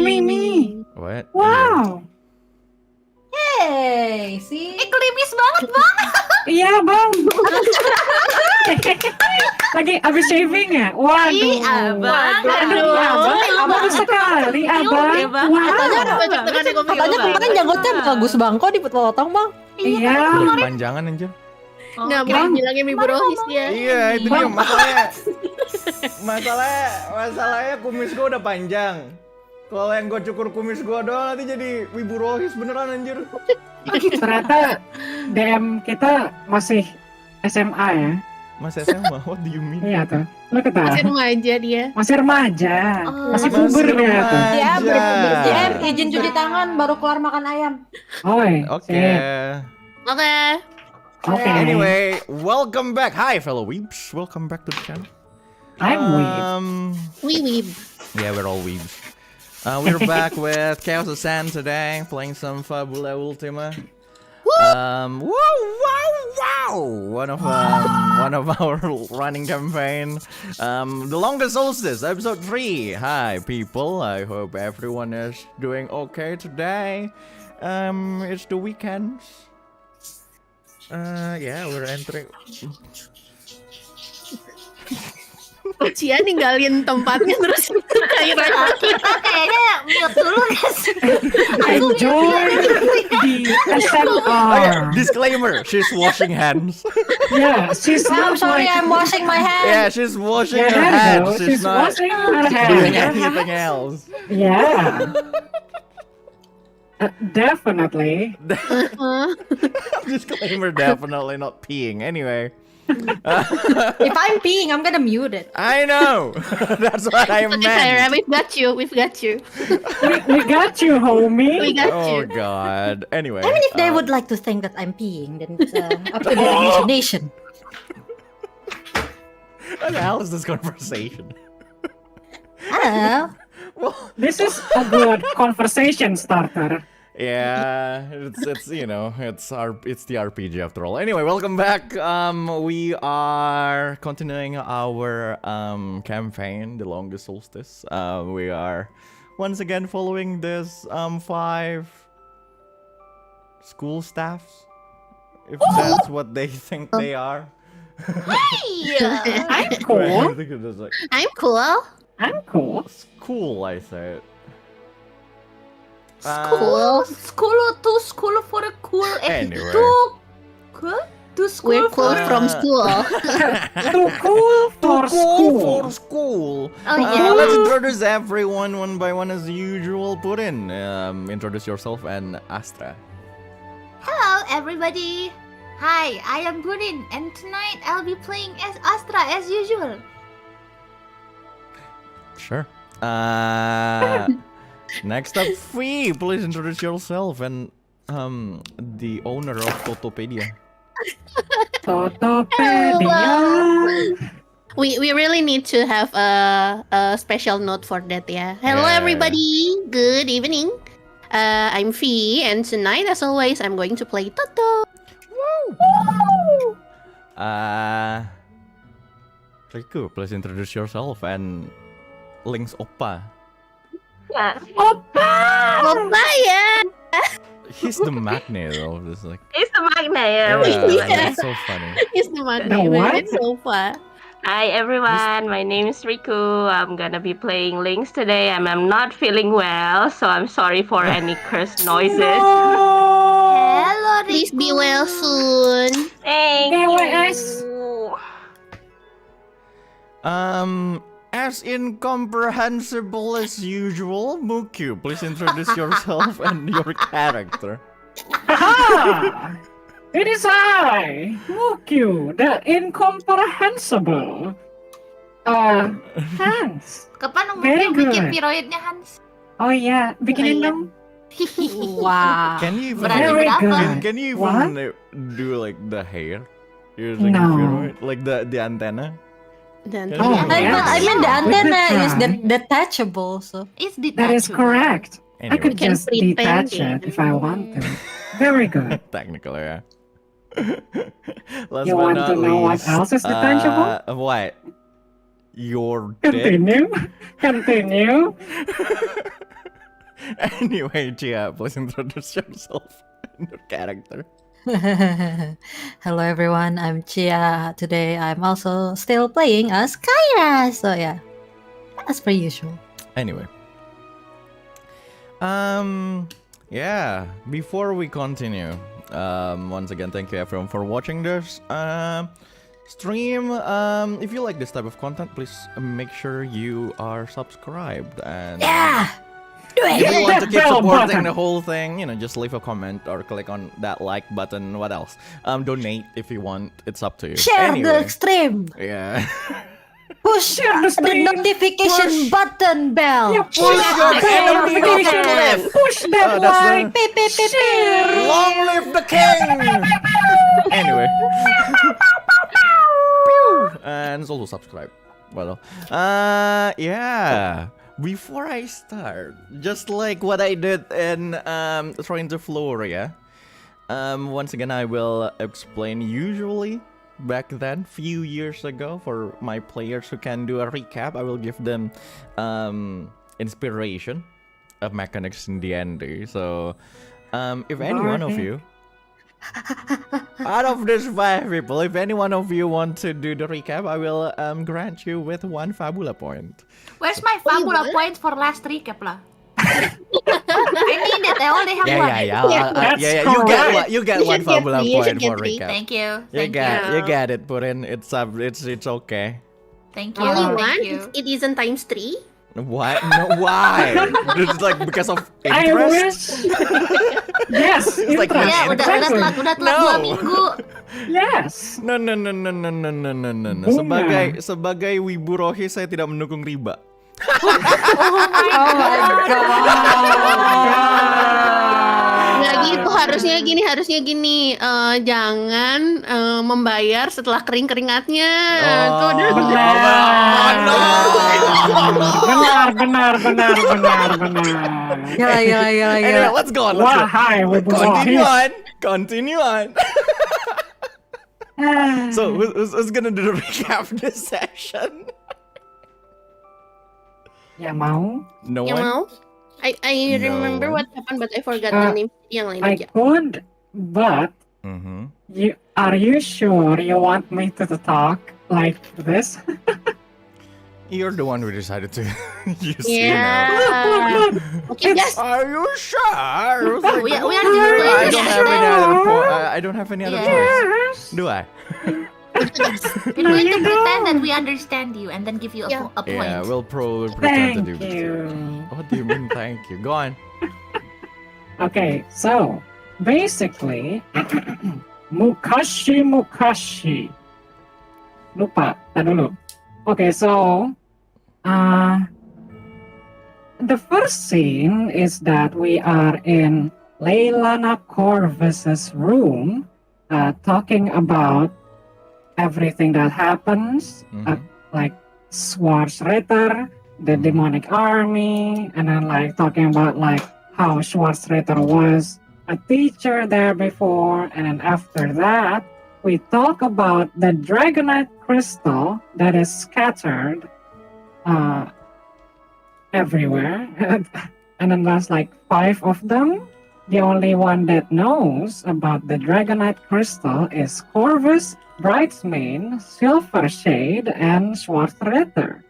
Mimi. What? Wow. Hey, sih. Klimis banget bang. Iya bang. Lagi abis shaving ya? Waduh. Ih, abang. Aduh, abang sekali abang. Katanya kemarin janggutnya bagus bang, kok dipotong bang? Iya. Panjangan anjir. Nggak boleh bilangin ibu rohis ya. Iya, itu dia masalahnya kumis gua udah panjang. Kalau yang gue cukur kumis gue doang nanti jadi wibu rohis beneran anjir. Ternyata DM kita masih SMA ya? Masih SMA? What do you mean? Iya tuh. Lo ketawa. Masih remaja dia. Masih remaja. Masih puber dia tuh. Ya, ber-DM, izin cuci tangan, baru keluar makan ayam. Oke. Oke. Anyway, welcome back. Hi fellow weebs. Welcome back to the channel. I'm weeb. Weeb. Yeah, we're all weebs. We're back with Kazu-san today, playing some Fabula Ultima. Wow! One of our running campaign. The Longest Solstice, episode 3. Hi people, I hope everyone is doing okay today. It's the weekends. Yeah, we're entering. Chia ninggalin tempatnya terus kayak Kita kayaknya mute dulu guys. Enjoy the SMR. Disclaimer, she's washing hands. Yeah, she's I'm not sorry, like... I'm washing my hands. Yeah, she's washing her Yeah, hands. no, she's not washing her doing hands. anything else. Yeah. Definitely. Disclaimer, definitely not peeing. Anyway. If I'm peeing, I'm gonna mute it. I know. That's what I meant. Cyra, we've got you. We got you, homie. We got Oh you. god. Anyway. I mean, if they would like to think that I'm peeing, then it's up to their imagination. What the hell is this conversation? I don't know. Well, This is a good conversation starter. yeah, it's you know, it's the RPG after all. Anyway, welcome back. We are continuing our campaign, the Longest Solstice. We are once again following this 5 school staffs, if that's what they think they are. Hey, I'm I cool. think it is like I'm cool. I'm cool. school, I said. school for a cool. Anyway. To school We're cool for. from school. Too cool for school. For school. Oh yeah. Let's introduce everyone one by one as usual. Purin, introduce yourself, and Astra. Hello everybody. Hi, I am Purin, and tonight I'll be playing as Astra as usual. Sure. Next up, Fee. Please introduce yourself and the owner of Totopedia. Totopedia. We really need to have a special note for that, yeah. Hello Yeah. everybody. Good evening. I'm Fee, and tonight, as always, I'm going to play Totto. Riku, please introduce yourself and Lynx Oppa. Oppa, yeah. He's the magnet of this, like. It's the magnet. Yeah. It's so funny. It's the magnet. The what? It's so fun. Hi everyone, my name is Riku. I'm gonna be playing Lynx today, and I'm not feeling well, so I'm sorry for any cursed noises. Hello, Please be Riku. well soon. Thank KWS. you. As incomprehensible as usual, Muuqyu, please introduce yourself and your character. Aha! It is I, Muuqyu, the incomprehensible. Hans. Kapan Very ngomongnya bikin good. piroidnya Hans? Oh yeah, bikinin dong. Wow. Can you even Berani berapa? can you What? even do like the hair? Using No. Purin? Like the antenna? Dan Oh, I mean, the We antenna could is try. detachable, so. It's That is detachable. correct. I Anyway, could can just print detach painting. it if I want to. Very good. technical, yeah. Last You but want not to know what least, else is detachable? What? Your dick? Continue. Continue. Anyway, Chia, please introduce yourself and your character. Hello everyone, I'm Chia. Today I'm also still playing as Cyra. So yeah, as per usual. Anyway. Yeah, before we continue, once again, thank you everyone for watching this stream. If you like this type of content, please make sure you are subscribed. And Yeah! Do if you it! want to keep Bell supporting button. the whole thing, just leave a comment or click on that like button. What else? Donate if you want. It's up to you. Share Anyway, the stream! yeah. Push Share the the stream! notification button bell! Yeah, Push your notification left. Push that Oh, that's like! Beep, beep, beep, beep. Long live the king! Anyway. And also subscribe. Well, yeah. Before I start, just like what I did in Throwing the Floor, yeah. Once again, I will explain. Usually, back then, few years ago, for my players who can do a recap, I will give them inspiration of mechanics in D&D. So, if any one of you, out of these 5 people, if any one of you want to do the recap, I will grant you with 1 Fabula point. Where's my Fabula point for last recap lah? I need it. I only have one. Yeah. You get You 1 should get Fabula 3, you should point get for 3. recap. Thank you. You Thank you. you get it, Purin. It's okay. Thank you. Only Thank one? you. It isn't times 3? What? No, why? It's like because of I interest. wish. Yes, It's like interest. Ya, udah telat No. 2 minggu. Yes. No. Bunga. Sebagai wibu rohis, saya tidak mendukung riba. Oh my god! Nggak gitu, harusnya gini. Jangan membayar setelah kering keringatnya. Tuh udah Benar. Benar. Gila. Anyway, let's go on. Wahai wibu rohis. Continue on. So, who's gonna do the recap this session? Ya mau? No Yang one? mau? I remember No. what happened, but I forgot the name. Yang lain I aja. could, but Mm-hmm. are you sure you want me to talk like this? You're the one who decided to use Yeah. Okay, just Are you sure? We are doing I don't have any other Yeah. choice. Do I? We're going to pretend that we understand you and then give you Yeah. a point. Yeah, we'll probably pretend to Thank do this. you. What do you mean, thank you? Go on. Okay, so basically, Mukashi. Lupa, tar dulu. Okay, so the first scene is that we are in Leilana Corvus's room, talking about everything that happens, like Schwarzritter, the demonic army, and then like talking about like how Schwarzritter was a teacher there before, and then after that we talk about the Dragonite crystal that is scattered everywhere, and then there's like 5 of them. The only one that knows about the Dragonite crystal is Corvus, Bridesmaid, Silvershade, and Schwarzritter.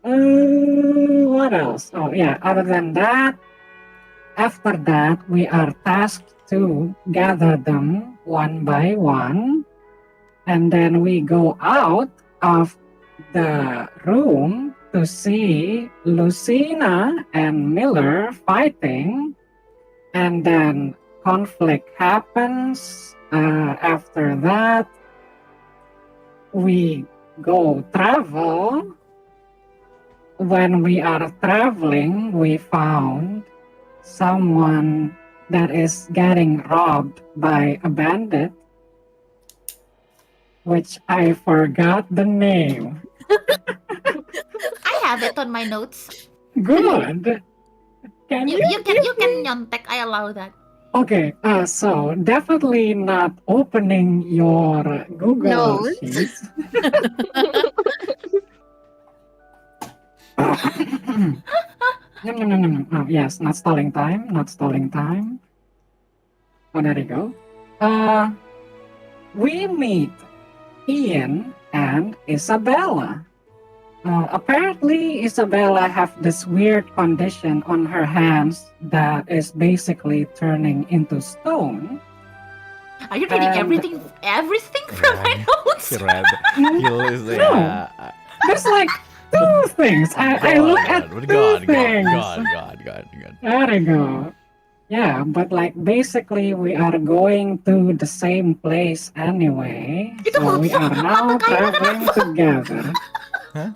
What else? Oh yeah, other than that, after that, we are tasked to gather them one by one, and then we go out of the room to see Lucina and Miller fighting, and then conflict happens. After that, we go travel. When we are traveling, we found someone that is getting robbed by a bandit, which I forgot the name. I have it on my notes. Good. Can You can nyontek. I allow that. Okay, so definitely not opening your Google Notes. Sheets. Oh, yes, not stalling time. Not stalling time. Oh, there you go. We meet Ian and Isabella. Apparently, Isabella have this weird condition on her hands that is basically turning into stone. Are you reading And- everything from my notes? He read. He listened. No. There's like two things. I look at two things. God. There you go. Yeah, but like basically we are going to the same place anyway. Itu So we are now traveling together. Huh?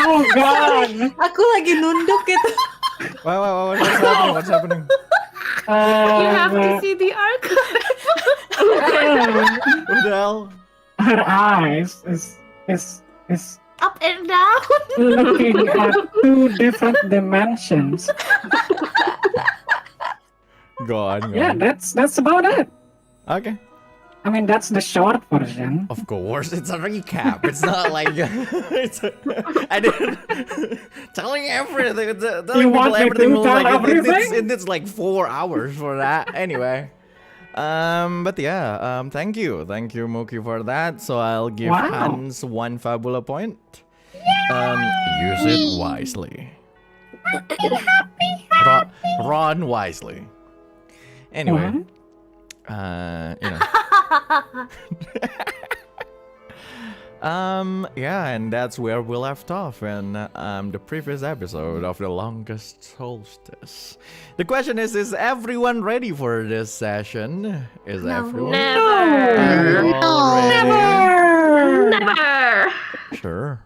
Oh God. Aku lagi nunduk gitu. What's happening? You have to Uh, see the archive. What the hell? her eyes is Up and down. looking at two different dimensions. Go on. Yeah, that's about it. Okay. I mean, that's the short version. Of course, it's a recap. It's not like I didn't telling everything. Telling want people me to everything was tell like everything? it's like 4 hours for that. Anyway, but yeah, thank you, Muuqyu for that. So I'll give Wow. Hans 1 Fabula point. Use it wisely. Ron wisely. Anyway, What? you know. Yeah, and that's where we left off in the previous episode of the Longest Solstice. The question is everyone ready for this session? Is everyone? Never. Are you all ready? Never. Sure.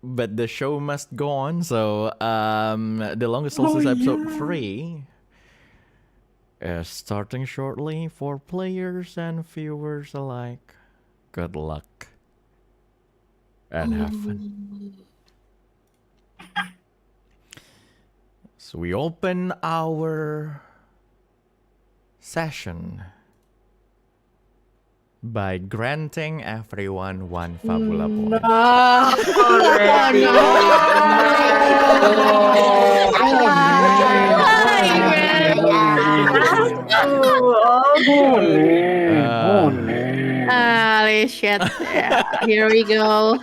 But the show must go on, so the Longest Solstice episode 3 is starting shortly for players and viewers alike. Good luck and have fun. So we open our session by granting everyone 1 Fabula point. Holy shit. Yeah, here we go.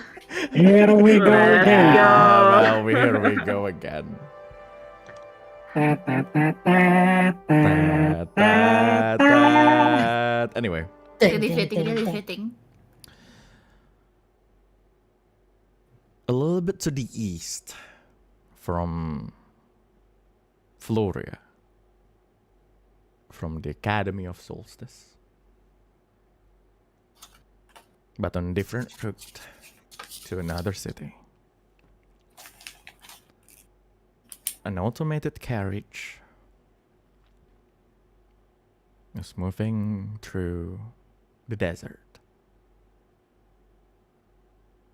Here we go again. Well, here we go again. Ta, ta, ta, ta, ta, ta, ta. Anyway, Really fitting. a little bit to the east from Floria, from the Academy of Solstice, but on a different route to another city. An automated carriage is moving through the desert.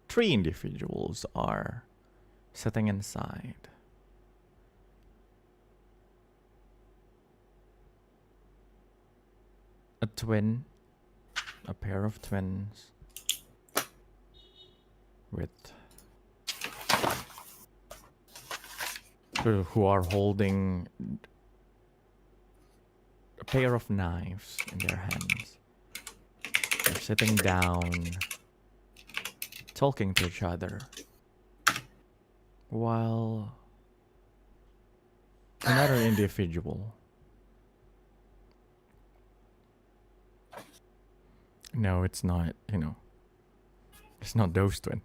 3 individuals are sitting inside. A pair of twins with who are holding a pair of knives in their hands. They're sitting down, talking to each other, while another individual. No, it's not, it's not those twins.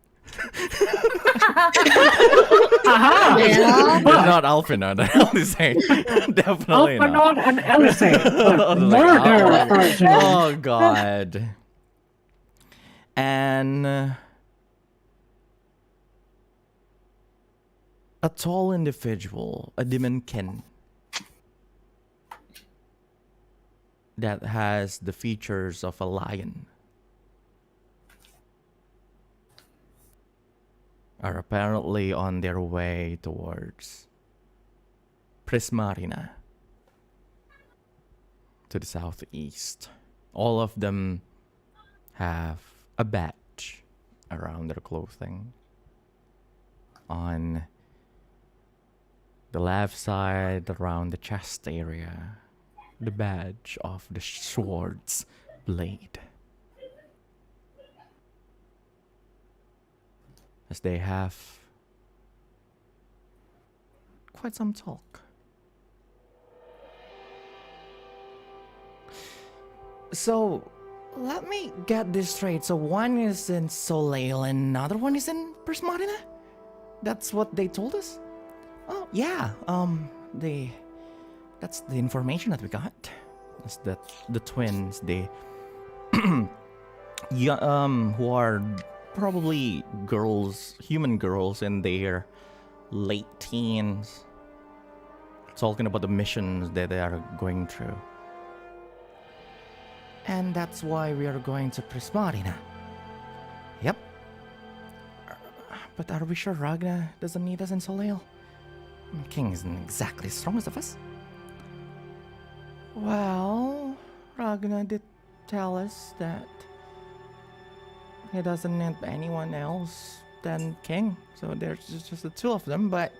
Yeah. It's not Alphinaud and Elysane. Definitely not. Alphinaud and Elysane. I was like, Murder version. oh god. And a tall individual, a demonkin, that has the features of a lion, are apparently on their way towards Prismarina, to the southeast. All of them have a badge around their clothing. On the left side, around the chest area, the badge of the sword's blade. As they have quite some talk. So, let me get this straight. So one is in Soleil and another one is in Prismarina? That's what they told us? Oh, yeah. That's the information that we got. Is that the twins, who are probably girls, human girls in their late teens, talking about the missions that they are going through. And that's why we are going to Prismarina. Yep. But are we sure Ragna doesn't need us in Soleil? King isn't exactly the strongest of us. Well, Ragna did tell us that he doesn't need anyone else than King. So there's just the two of them, but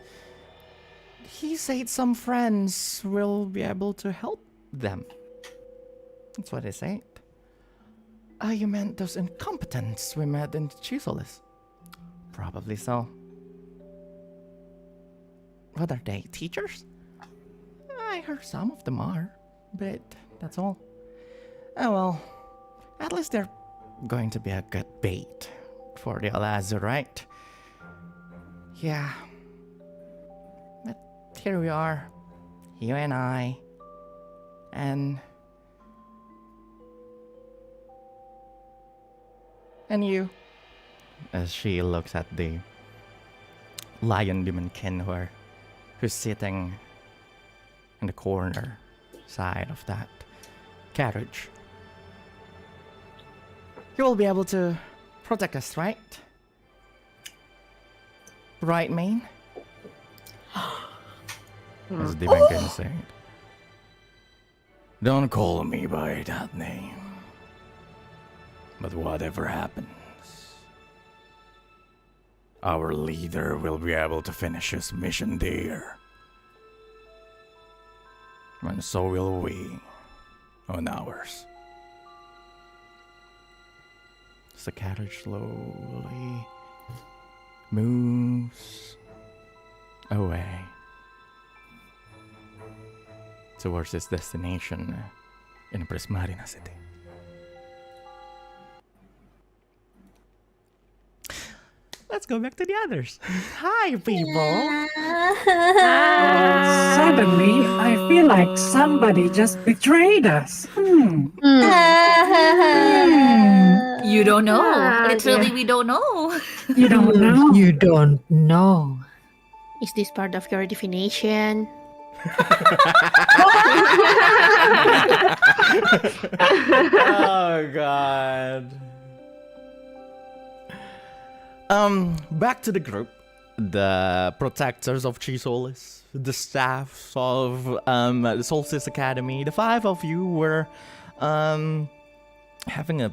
he said some friends will be able to help them. That's what he said. You meant those incompetents we met in Chrysalis? Probably so. What are they, teachers? I heard some of them are, but that's all. Oh well, at least they're going to be a good bait for the Alazu, right? Yeah. But here we are, you and I, and you. As she looks at the lion demon kin who's sitting in the corner side of that carriage. You will be able to protect us, right? Right, main? As demon kin said. Don't call me by that name. But whatever happens, our leader will be able to finish his mission there. And so will we on ours. As the carriage slowly moves away towards its destination in Prismarina City. Let's go back to the others. Hi, people. Suddenly, I feel like somebody just betrayed us. You don't know. Literally, we don't know. You don't know? You don't know. Is this part of your divination? Oh God. Back to the group. The protectors of Chrysalis, the staffs of the Solstice Academy. The five of you were having a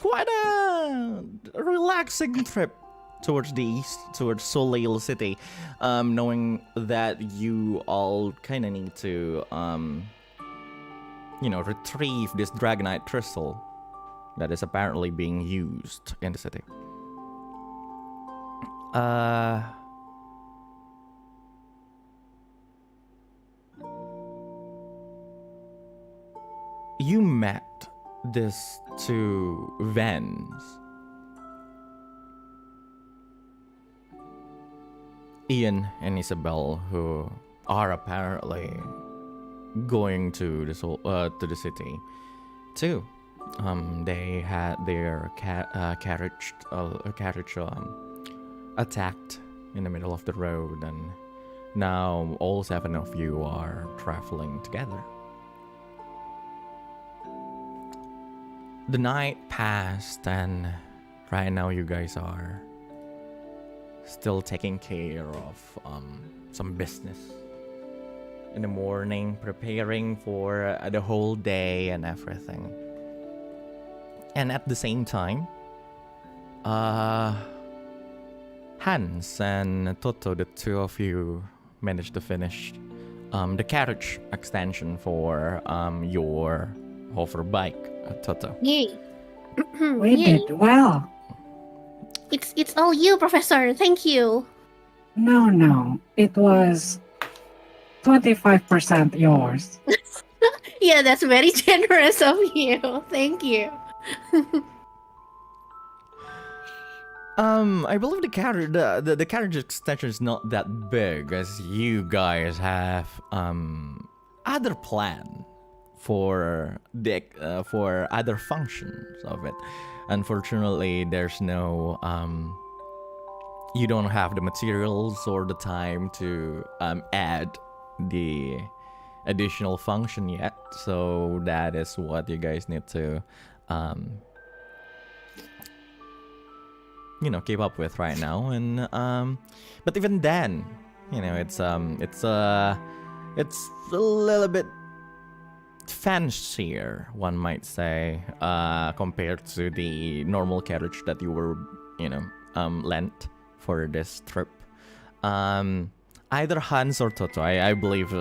quite a relaxing trip towards the east, towards Soleil City, knowing that you all kind of need to retrieve this Dragonite crystal that is apparently being used in the city. You met these two Vens. Ian and Isabel, who are apparently going to the city too. They had their carriage attacked in the middle of the road, and now all seven of you are traveling together. The night passed, and right now you guys are still taking care of some business in the morning, preparing for the whole day and everything. And at the same time, Hans and Totto, the two of you managed to finish the carriage extension for your hover bike, Totto. Yay. We Yay. did well. It's all you, Professor. Thank you. No. It was 25% yours. Yeah, that's very generous of you. Thank you. I believe the carriage extension is not that big, as you guys have other plan for other functions of it. Unfortunately, there's no you don't have the materials or the time to add the additional function yet, so that is what you guys need to keep up with right now. And but even then, it's a little bit fancier, one might say, compared to the normal carriage that you were lent for this trip. Either Hans or Totto, I believe,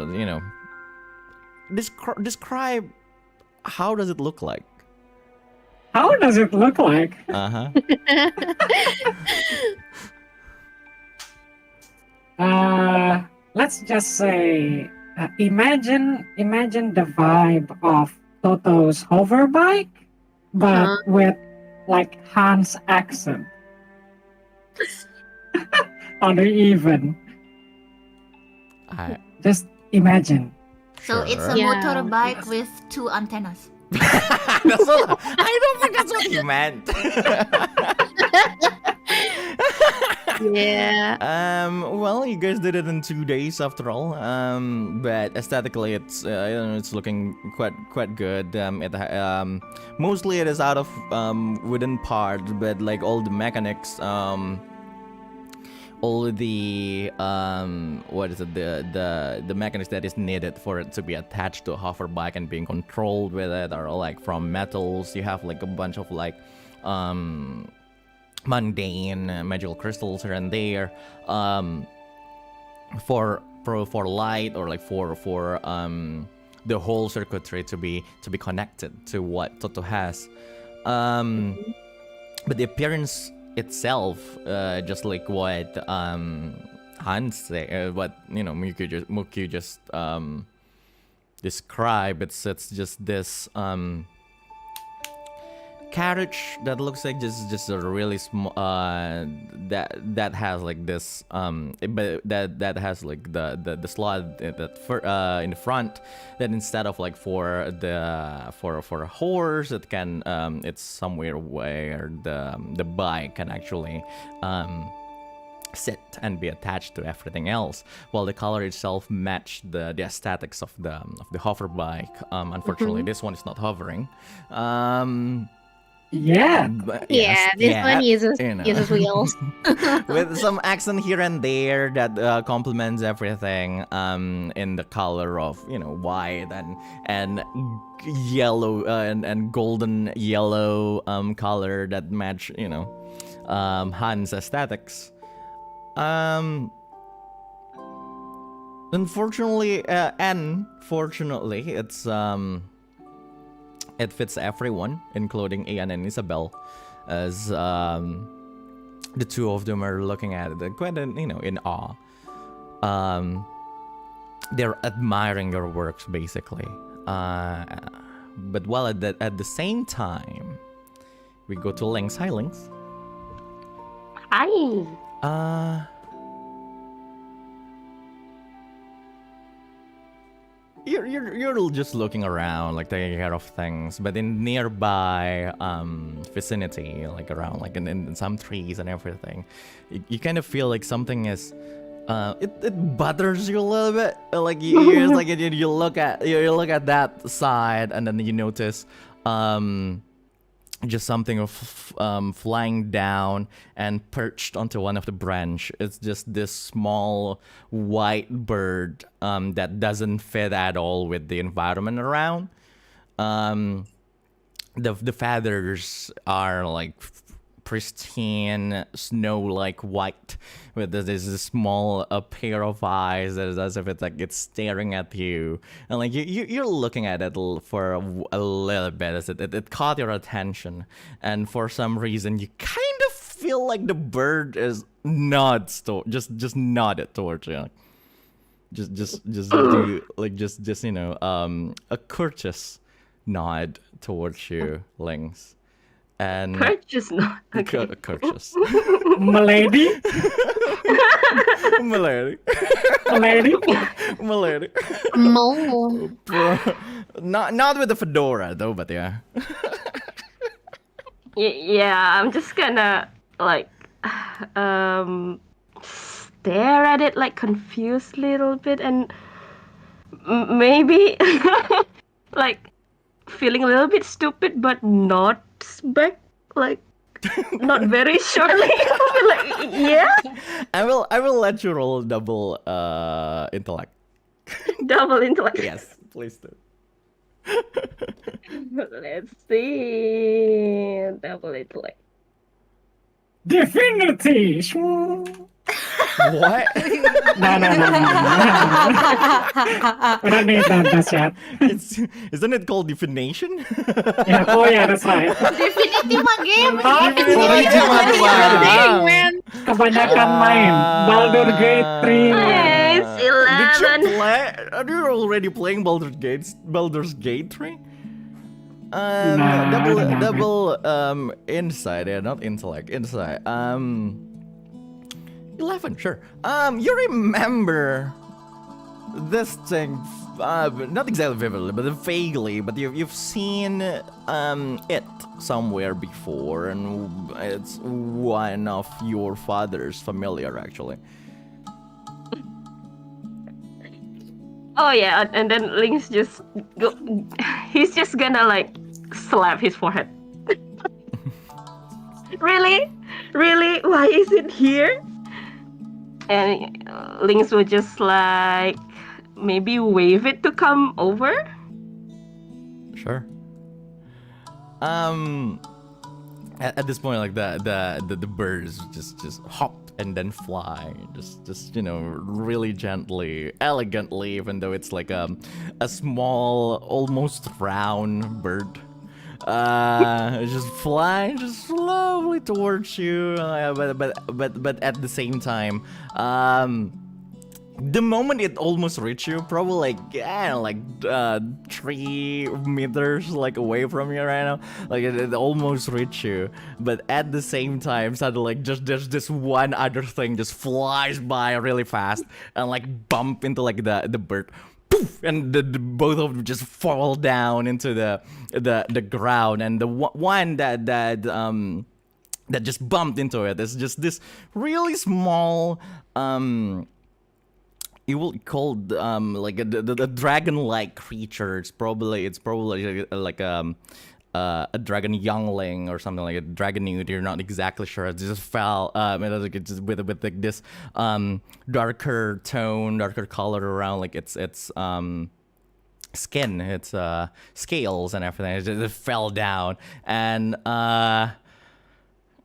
describe how does it look like. How does it look like? Let's just say, imagine the vibe of Totto's hover bike, but with like Hans' accent. Uneven. Just imagine. So it's a Yeah. motorbike with 2 antennas. I don't think that's what you meant. Yeah. Well, you guys did it in 2 days after all. But aesthetically, it's looking quite good. Mostly it is out of wooden parts, but like all the mechanics, all the the mechanics that is needed for it to be attached to a hover bike and being controlled with it are all like from metals. You have like a bunch of like mundane magical crystals here and there for light, or like for the whole circuitry to be connected to what Totto has. But the appearance itself, just like what Hans say, what Muuqyu just described, it's just this carriage that looks like just a really small that has like this but that has like the slot that in the front, that instead of like for a horse, it can it's somewhere where the bike can actually sit and be attached to everything else, while the color itself matched the aesthetics of the hover bike. Unfortunately, this one is not hovering. Yeah. This one uses wheels. With some accent here and there that complements everything in the color of white and yellow and golden yellow color that match Hans' aesthetics. Unfortunately and fortunately, it fits everyone, including Ian and Isabel, as the two of them are looking at it quite in awe. They're admiring your works, basically. But while at the same time, we go to Lynx. Hi, Lynx. Hi. You're just looking around, like taking care of things, but in nearby vicinity, like around, like in some trees and everything, you kind of feel like something is it bothers you a little bit. Like you like you look at that side, and then you notice just something of flying down and perched onto one of the branch. It's just this small white bird that doesn't fit at all with the environment around. The feathers are like pristine snow-like white with this small pair of eyes that is as if it's like it's staring at you, and like you're looking at it for a little bit as it caught your attention, and for some reason you kind of feel like the bird is just nodded towards you. Just do like just you know a courteous nod towards you, Lynx. And Purchase not. Okay. courteous. Milady? Milady. Milady? Milady. Mo. Not with the fedora though, but yeah. Yeah, I'm just gonna like stare at it like confused little bit, and maybe like feeling a little bit stupid, but not back like not very surely. Like, yeah, I will let you roll double intellect. double intellect. Yes, please do. Let's see, double intellect. Divinity! What? No. We don't need that just yet. Isn't it called divination? Yeah, oh yeah, that's right. Divinity mah game. Kebanyakan main Baldur's Gate 3. It's Did you 11. play? Are you already playing Baldur's Gate 3? Nah, I don't know, double insight, yeah, not intellect. Insight. 11, sure. You remember this thing, not exactly vividly, but vaguely, but you've seen it somewhere before, and it's one of your father's familiar, actually. Oh yeah, and then Lynx just he's just gonna like slap his forehead. Really? Why is it here? And Lynx would just like maybe wave it to come over. Sure. At this point, like the birds just hop and then fly, just you know, really gently, elegantly, even though it's like a small, almost round bird. Just flying just slowly towards you, but at the same time, the moment it almost reached you, probably like 3 meters like away from you right now, like it almost reached you, but at the same time, suddenly like just there's this one other thing just flies by really fast and like bump into like the bird. Poof, and the both of them just fall down into the ground, and the one that just bumped into it is just this really small you will call like the dragon-like creature. It's probably like a dragon youngling or something, like a dragon newt. You're not exactly sure. It just fell it's just with like this darker tone, darker color around like its skin, its scales and everything. It just fell down, and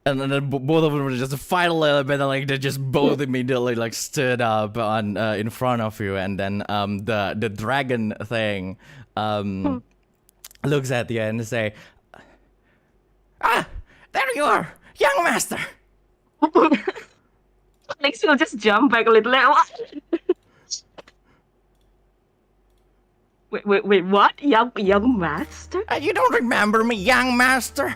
then both of them were just fight a little bit, and like they just both immediately like stood up on in front of you, and then the dragon thing looks at you and say, "Ah, there you are, young master." Lynx will just jump back a little. Wait, what? Young master? You don't remember me, young master?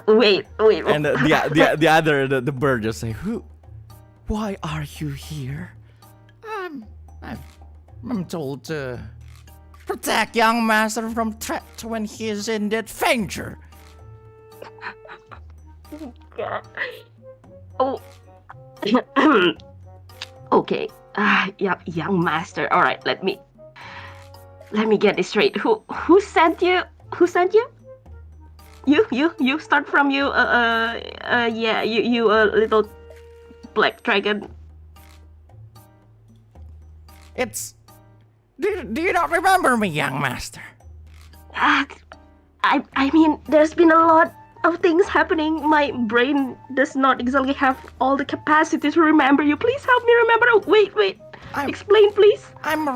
Wait. And the other the bird just say, why are you here? I'm told to protect young master from threat when he is in danger. God. Oh. Okay. Young master. All right. Let me get this straight. Who sent you? Who sent you? You start from you. Yeah. You a little black dragon. Do you not remember me, young master? I I mean, there's been a lot of things happening. My brain does not exactly have all the capacity to remember you. Please help me remember. Oh, wait. Explain, please. I'm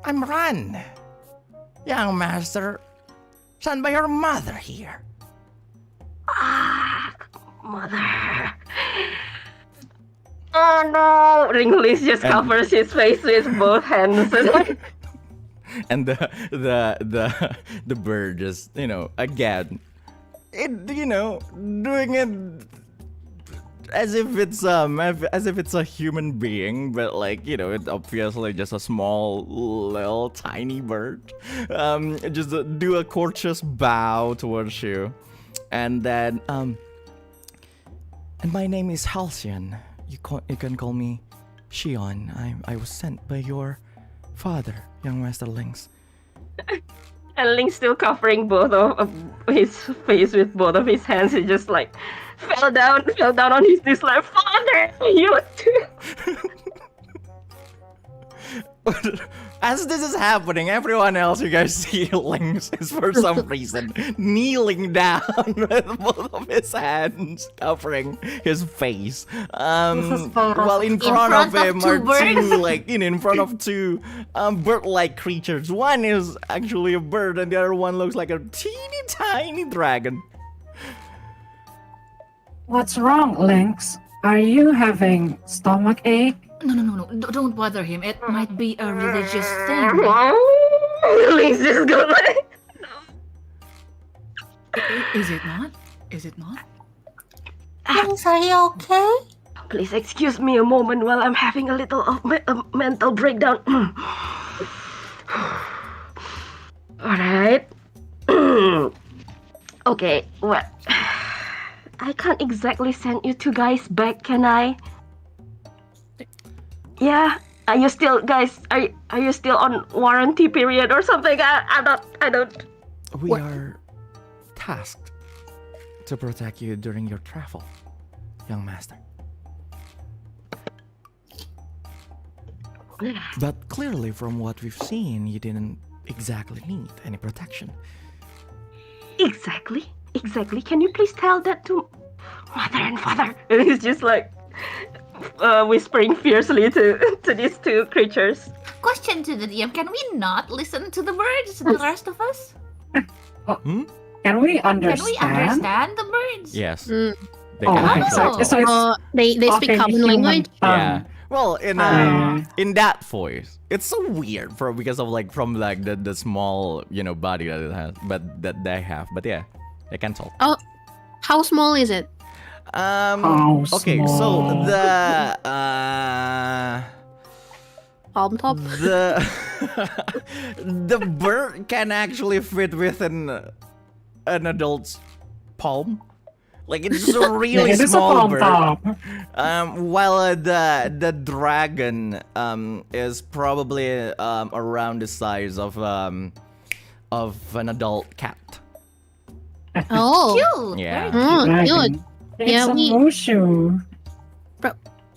Ran, young master, sent by your mother here. Ah, mother. Oh no! Lynx just covers his face with both hands. And the bird just, again, doing it as if it's a human being, but it obviously just a small little tiny bird. Just do a courteous bow towards you, and then and my name is Halcyon. You can call me Shion. I was sent by your father, young Master Lynx. And Lynx still covering both of his face with both of his hands. He just fell down on his knees like, Father, you too. As this is happening, everyone else, you guys see Lynx is for some reason kneeling down with both of his hands covering his face. While in front of him are two, in front of two bird-like creatures. One is actually a bird, and the other one looks like a teeny tiny dragon. What's wrong, Lynx? Are you having stomach ache? No. Don't bother him. It might be a religious thing. Lynx is good. Is it not? Is it not? Lynx, are you okay? Please excuse me a moment while I'm having a little of a mental breakdown. Alright. Okay, well, I can't exactly send you two guys back, can I? Yeah, are you still, guys? Are you still on warranty period or something? I don't. We are tasked to protect you during your travel, young master. But clearly, from what we've seen, you didn't exactly need any protection. Exactly. Can you please tell that to mother and father? And he's just whispering fiercely to these two creatures. Question to the DM: can we not listen to the birds, the rest of us? Can we understand? Can we understand the birds? Yes. Mm. They Oh, can okay. actually- So it's They speak talking common human language. tongue. Yeah. Well, in that voice, it's so weird because of from the small body that it has, but that they have. But yeah, they can talk. Oh, how small is it? How Okay, so small. the Palm top? the bird can actually fit within an adult's palm. It's just a really It is a small palm bird. top. While the dragon is probably around the size of an adult cat. Oh, Cute. Yeah. Very cute. Dragon. It's Yeah, a we- Muuqyu.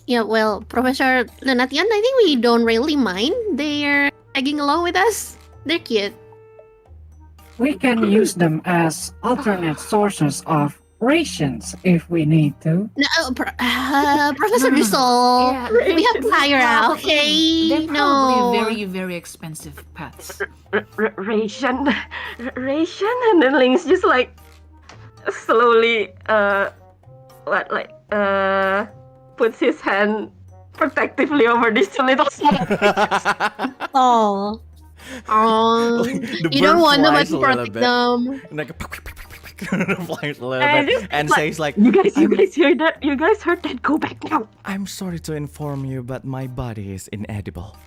Yeah, well, Professor Lenatian, I think we don't really mind. They're tagging along with us. They're cute. We can use them as alternate sources of rations if we need to. No, Professor No. Dusel, Yeah, we have Cyra, okay? They're No. probably very, very expensive pets. Ration, and then Lynx just slowly puts his hand protectively over these two little small Oh. Oh. The You don't bird want nobody flies to a little protect bit. them. Flies a little And bit it's and like- says You guys hear that? You guys heard that? Go back now. I'm sorry to inform you, but my body is inedible.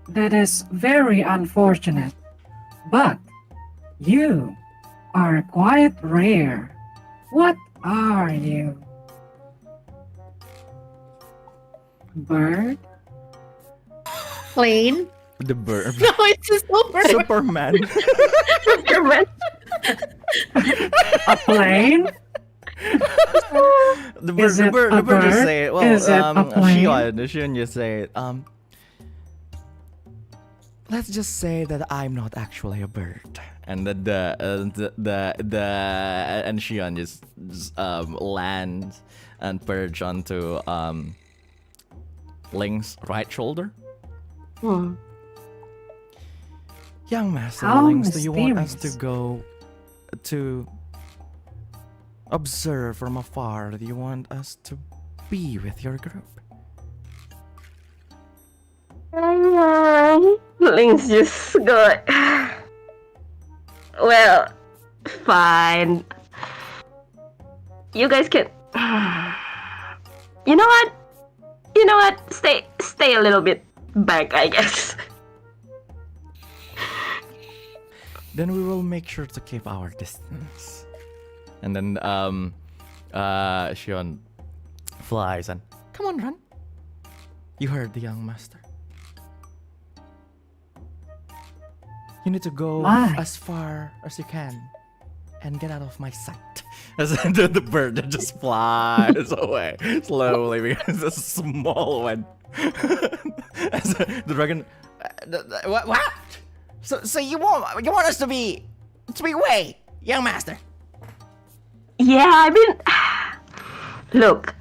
That is very unfortunate. But you are quite rare. What are you? Bird? Plane? The bird. No, it's a super. Superman. A plane? The Is it bird a just bird? say it. Well, Is it a plane? Shion just say it. let's just say that I'm not actually a bird, and that the and Shion just lands and perch onto Lynx's right shoulder. Hmm. Young Master How Lynx, do you want us to mysterious. go to observe from afar? Do you want us to be with your group? Lynx just go. Well, fine. You guys can. You know what? You know what? Stay a little bit back, I guess. Then we will make sure to keep our distance. And then Shion flies and come on, run. You heard the young master. You need to go Why? as far as you can and get out of my sight. As the bird just flies away slowly because it's a small one. As the dragon, what? So you want us to be wait, young master? Yeah, I mean, look,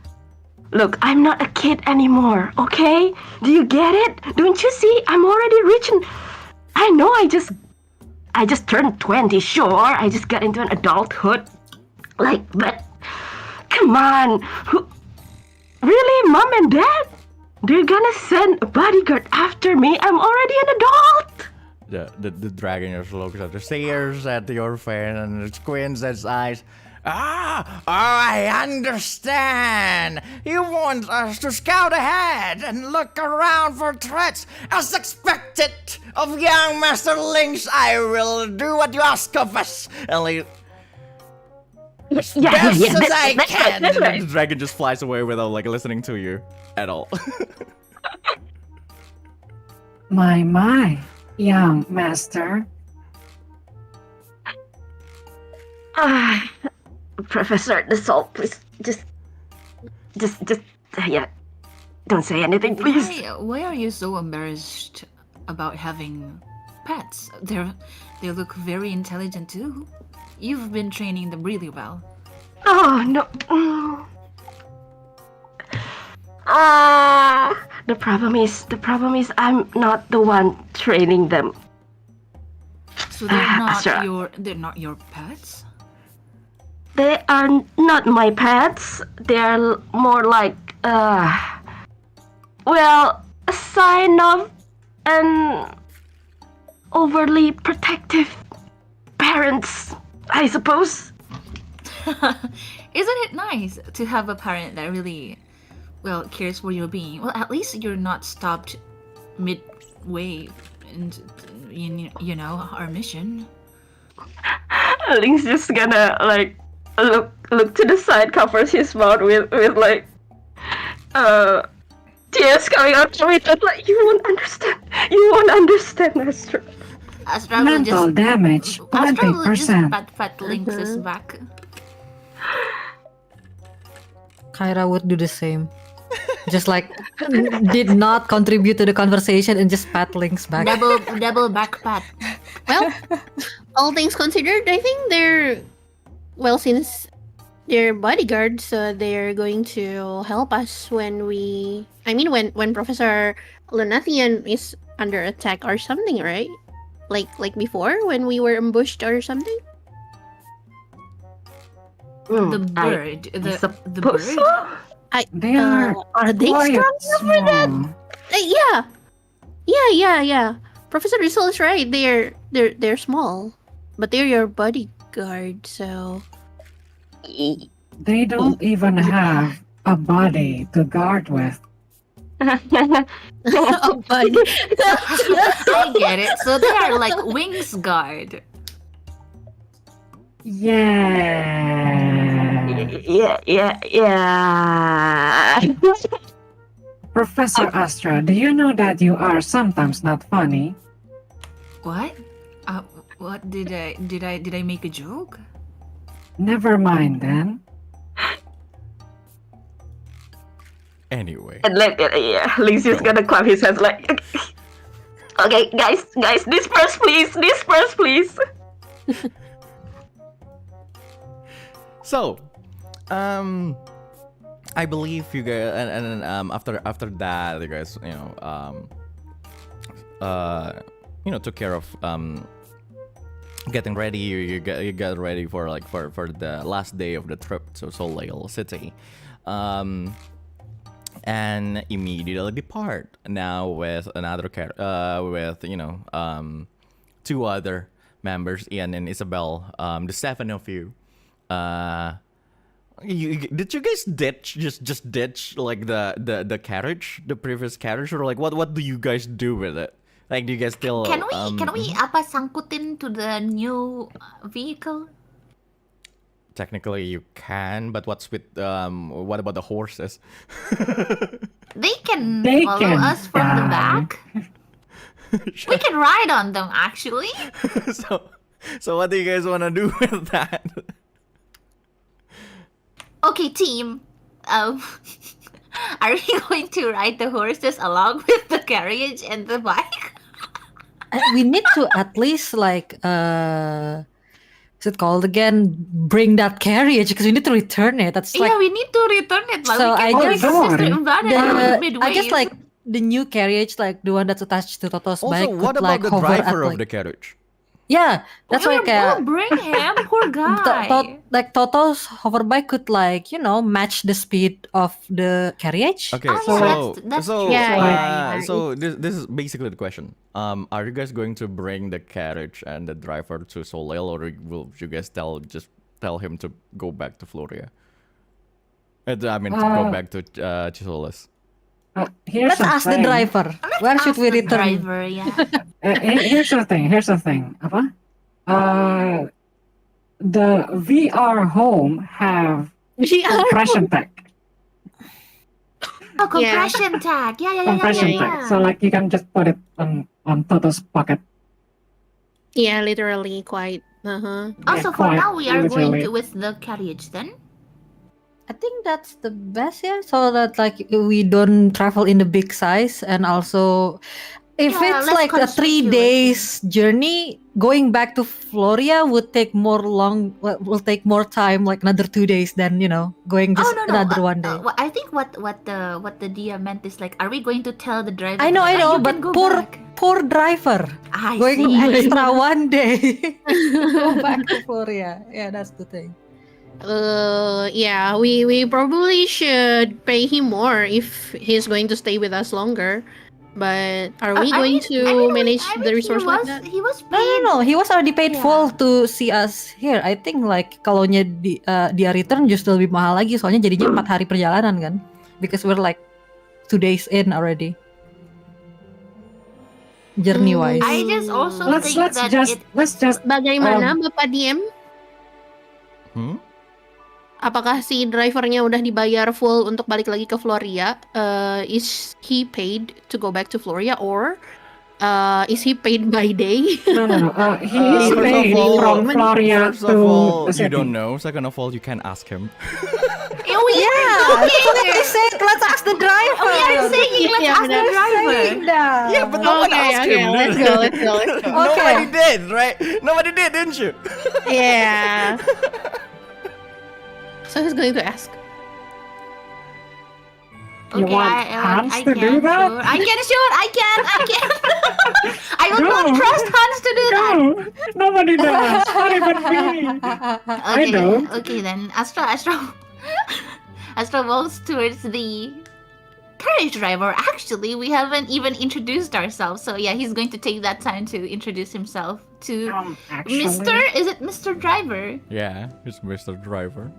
I'm not a kid anymore, okay? Do you get it? Don't you see? I'm already rich and I know I just turned 20, sure. I just got into an adulthood. Like, but come on. Really, Mom and Dad? They're gonna send a bodyguard after me? I'm already an adult. The dragon just looks at the stares at your face and it squints its eyes. I understand. You want us to scout ahead and look around for threats. As expected of young Master Lynx, I will do what you ask of us. And as Yeah, best yeah, as I that's can. right. And then the dragon just flies away without listening to you at all. My, young master. Professor, the salt, please, just, yeah, don't say anything, please. Why are you so embarrassed about having pets? They look very intelligent too. You've been training them really well. Oh no. The problem is I'm not the one training them. So they're Astra. not your pets? They are not my pets. They're more like, well, a sign of an overly protective parents, I suppose. Isn't it nice to have a parent that really, well, cares for your being? Well, at least you're not stopped midway in you know, our mission. Lynx just gonna like look to the side, covers his mouth with like tears coming out from it. Like you won't understand, Astra. Astra will Mental just damage, Astra will just 20%. pat Lynx's back. Kyra would do the same. Just like did not contribute to the conversation and just pat Lynx back. Double back pat. Well, all things considered, I think they're, well, since they're bodyguards, they're going to help us when when Professor Lunathian is under attack or something, right? Like before when we were ambushed or something. The bird. The Suppose bird. so? They are Are they quite strong enough for that? small. Yeah. Professor Risol's right. They're small, but they're your bodyguard. So They don't even have a body to guard with. oh, buddy. I get it. So they are like wings guard. Yeah. Yeah. Professor Astra, do you know that you are sometimes not funny? What? What did I make a joke? Never mind then. Anyway. And Lynx is gonna clap his hands like, Okay, guys, disperse, please. So, I believe you guys, and after that, you guys, took care of getting ready. You get ready for for the last day of the trip to Soleil City, and immediately depart now with another two other members, Ian and Isabel, the seven of you. Did you guys just ditch like the carriage, the previous carriage, or like what do you guys do with it? Like, do you guys still Can we apa sangkutin to the new vehicle? Technically you can, but what about the horses? They can They follow can us from the die. back. We can ride on them, actually. So what do you guys want to do with that? Okay, team. Are we going to ride the horses along with the carriage and the bike? We need to at least like what's it called again? Bring that carriage because we need to return it. That's like Yeah, we need to return it. But So we I can guess- just Don't worry. invading midway. I guess like the new carriage, like the one that's attached to Totto's Also, bike, what could about like the hover driver at, of like, the carriage? Yeah, that's why kayak bring him, poor guy. like Totto's hoverbike could like match the speed of the carriage. Okay, Oh, yeah, that's true. so this is basically the question. Are you guys going to bring the carriage and the driver to Soleil, or will you guys tell him to go back to Floria? To go back to Chisolas. Here's Let's ask the thing. driver. Where should we Ask the return? driver, yeah. Here's the thing. Apa? The VR home have compression tech. Oh, compression tag. Yeah. Compression tech. So like you can just put it on Toto's pocket. Yeah, literally quite. Also, for quite now, we are going literally. to with the carriage then. I think that's the best, yeah. So that like we don't travel in the big size, and also if Yeah, it's less like a 3 conspicuous, days journey, going back to Floria would take more time, like another 2 days than going just no. another one day. I think what the Dia meant is like, are we going to tell the driver? I know, that you but can go poor back? poor driver I going see. extra 1 day go back to Floria. Yeah, that's the thing. Yeah, we probably should pay him more if he's going to stay with us longer. But are we going to manage the resource like that? He was paid. No. He was already paid Yeah. full to see us here. I think like kalaunya dia return justru lebih mahal lagi soalnya jadinya 4 hari perjalanan kan. Because we're like 2 days in already. Journey wise. I just also Let's think that let's just Bagaimana Bapak Diem? Apakah si drivernya udah dibayar full untuk balik lagi ke Floria? Is he paid to go back to Floria, or is he paid by day? no. He is First of paid all- from Floria First to of all, the you city. don't know. Second of all, you can ask him. Yeah, that's what I said. Let's ask the driver. we are saying let's Yeah, ask the that's driver. Yeah, but no one asked him. Let's go. Nobody did, right? Nobody did, didn't you? Yeah. So who's going to ask? You Okay, want Hans to do that? Sure. I can. I will not No. trust Hans to do that. No, nobody does. Not even me. Okay, don't. Okay then, Astra walks towards the carriage driver. Actually, we haven't even introduced ourselves, so yeah, he's going to take that time to introduce himself to Actually, Is it Mr. Driver? Yeah, it's Mr. Driver.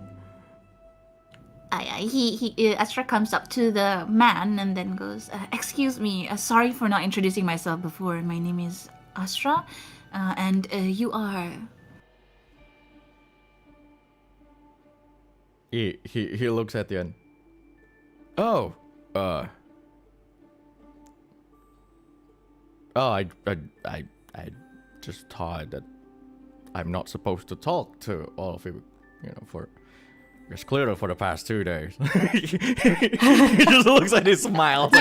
Astra comes up to the man and then goes, "Excuse me, sorry for not introducing myself before. My name is Astra, and you are." He looks at you and I just thought that I'm not supposed to talk to all of you, for It's clearly for the past 2 days. He just looks at his smile. He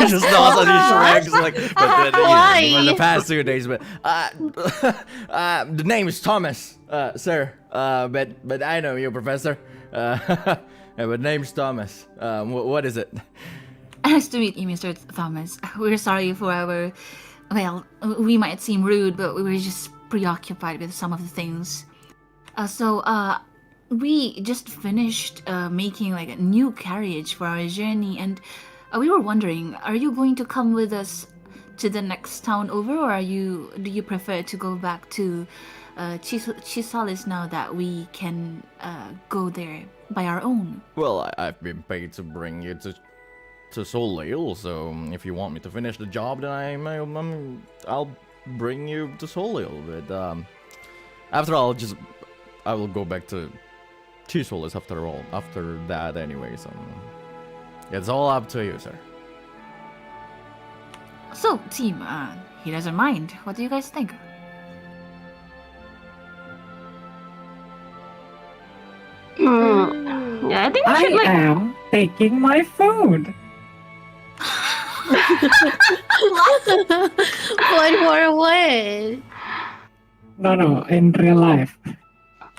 just nods and he shrugs like, but Why? for the past 2 days. But the name is Thomas, sir. But I know you, Professor. But name's Thomas. What is it? Nice to meet you, Mr. Thomas. We're sorry for our... Well, we might seem rude, but we were just preoccupied with some of the things. We just finished making like a new carriage for our journey, and we were wondering, are you going to come with us to the next town over, or do you prefer to go back to Chrysalis now that we can go there by our own? Well, I've been paid to bring you to Solil, so if you want me to finish the job, then I'll bring you to Solil. But after all, I will go back to Chrysalis after that anyway, so it's all up to you, sir. So, team, he doesn't mind. What do you guys think? Yeah, I think we I should like. am taking my food. What for what? No, in real life.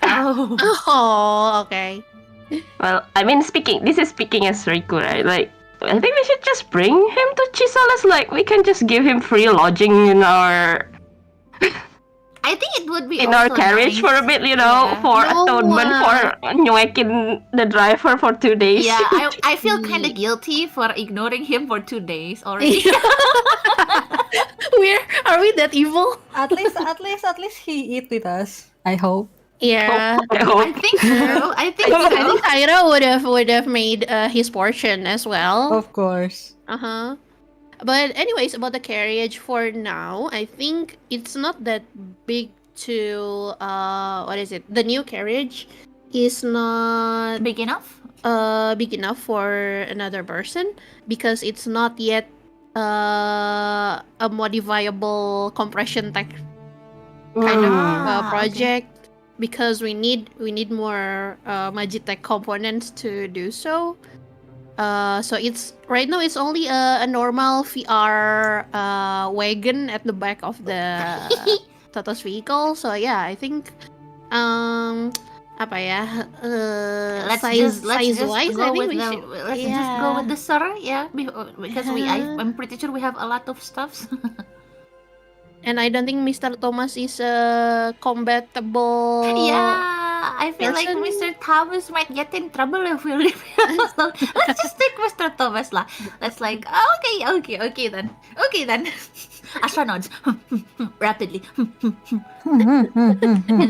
Oh. Oh, okay. Well, I mean, this is speaking as Riku, right? Like, I think we should just bring him to Chrysalis. Like, we can just give him free lodging in our I think it would be in our also carriage nice. for a bit, you know, Yeah. for No, atonement for nyuekin the driver for 2 days. Yeah, I feel kind of guilty for ignoring him for 2 days already. Are we that evil? At least he eat with us. I hope. Yeah. I I hope. think so. I think I so. think Cyra would have made his portion as well. Of course. Uh-huh. But anyways, about the carriage for now, I think it's not that big to what is it? The new carriage is not Big enough? big enough for another person because it's not yet a modifiable compression tech kind of Ah, project because we need more Magitech components to do so. So it's right now it's only a normal VR wagon at the back of the Totto's vehicle. So yeah, I think apa ya size wise, I think we should. Let's just go with the sir, yeah, because I'm pretty sure we have a lot of stuffs. And I don't think Mr. Thomas is a combatable. Yeah, I feel like person? Mr. Thomas might get in trouble if we leave him. So let's just take Mr. Thomas lah. Let's like, okay then. Astra nods rapidly, and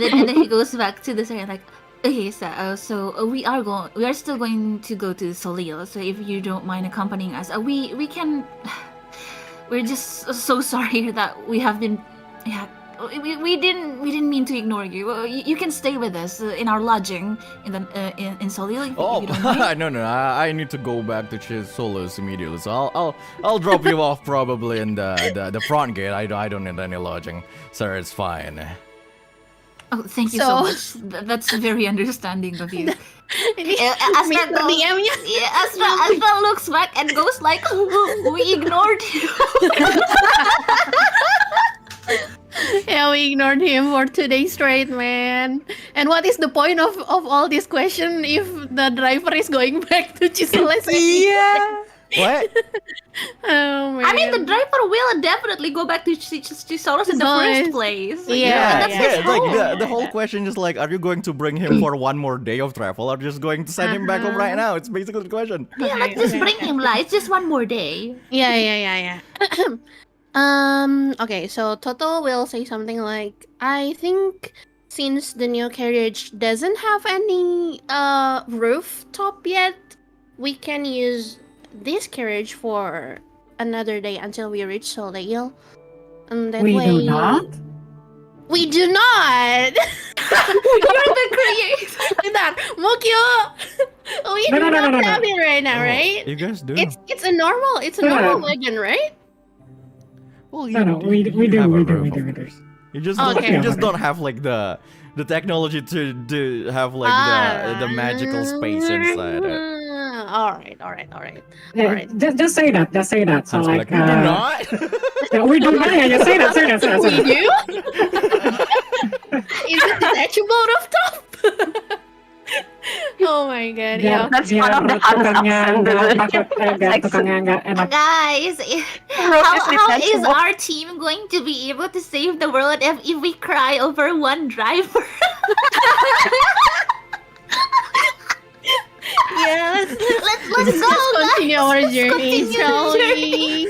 then he goes back to the side like, okay, so we are still going to go to Solil. So if you don't mind accompanying us, we can. We're just so sorry that we have been. Yeah, we didn't mean to ignore you. You can stay with us in our lodging in Solil if you don't mind. No, I need to go back to Chrysalis immediately. So I'll drop you off probably in the front gate. I don't need any lodging, sir. It's fine. Oh, thank you so much. That's very understanding of you. Astra Mr. DM-nya. Astra looks back and goes like, we ignored you. Yeah, we ignored him for 2 days straight, man. And what is the point of all this question if the driver is going back to Chrysalis? Yeah. What? Oh man. I mean, the driver will definitely go back to Chrysalis in the first place. Yeah, that's his like home. the whole question is like, are you going to bring him for one more day of travel, or just going to send him back home right now? It's basically the question. Yeah, let's just bring him lah. It's just one more day. Yeah. Okay, so Totto will say something like, I think since the new carriage doesn't have any rooftop yet, we can use this carriage for another day until we reach Solil. And that We way... do not? We do not! You're the creator. Bentar, Muuqyu! We No, do no, not no. have it right now, Oh, right? You guys do? It's a normal wagon, right? Well, No, we do. have a We roof, do. of course. You just Okay. don't have like the the technology to have like the magical space inside it. All right. Yeah, just say that. Just say that. So Sounds like, like we do not. yeah, we do not. Yeah, just say that. Say that. Say that. Say We that. do? Is it detachable rooftop? Oh my god, yeah. That's one of the Hans tukangnya accent. nggak takut, tukangnya nggak enak. Guys, how is our team going to be able to save the world if we cry over one driver? Yeah, Let's go, continue guys. our Let's journey, continue the shall journey.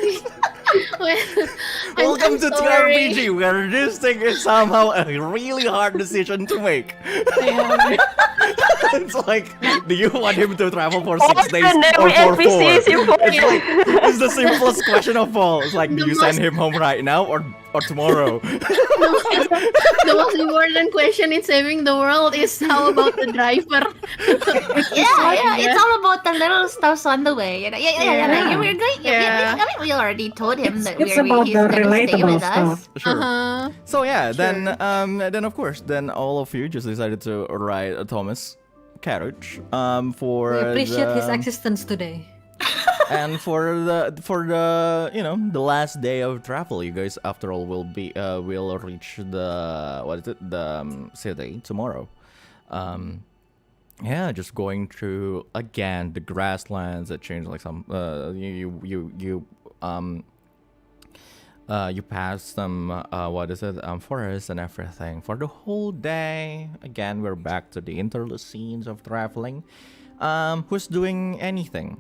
we? Welcome to sorry. TRPG, where this thing is somehow a really hard decision to make. It's like, do you want him to travel for 6 days or for 4? NPCs you put. It's like, it's the simplest question of all. It's like, do you send him home right now or tomorrow? The most important question in saving the world is how about the driver? Yeah, it's all about the little stuffs on the way. Yeah. Yeah. We're going. Yeah. I mean, we already told him that It's about he's the gonna stay relatable with us. stuff. Sure. Uh-huh. So yeah, then of course, then all of you just decided to ride a Thomas carriage for We appreciate his the- existence today. and for the you know, the last day of travel. You guys after all will reach the city tomorrow. Yeah, just going through again the grasslands that change, like some you pass some forests and everything for the whole day. Again, we're back to the interlude scenes of traveling. Who's doing anything?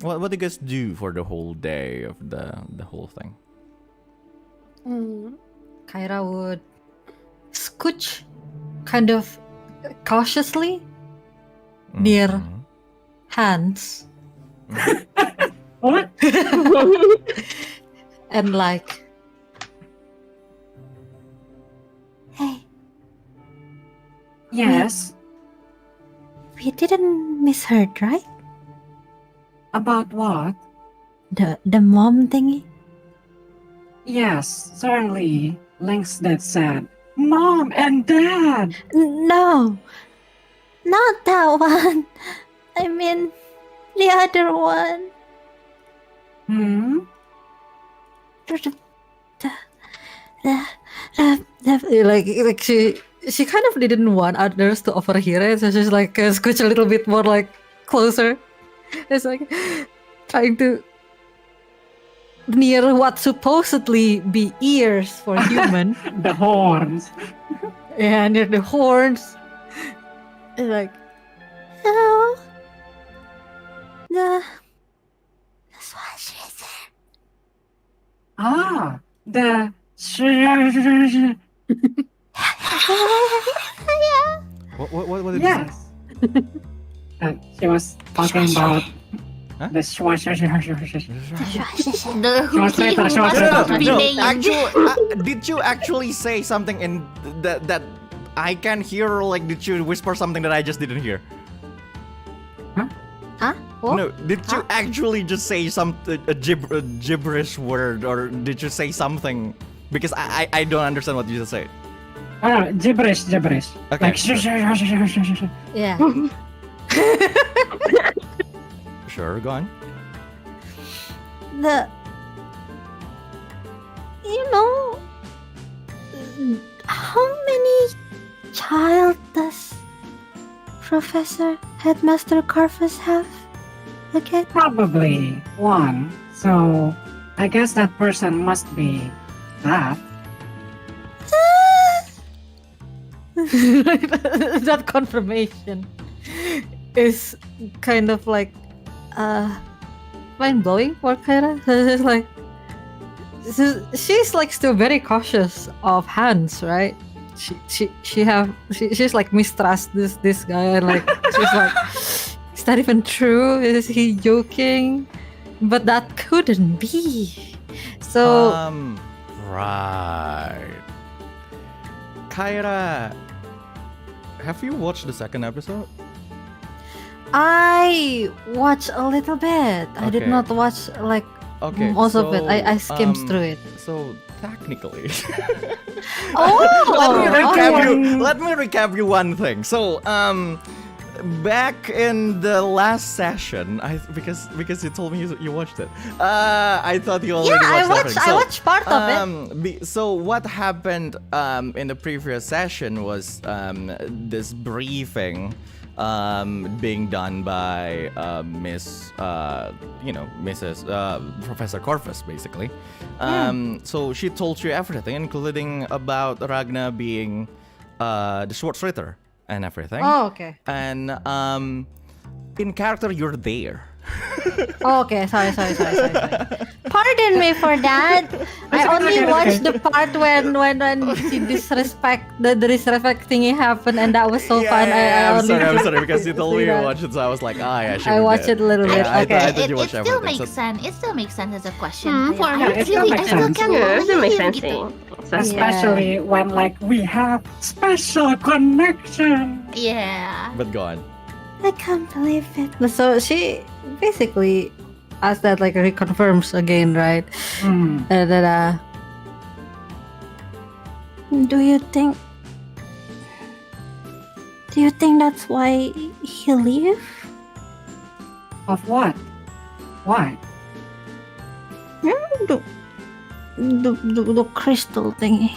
What do you guys do for the whole day of the whole thing? Kyra would scooch kind of cautiously near Mhm. Hans What? and like, hey, Yes. we didn't misheard, right? About what? The mom thingy? Yes, certainly. Lynx that said, Mom and Dad! No, not that one. I mean, the other one. Hmm? Like she kind of didn't want others to overhear it, so she's like scooch a little bit more like closer. It's like trying to near what supposedly be ears for human. The horns. Yeah, near the horns. It's like, no, that's what she said. Ah, the. What did you say? Yes. She was talking about Huh? the swash. The who Translator, must translator. not be No, named. actually, did you actually say something in that I can hear? Like, did you whisper something that I just didn't hear? Huh? What? No, did you actually just say a gibberish word, or did you say something? Because I don't understand what you just said. Oh, gibberish. Okay, Like, sure. Yeah. Sure, go on. How many child does Professor Headmaster Carfus have again? Probably one. So, I guess that person must be that. That confirmation is kind of like mind blowing for Kyra. It's like she's like still very cautious of Hans, right? She's like mistrust this guy, and like she's like, is that even true? Is he joking? But that couldn't be. So Right. Kyra, have you watched the second episode? I watched a little bit. I did Okay. not watch like Okay, most of it. I so, skimmed through it. So technically. Oh, Let me recap you one thing. So, back in the last session, because you told me you watched it. I thought you already watched I watched part of it. So what happened in the previous session was this briefing being done by Mrs. Professor Corvus, basically. So she told you everything, including about Ragna being the Schwarzritter and everything. Oh, okay. And in character, you're there. Oh, okay. Sorry. Pardon me for that. I only watched the part when she the disrespect thingy happened, and that was so fun. I'm sorry because you told me you watched it, so I was like, yeah, I watched it a little bit. Okay. I thought you It watched still everything. makes sense. It still makes sense as a question. it still makes sense. It makes sense. Especially when like we have special connection. Yeah. But go on. I can't believe it. So she basically asked that, like, reconfirms again, right? Hmm. And then, do you think that's why he leave? Of what? Why? The crystal thingy.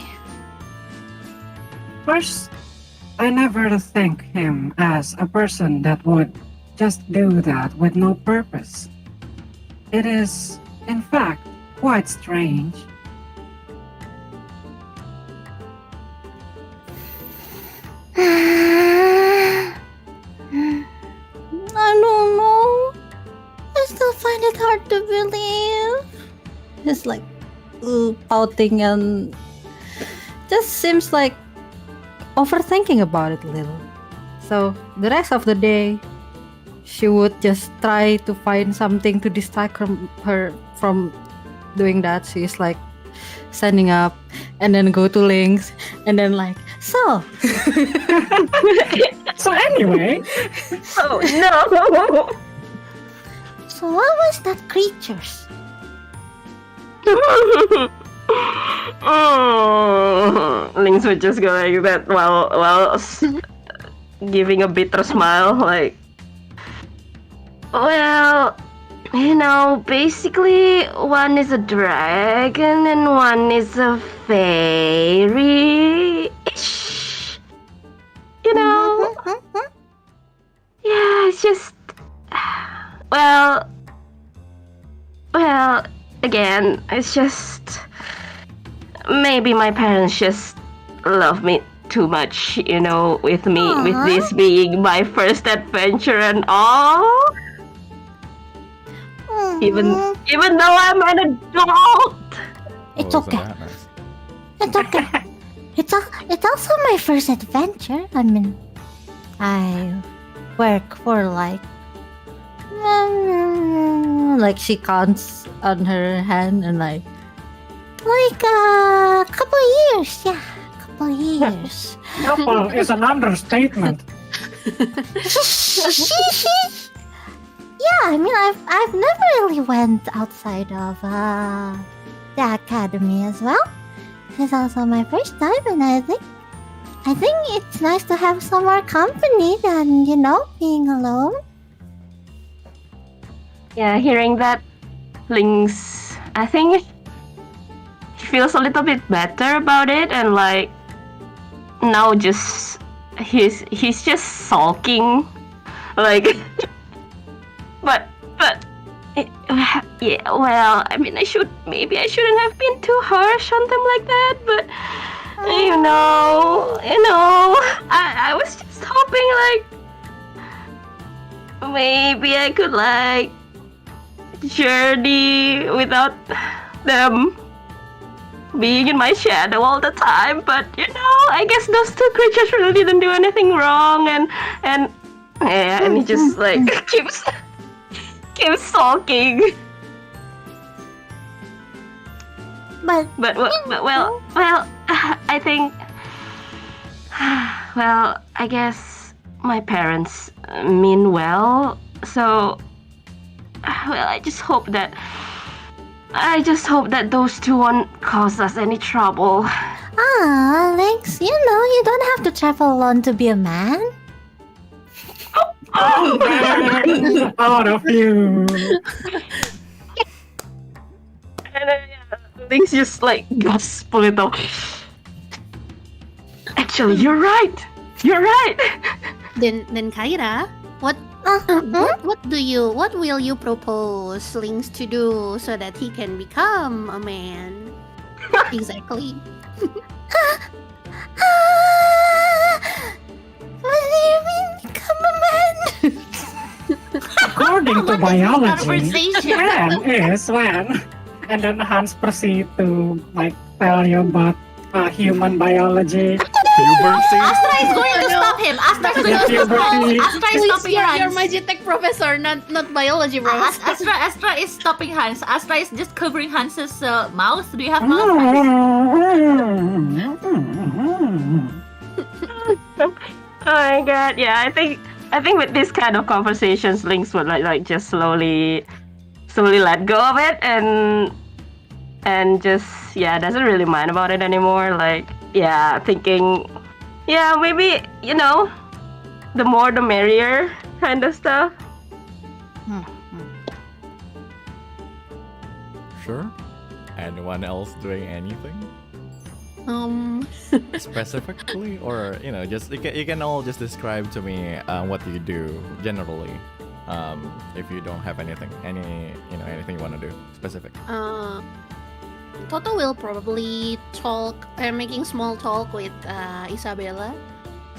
First, I never think him as a person that would just do that with no purpose. It is, in fact, quite strange. I don't know. I still find it hard to believe. It's like pouting and just seems like overthinking about it a little. So the rest of the day, she would just try to find something to distract her from doing that. She's like standing up and then go to Lynx and then like, so. So anyway, Oh no! So what was that creatures? Lynx would just go like that while giving a bitter smile, like, well, basically one is a dragon and one is a fairy-ish. Yeah, it's just, well, again, it's just, maybe my parents just love me too much, with this being my first adventure and all. Even though I'm an adult. It's Oh, isn't okay. that nice? It's okay. It's also my first adventure. I mean, I work for like she counts on her hand and like a couple of years. Yeah, couple of years. couple is an understatement. Yeah, I mean, I've never really went outside of the academy as well. It's also my first time, and I think it's nice to have some more company than being alone. Yeah, hearing that, Lynx, I think he feels a little bit better about it, and like now just he's just sulking, like. But yeah, well, I mean, maybe I shouldn't have been too harsh on them like that, but I was just hoping like maybe I could like journey without them being in my shadow all the time, but I guess those two creatures really didn't do anything wrong, and he just like keeps sulking. But I think, well, I guess my parents mean well, so, well, I just hope that I just hope that those two won't cause us any trouble. Ah, Lynx, you know you don't have to travel alone to be a man. Man, out of you. And Lynx just like gasp a little. Actually, you're right. You're right. Then Kyra, what will you propose Lynx to do so that he can become a man? Exactly. What do you mean become a man? According to biology, Conversation. man is when. And then Hans proceed to like tell you about human biology. Puberty. Astra is going to stop him. Astra is going to stop Puberty. Astra is Please, stopping you're Hans. Magitech professor, not biology, bro. Astra is stopping Hans. Astra is just covering Hans's mouth. Do you have mouth? Oh my god, yeah, I think with this kind of conversations, Lynx would like just slowly let go of it and just doesn't really mind about it anymore. Like thinking maybe the more the merrier kind of stuff. Sure. Anyone else doing anything specifically, or just you can all just describe to me what you do generally. If you don't have anything you want to do specific. Totto will probably making small talk with Isabella.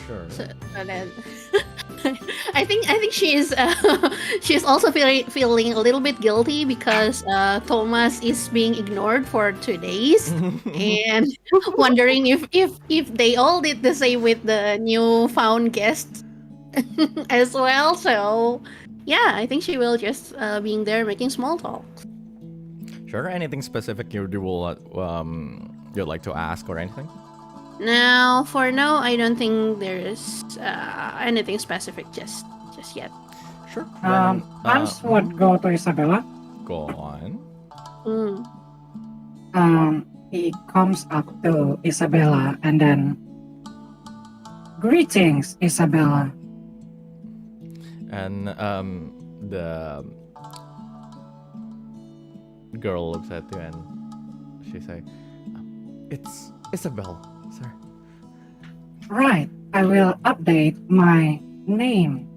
Sure. So then, I think she's also feeling a little bit guilty because Thomas is being ignored for 2 days, and wondering if they all did the same with the newfound guests as well. So yeah, I think she will just being there making small talk. Sure. Anything specific you'd like to ask or anything? Now, for now, I don't think there's anything specific just yet. Sure. Hans would go to Isabella. Go on. He comes up to Isabella and then, greetings, Isabella. And the girl looks at you and she say, "It's Isabel, sir." Right, I will update my name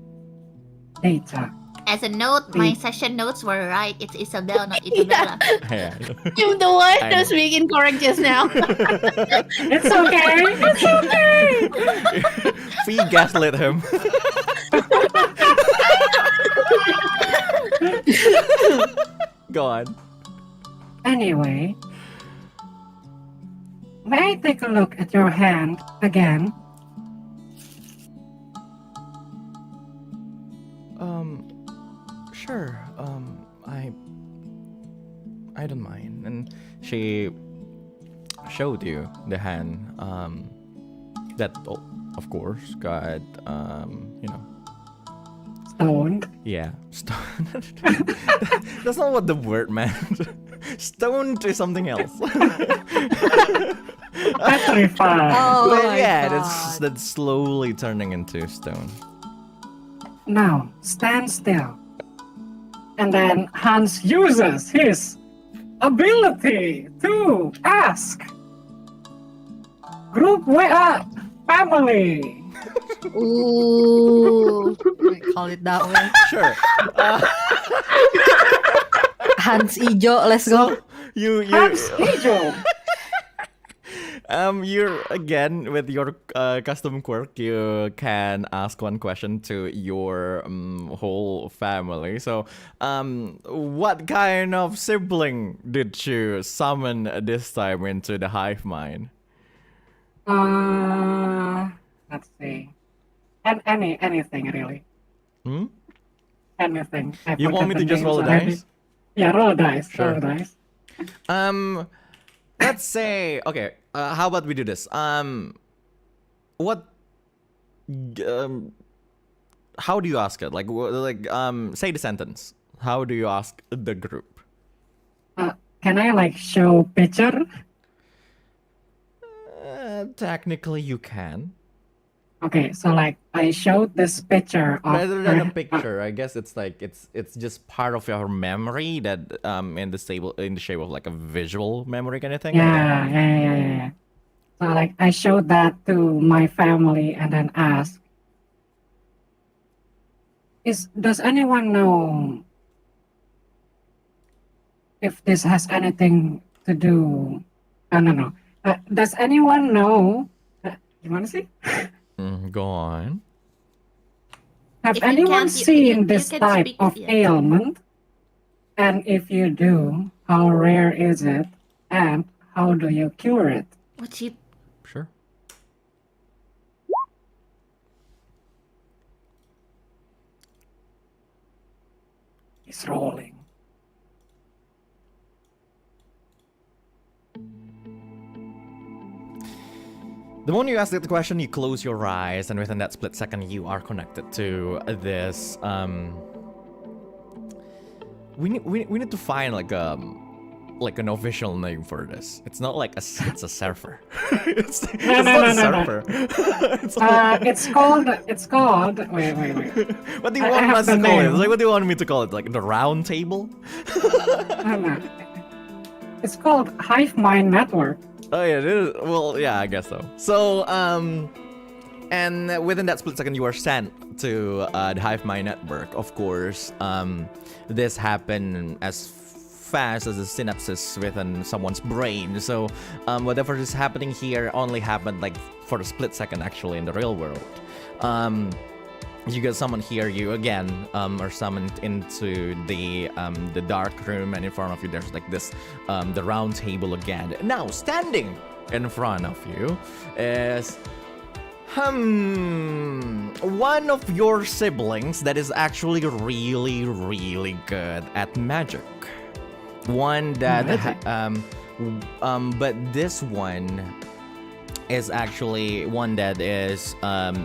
data. As a note, my session notes were right. It's Isabel, not Isabella. Yeah. I'm the one I who's know. being incorrect just now. It's okay. It's okay. Fee gaslit him. Go on. Anyway, may I take a look at your hand again? Sure. I don't mind. And she showed you the hand. That of course got Stoned. yeah, stoned. That's not what the word meant. Stoned is something else. Petrified. Oh But my yeah, God. that's slowly turning into stone. Now, stand still. And then Hans uses his ability to ask. Group WA family. Ooh, I call it that way. Sure. Hans Ijo, let's go. You Hans Ijo. you're again with your custom quirk. You can ask one question to your whole family. So, what kind of sibling did you summon this time into the hive mind? Let's see. And anything really. Hmm? Anything. I You want me forgot to the just roll a names already. dice? Yeah, roll a dice. Sure. Roll a dice. Let's say okay. How about we do this? What? How do you ask it? Say the sentence. How do you ask the group? can I like show picture? Technically, you can. Okay, so like I showed this picture of Rather than a her- picture, I guess it's like it's just part of your memory that in the shape of like a visual memory kind of thing. yeah. So like I showed that to my family and then asked, does anyone know if this has anything to do? No. Does anyone know? You want to see? Go on. Have If you anyone can't, you seen this can type speak, of yeah. ailment? And if you do, how rare is it? And how do you cure it? What you? Sure. It's rolling. The moment you ask the question, you close your eyes, and within that split second, you are connected to this. We need to find like an official name for this. It's not like it's a surfer. it's No. not a surfer. It's called. Wait. What do you I want have us the to call it? name. Like, what do you want me to call it? Like the round table? No. It's called Hive Mind Network. Oh yeah, it is. Well, yeah, I guess so. So, and within that split second, you are sent to the Hive Mind Network. Of course, this happened as fast as a synapses within someone's brain. So, whatever is happening here only happened like for a split second, actually, in the real world. You get summoned here, you again are summoned into the dark room, and in front of you there's like this the round table again. Now standing in front of you is one of your siblings that is actually really good at magic. One that but this one is actually one that is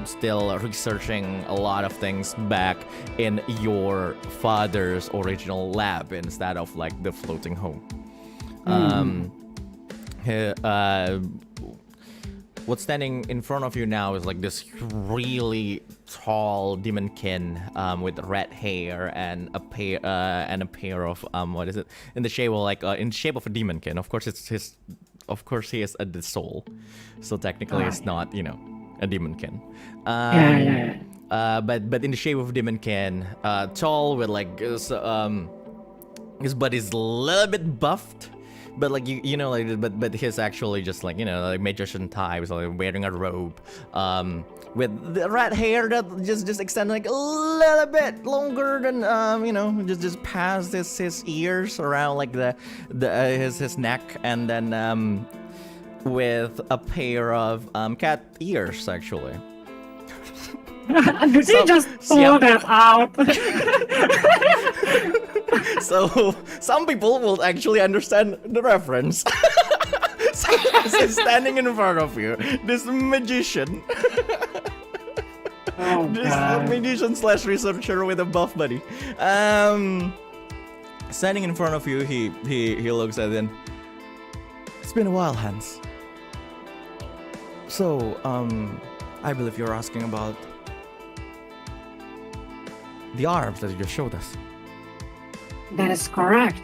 still researching a lot of things back in your father's original lab instead of like the floating home. What's standing in front of you now is like this really tall demonkin with red hair and a pair of what is it in the shape of like in shape of a demonkin. Of course, it's his. Of course, he is the soul, so technically it's not, a demonkin. But in the shape of demonkin, tall with like his body's a little bit buffed, but like but he's actually just like like magician type, so like wearing a robe, with the red hair that just extend like a little bit longer than just past his ears around like his neck, and then with a pair of cat ears actually. Did you just pull that out? So some people will actually understand the reference. So he's standing in front of you, this magician. Oh, This God. magician / researcher with a buff buddy. Standing in front of you, he looks at it and it's been a while, Hans. So, I believe you're asking about the arms that you just showed us. That is correct.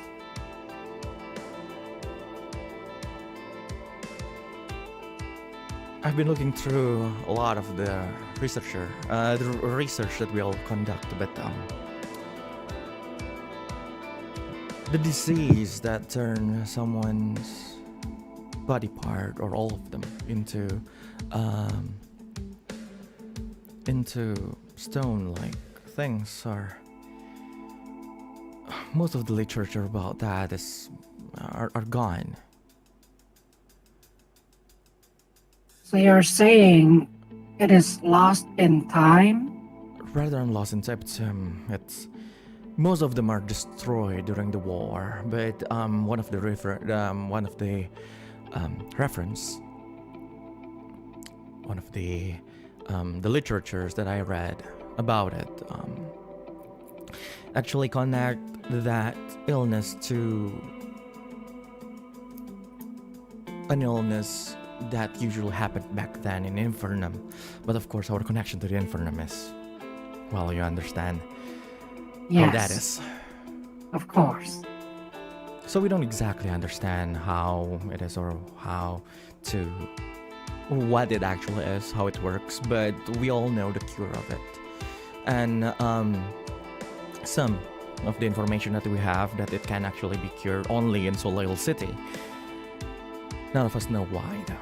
I've been looking through a lot of the research that we all conduct, but the disease that turns someone's body part or all of them into stone-like things are most of the literature about that are gone. So you're saying it is lost in time? Rather than lost in time, it's most of them are destroyed during the war. But one of the literatures that I read about it actually connect that illness to an illness that usually happened back then in Infernum. But of course, our connection to the Infernum is, well, you understand Yes. how that is. Of course. So we don't exactly understand how it is or what it actually is, how it works, but we all know the cure of it. And some of the information that we have that it can actually be cured only in Soleil City. None of us know why though.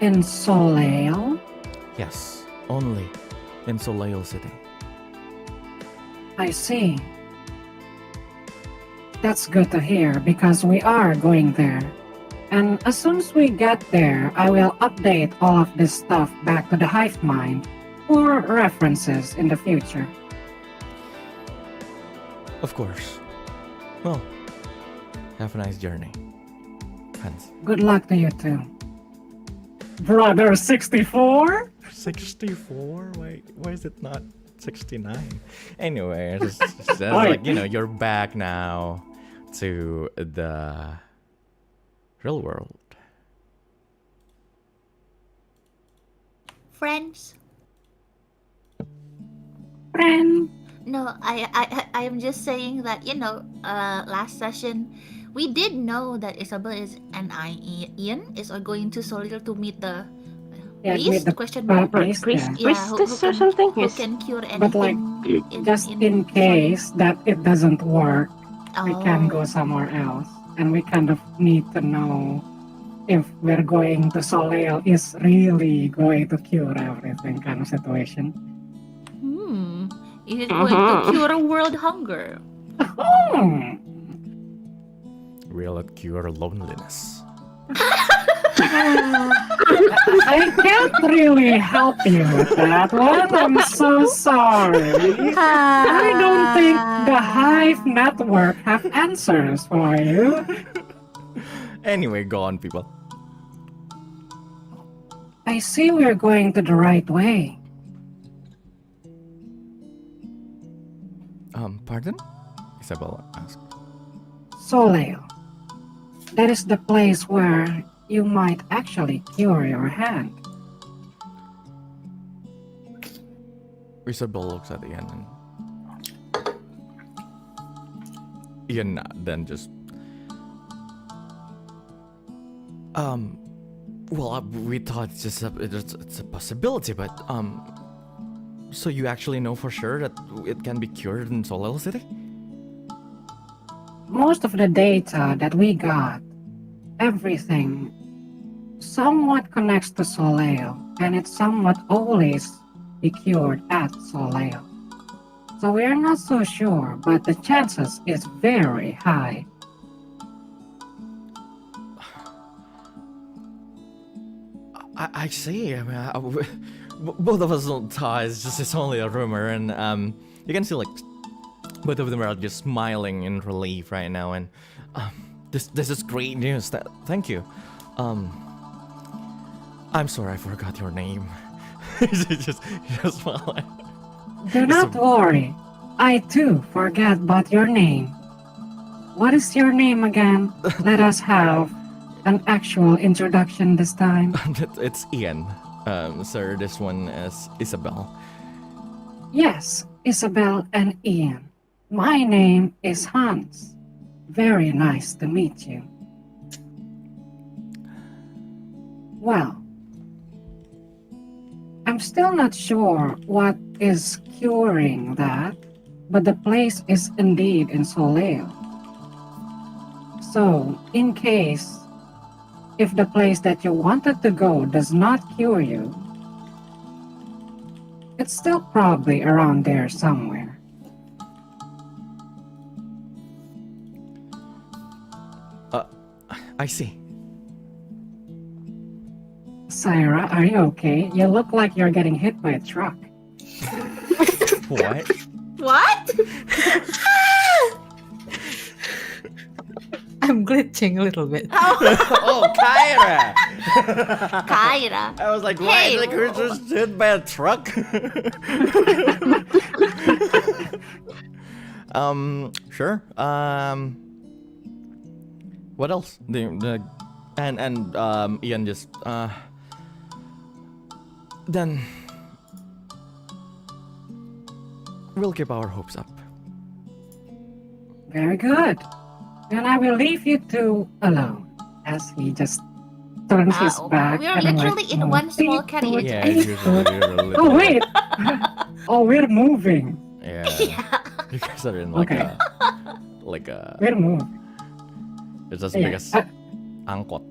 In Soleil? Yes, only in Soleil City. I see. That's good to hear because we are going there. And as soon as we get there, I will update all of this stuff back to the hive mind for references in the future. Of course. Well, have a nice journey. Hans. Good luck to you too. Brother 64? 64? Why is it not 69? Anyway, it's just like, you're back now to the real world. Friends? Friend? No, I am just saying that, last session, we did know that Isabel and Ian is going to Soleil to meet the Yeah, priest? meet the Question mark. priest, yeah. Priestess or something? Who Yes. can cure anything. But like, just in case that it doesn't work, we can go somewhere else. And we kind of need to know if we're going to Soleil is really going to cure everything kind of situation. Is it going to cure world hunger? Hmm. Will it cure loneliness? I can't really help you with that one. I'm so sorry. I don't think the Hive Network have answers for you. Anyway, go on, people. I see we're going to the right way. Pardon? Isabella asked. Soleil. That is the place where you might actually cure your hand. Isabel looks at Ian and Ian then just well, we thought it's a possibility, but so you actually know for sure that it can be cured in Soleil City? Most of the data that we got, everything somewhat connects to Soleil, and it somewhat always be cured at Soleil. So we are not so sure, but the chances is very high. I see. I mean, both of us don't thought it's only a rumor, and you can see like both of them are just smiling in relief right now, and this is great news. Thank you. I'm sorry I forgot your name. just smiling. Do not worry. I too forget about your name. What is your name again? Let us have an actual introduction this time. It's Ian. Sir, this one is Isabel. Yes, Isabel and Ian. My name is Hans. Very nice to meet you. Well, I'm still not sure what is curing that, but the place is indeed in Soleil. So, in case, if the place that you wanted to go does not cure you, it's still probably around there somewhere. I see. Cyra, are you okay? You look like you're getting hit by a truck. What? What? I'm glitching a little bit. Oh, Kyra! Kyra. I was like, why Hey, is the creature just hit by a truck? Sure. what else? And Ian just then we'll keep our hopes up. Very good. Then I will leave you two alone as he just turns his back. We're and literally in one small carriage. Yeah, usually. Oh wait. Oh, we're moving. Yeah. You guys are in like Okay. a We're moving. it's as Yeah. big as angkot.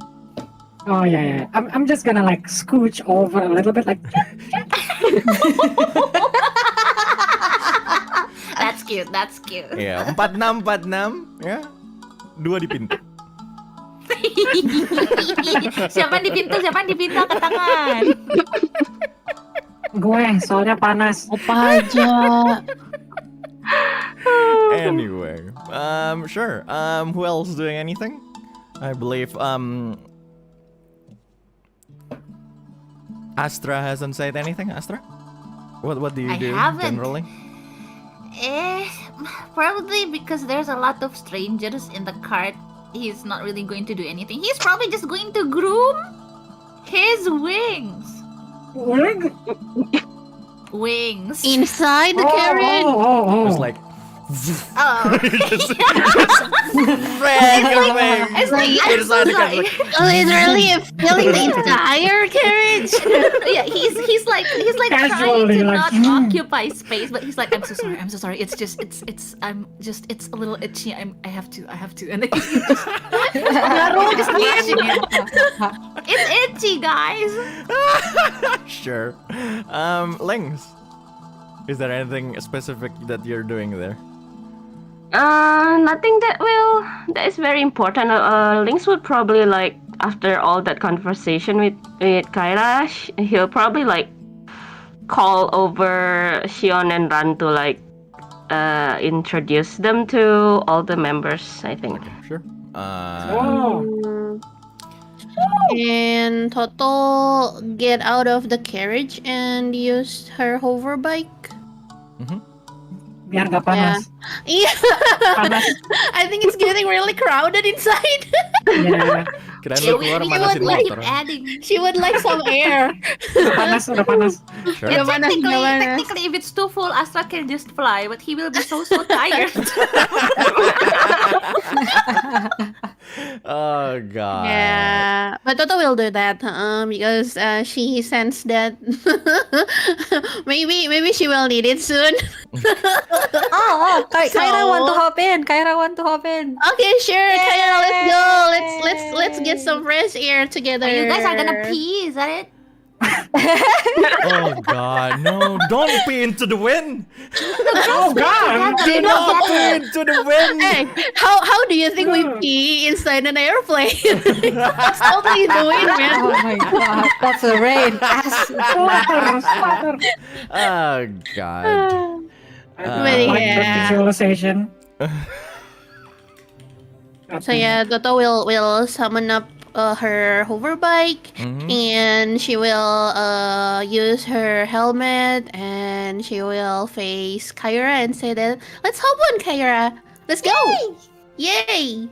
Oh yeah. I'm just gonna like scooch over a little bit, like. That's cute. That's cute. Iya, 46. Ya. 2 di pintu. Siapa di pintu? Siapa di pintu? Angkat tangan. Gue, soalnya panas. Opa aja. Anyway, sure. Who else doing anything? I believe Astra hasn't said anything. Astra, what do you I do haven't. generally? Probably because there's a lot of strangers in the cart. He's not really going to do anything. He's probably just going to groom his wings. Wig? Wings. Inside the carriage. It's like Oh. it's like, I'm so sorry. Literally filling the entire carriage. Yeah, he's like trying Casually, to like, not occupy space, but he's like, I'm so sorry. It's just it's a little itchy. I have to, and then he's just washing it. It's itchy, guys. sure. Lynx, is there anything specific that you're doing there? Nothing that is very important. Lynx would probably like after all that conversation with Kyra, he'll probably like call over Shion and Ran to like introduce them to all the members. I think. Sure. Oh. And Totto get out of the carriage and use her hover bike. Biar gak panas. Yeah, Panas. I think it's getting really crowded inside. Yeah. Kirain lu keluar manasin keep motor. adding. She would like some air. Udah panas. Sure. Yeah, panas, udah panas. technically, if it's too full, Astra can just fly, but he will be so tired. Oh god. Yeah, but Totto will do that because she sensed that maybe she will need it soon. Kyra want to hop in. Kyra want to hop in. Okay, sure, Kyra, let's go. Let's get some fresh air together. You guys are gonna pee, is that it? Oh god, no! Don't pee into the wind! Oh God! Do not pee into the wind! Hey, how do you think we pee inside an airplane? It's totally the wind, man. Oh my god, that's the rain. Splatter. Oh god. But Like the yeah. visualization. So yeah, Totto will summon up her hover bike, and she will use her helmet, and she will face Kyra and say that, "Let's hop on, Kyra. Let's go! Yay!"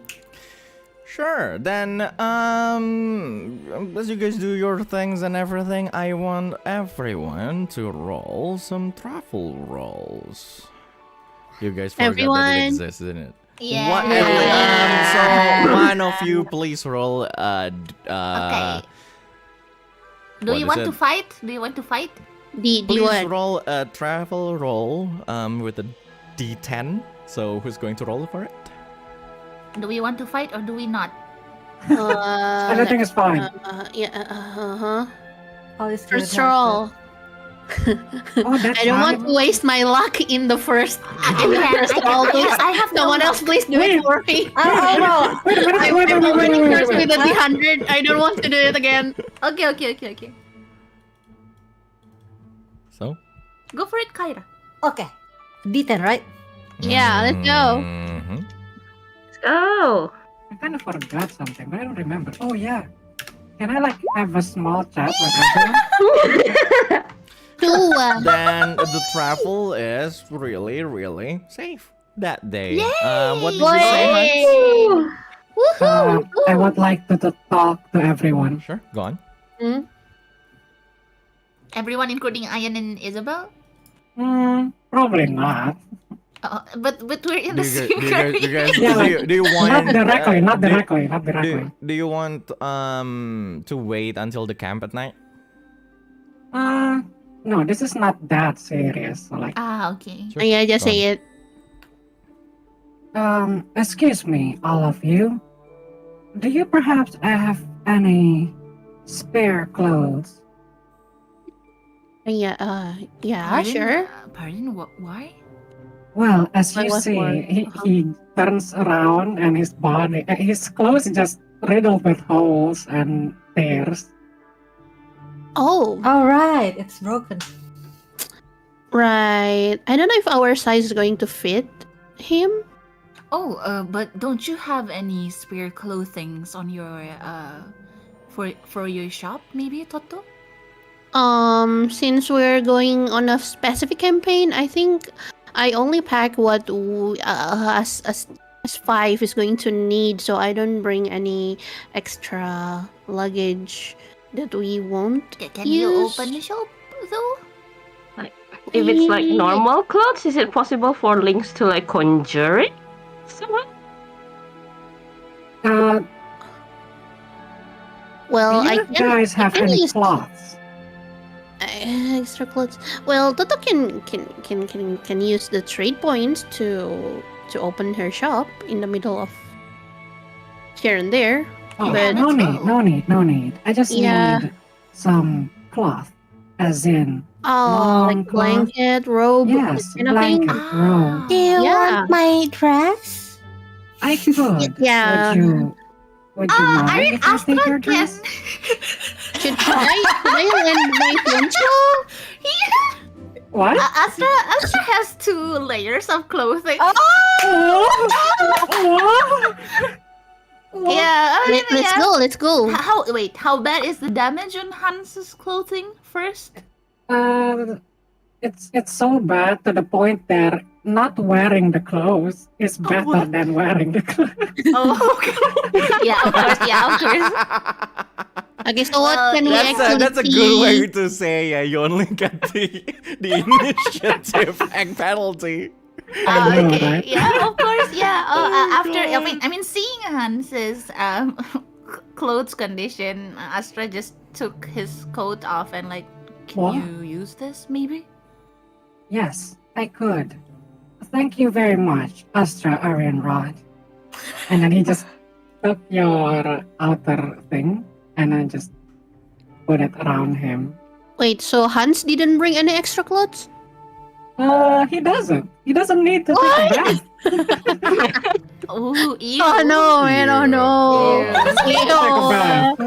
Sure, then, as you guys do your things and everything, I want everyone to roll some truffle rolls. You guys forgot that it Everyone? exists, didn't it? Yeah. So one of you please roll. Okay. Do what you is want it? to fight? Do you want to fight? The Please what? roll a travel roll with a D10. So who's going to roll for it? Do we want to fight or do we not? Everything is fine. First roll. Oh, that's I don't want fine. to waste my luck in the first I roll. Please. I have no Someone luck. else, please do it for me. Oh, Wait. I'm already cursed with the 100. I don't want to do it again. Okay. So? Go for it, Kyra. okay. D10, right? Yeah, let's go. Mhm. Oh, I kind of forgot something, but I don't remember. Oh yeah. Can I like have a small chat with everyone? Two. Then the travel is really, really safe that day. What did you say, Hans? Yay! I would like to talk to everyone. Sure, go on. Everyone, including Ian and Isabel. Probably not. But we're in the Do same you guys, Yeah, like, do you want Not directly, not do- directly, not directly. Do you want to wait until the camp at night? No, this is not that serious. So, like, Okay. Sure. Yeah, just Go on. say it. Excuse me, all of you. Do you perhaps have any spare clothes? Yeah, Pardon? sure. Pardon? Why? Well, as Like you what see, for? he turns around and his body, his clothes is just riddled with holes and tears. Oh, All right, it's broken. right. I don't know if our size is going to fit him. Oh, but don't you have any spare clothings on your for your shop? Maybe Totto. Since we're going on a specific campaign, I think I only pack what as 5 is going to need, so I don't bring any extra luggage that we won't Can you use. open the shop though? If it's like normal clothes, is it possible for Lynx to like conjure it? Someone? Do Well, I you can guys have can any use- cloths? extra clothes. Well, Toto can use the trade points to open her shop in the middle of here and there. Oh, But- no need. I just Yeah. need some cloth, as in, Oh, Long like cloth? blanket, robe, yes, that kind of thing. blanket, robe. Do you Yeah. want my dress? I could. Yeah. Would you mind Aren't if I take Astra your can? dress? Should I lend my poncho? What? Astra has 2 layers of clothing. Yeah. I mean, Let's yeah. go. Let's go. How bad is the damage on Hans's clothing first? It's so bad to the point that not wearing the clothes is better what? than wearing the clothes. Oh, okay. Yeah, of course. Okay, so what can we actually That's a see? good way to say you only get the initiative and penalty. I know, Okay. right? Yeah, of course. Yeah. After God. I mean, seeing Hans's clothes condition, Astra just took his coat off and like, can What? you use this maybe? Yes, I could. Thank you very much, Astra Aryan Rod. And then he just took your outer thing and then just put it around him. Wait, so Hans didn't bring any extra clothes? He doesn't. He doesn't need to take a bath. Oh, ew. Oh no, man! Oh no! He doesn't take a bath.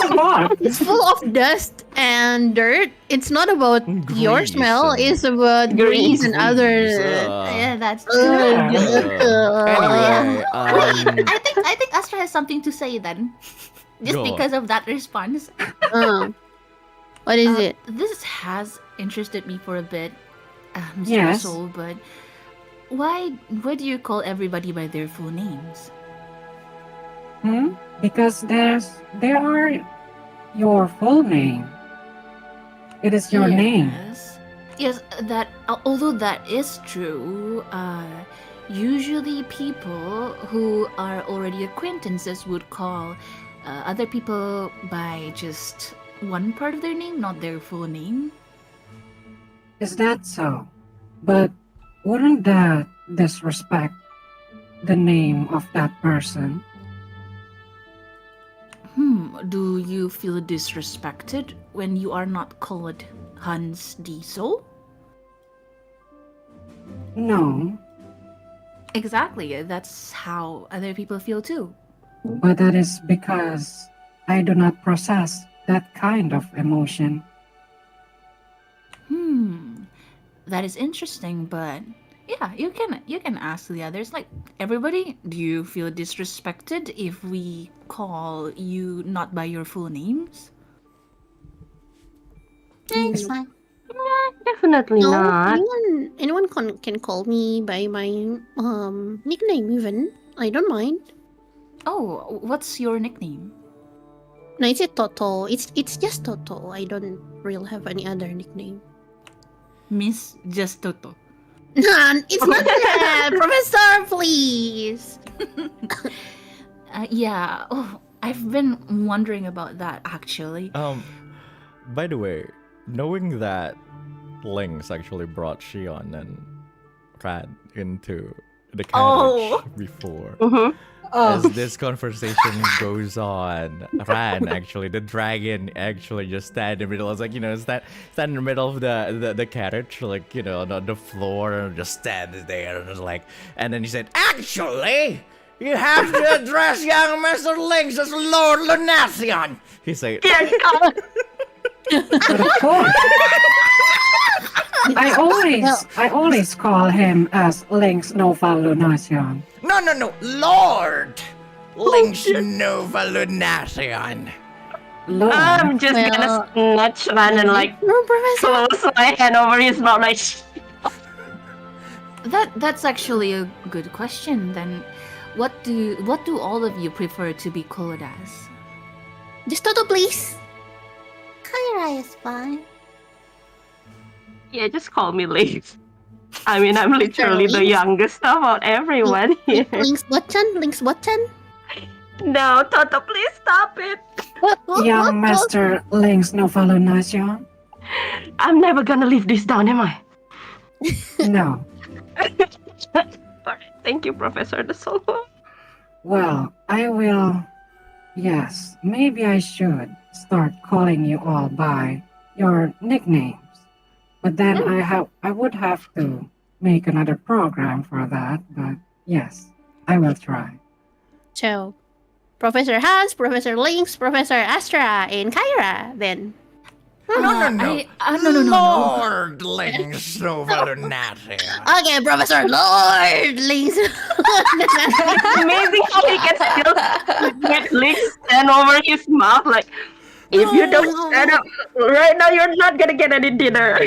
Come on. It's full of dust and dirt. It's not about your Grease smell. and- It's about grease and other. Yeah, that's true. Anyway, I think Astra has something to say then, just Go on. because of that response. What is it? This has interested me for a bit, Mr. Yes. Soul, but why do you call everybody by their full names? Because there are your full name. It is your name. Yes, that although that is true, usually people who are already acquaintances would call other people by just one part of their name, not their full name. Is that so? But wouldn't that disrespect the name of that person? Do you feel disrespected when you are not called Hans Diesel? No, Exactly, that's how other people feel too. but that is because I do not process that kind of emotion. That is interesting, but yeah, you can ask the others. Like, everybody, do you feel disrespected if we call you not by your full names? It's fine. Definitely No, not. anyone can call me by my nickname even. I don't mind. Oh, what's your nickname? No, it's Totto. It's just Totto. I don't really have any other nickname. Miss Just Totto. It's not that, Professor. Please. Yeah. Oh, I've been wondering about that actually. By the way, knowing that Lynx actually brought Shion and Rad into the carriage before. As this conversation goes on, Ran actually, the dragon actually just stand in the middle. It's like, stand in the middle of the carriage, like, on the floor, and just stand there, and just like, and then he said, "Actually, you have to address young Mr. Lynx as Lord Lunacion." He said, But of course. I always call him as Lynx Nova Lunacion. No, Lord Lynx Nova Lunacion. Lord. I'm just gonna snatch Ran and like No, Professor. close my hand over his mouth like. That's actually a good question. Then, what do all of you prefer to be called as? Just Totto, please. Kyra is fine. Yeah, just call me Lynx. I mean, I'm literally the youngest about everyone here. Lynx button. No, Totto, please stop it. Young Master Lynx Nova Lunacion? I'm never gonna live this down, am I? No. Alright, thank you, Professor the Soul. Well, I will. Yes, maybe I should start calling you all by your nicknames. But then I would have to make another program for that. But yes, I will try. So, Professor Hans, Professor Lynx, Professor Astra, and Kyra, then. No. No. Lord Lynx Nova Lunacion. Okay, Professor Lord Lynx. Amazing how he can still get Lynx stand over his mouth like, if you don't stand up right now, you're not gonna get any dinner.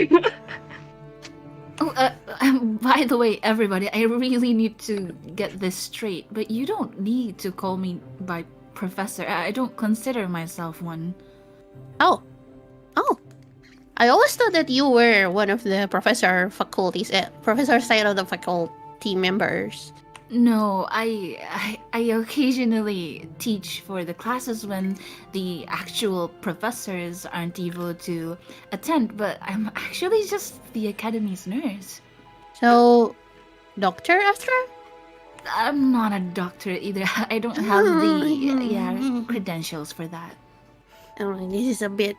Oh, by the way, everybody, I really need to get this straight. But you don't need to call me by Professor. I don't consider myself one. Oh. I always thought that you were one of the professor side of the faculty members. No, I occasionally teach for the classes when the actual professors aren't able to attend, but I'm actually just the academy's nurse. So, Dr. Astra? I'm not a doctor either. I don't have the credentials for that. Oh, this is a bit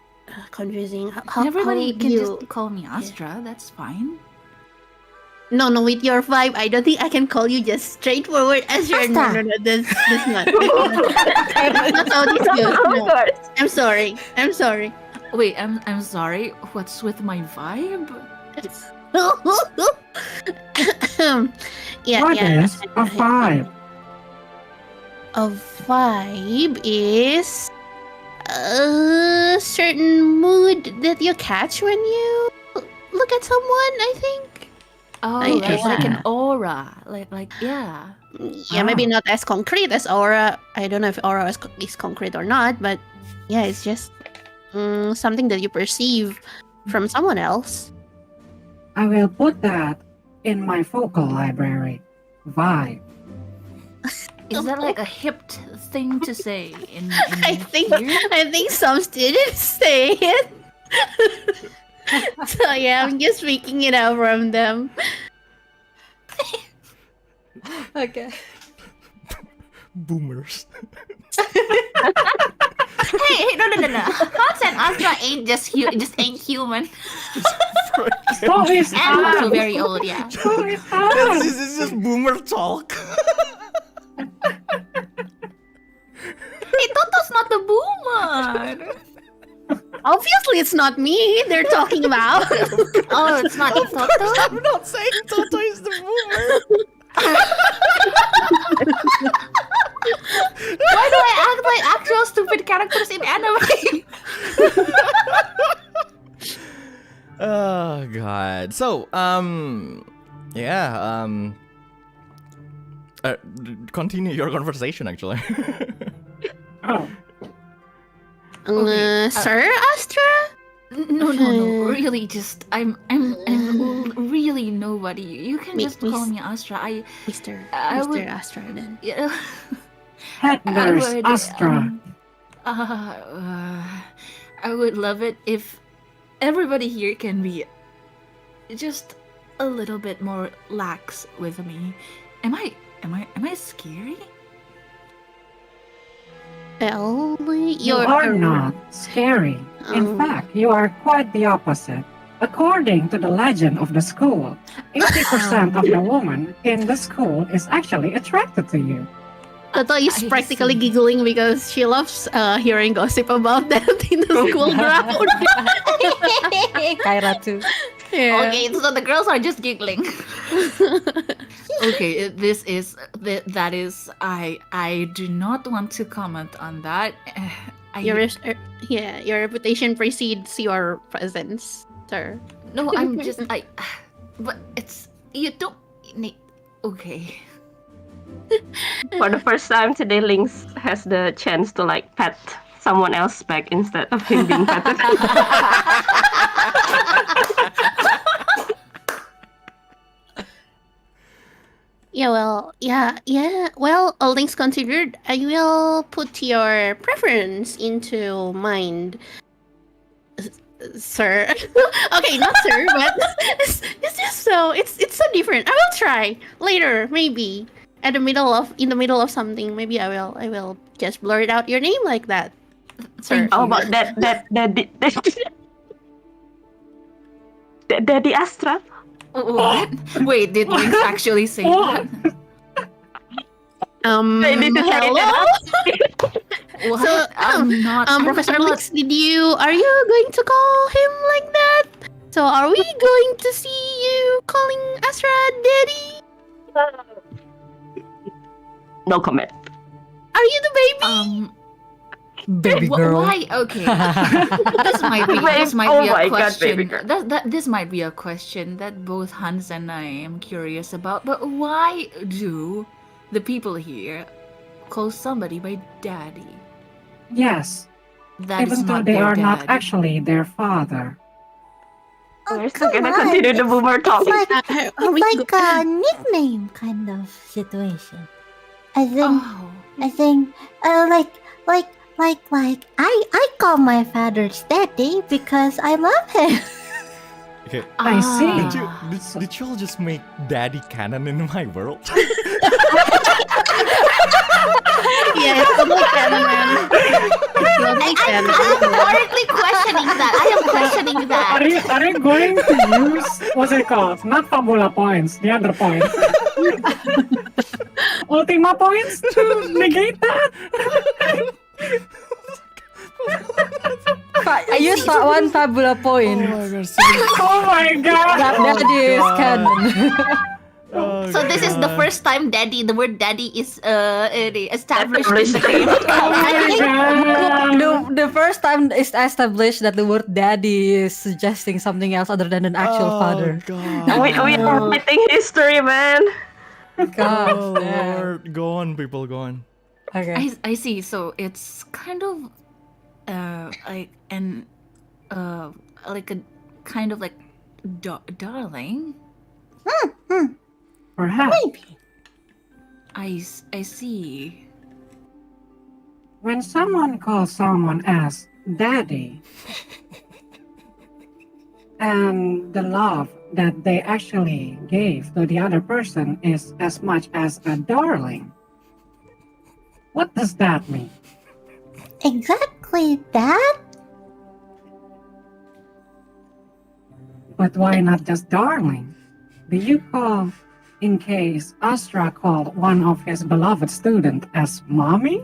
confusing. How Everybody can you... just call me Astra. That's fine. No, with your vibe, I don't think I can call you just straightforward Astra. No, that's not. That's not how this goes. No. I'm sorry. Wait, I'm sorry. What's with my vibe? What is a vibe? A vibe is a certain mood that you catch when you look at someone, I think. Oh, like an aura. Like yeah. Yeah, maybe not as concrete as aura. I don't know if aura is concrete or not, but yeah, it's just something that you perceive from someone else. I will put that in my vocal library. Vibe. Is that like a hip thing to say in I think some students say it. So yeah, I'm just speaking it out from them. Okay. Boomers. Hey, no. Hans and Astra ain't just ain't human. So is And also Hans. very old, yeah. So is Hans. This is just boomer talk. Hey, Toto's not the boomer. Obviously, it's not me they're talking about. Oh, it's not Toto? I'm not saying Totto is the boomer. Why do I act like actual stupid characters in anime? Oh god. So, Continue your conversation, actually. Oh, Sir Astra? No. Really, just I'm really nobody. You can just call me Astra. Mr. I would- Astra then. Yeah. head nurse would, Astra. I would love it if everybody here can be just a little bit more lax with me. Am I scary? Well, You are not scary. In fact, you are quite the opposite. According to the legend of the school, 80% of the women in the school is actually attracted to you. Totto is I practically see. giggling because she loves hearing gossip about that in the school ground. Cyra too. Yeah. Okay, so the girls are just giggling. Okay, that is I do not want to comment on that. Your reputation precedes your presence, sir. No, I'm just but it's you don't need. Okay. For the first time today, Lynx has the chance to like pat someone else back instead of him being patted. Well, all things considered, I will put your preference into mind, sir. Okay, not sir, but it's just so it's so different. I will try later, maybe in the middle of something. Maybe I will just blurt out your name like that, sir. Thank How you. about Daddy Astra? What? Wait, did Lynx actually say that? They didn't say Hello. that. What? So, I'm not. Professor I'm not- Lynx, are you going to call him like that? So are we going to see you calling Astra daddy? No comment. Are you the baby? Baby girl. Why? Okay. This might be Oh a my God, baby question. girl. This might be a question that both Hans and I am curious about. But why do the people here call somebody by daddy? Yes, That is even though not they their are not dad. actually their father. We're still gonna continue the boomer talk. It's like a nickname kind of situation. I think, Oh. I call my father's daddy because I love him. Okay. I see. Did you all just make daddy canon in my world? Yeah, it's totally canon, man. It's totally canon. I'm currently questioning that. I am questioning that. Are you going to use what's it called? Not Fabula points, the other points. Ultima points to negate that? I used that one Fabula point. Oh my god! That is canon. So this is the first time daddy, the word daddy is established in the game. Oh my god! The first time it's established that the word daddy is suggesting something else other than an actual father. God. We are writing history, man. God. Oh Lord, go on, people, go on. Okay. I see. So it's kind of like an like a kind of like darling. Perhaps. Maybe. I see. When someone calls someone as daddy, and the love that they actually gave to the other person is as much as a darling, what does that mean? Exactly that. But why not just darling? Do you call, in case Astra called one of his beloved student as mommy?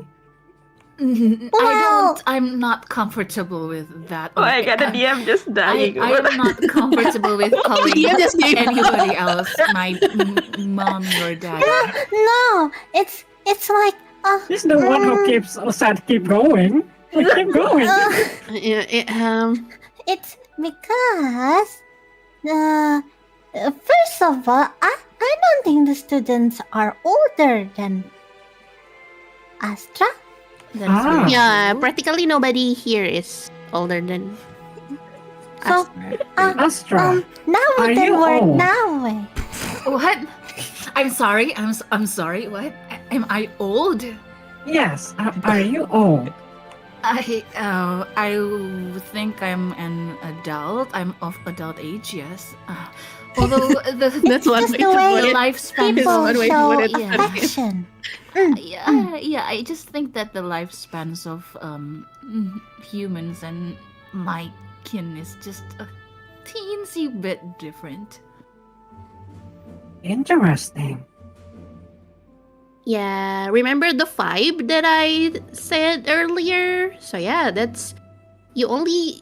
Well- I'm not comfortable with that. Oh my god, the DM just dying. I am not comfortable with calling DM just gave up. anybody else my mommy or daddy. No, it's like He's the one who said keep going. Keep going. it's because first of all, I don't think the students are older than Astra. That's Ah. very Yeah, true. practically nobody here is older than So, Astra. Astra, now Are we can you work old? now. What? I'm sorry. I'm sorry. What? Am I old? yes, are you old? I think I'm an adult. I'm of adult age. Yes. Although the That's one Just way the to way put it. lifespan It's People one way to show put it. Yeah. affection. yeah, I just think that the lifespans of humans and my kin is just a teensy bit different. Interesting. Yeah, remember the vibe that I said earlier? So yeah, that's you only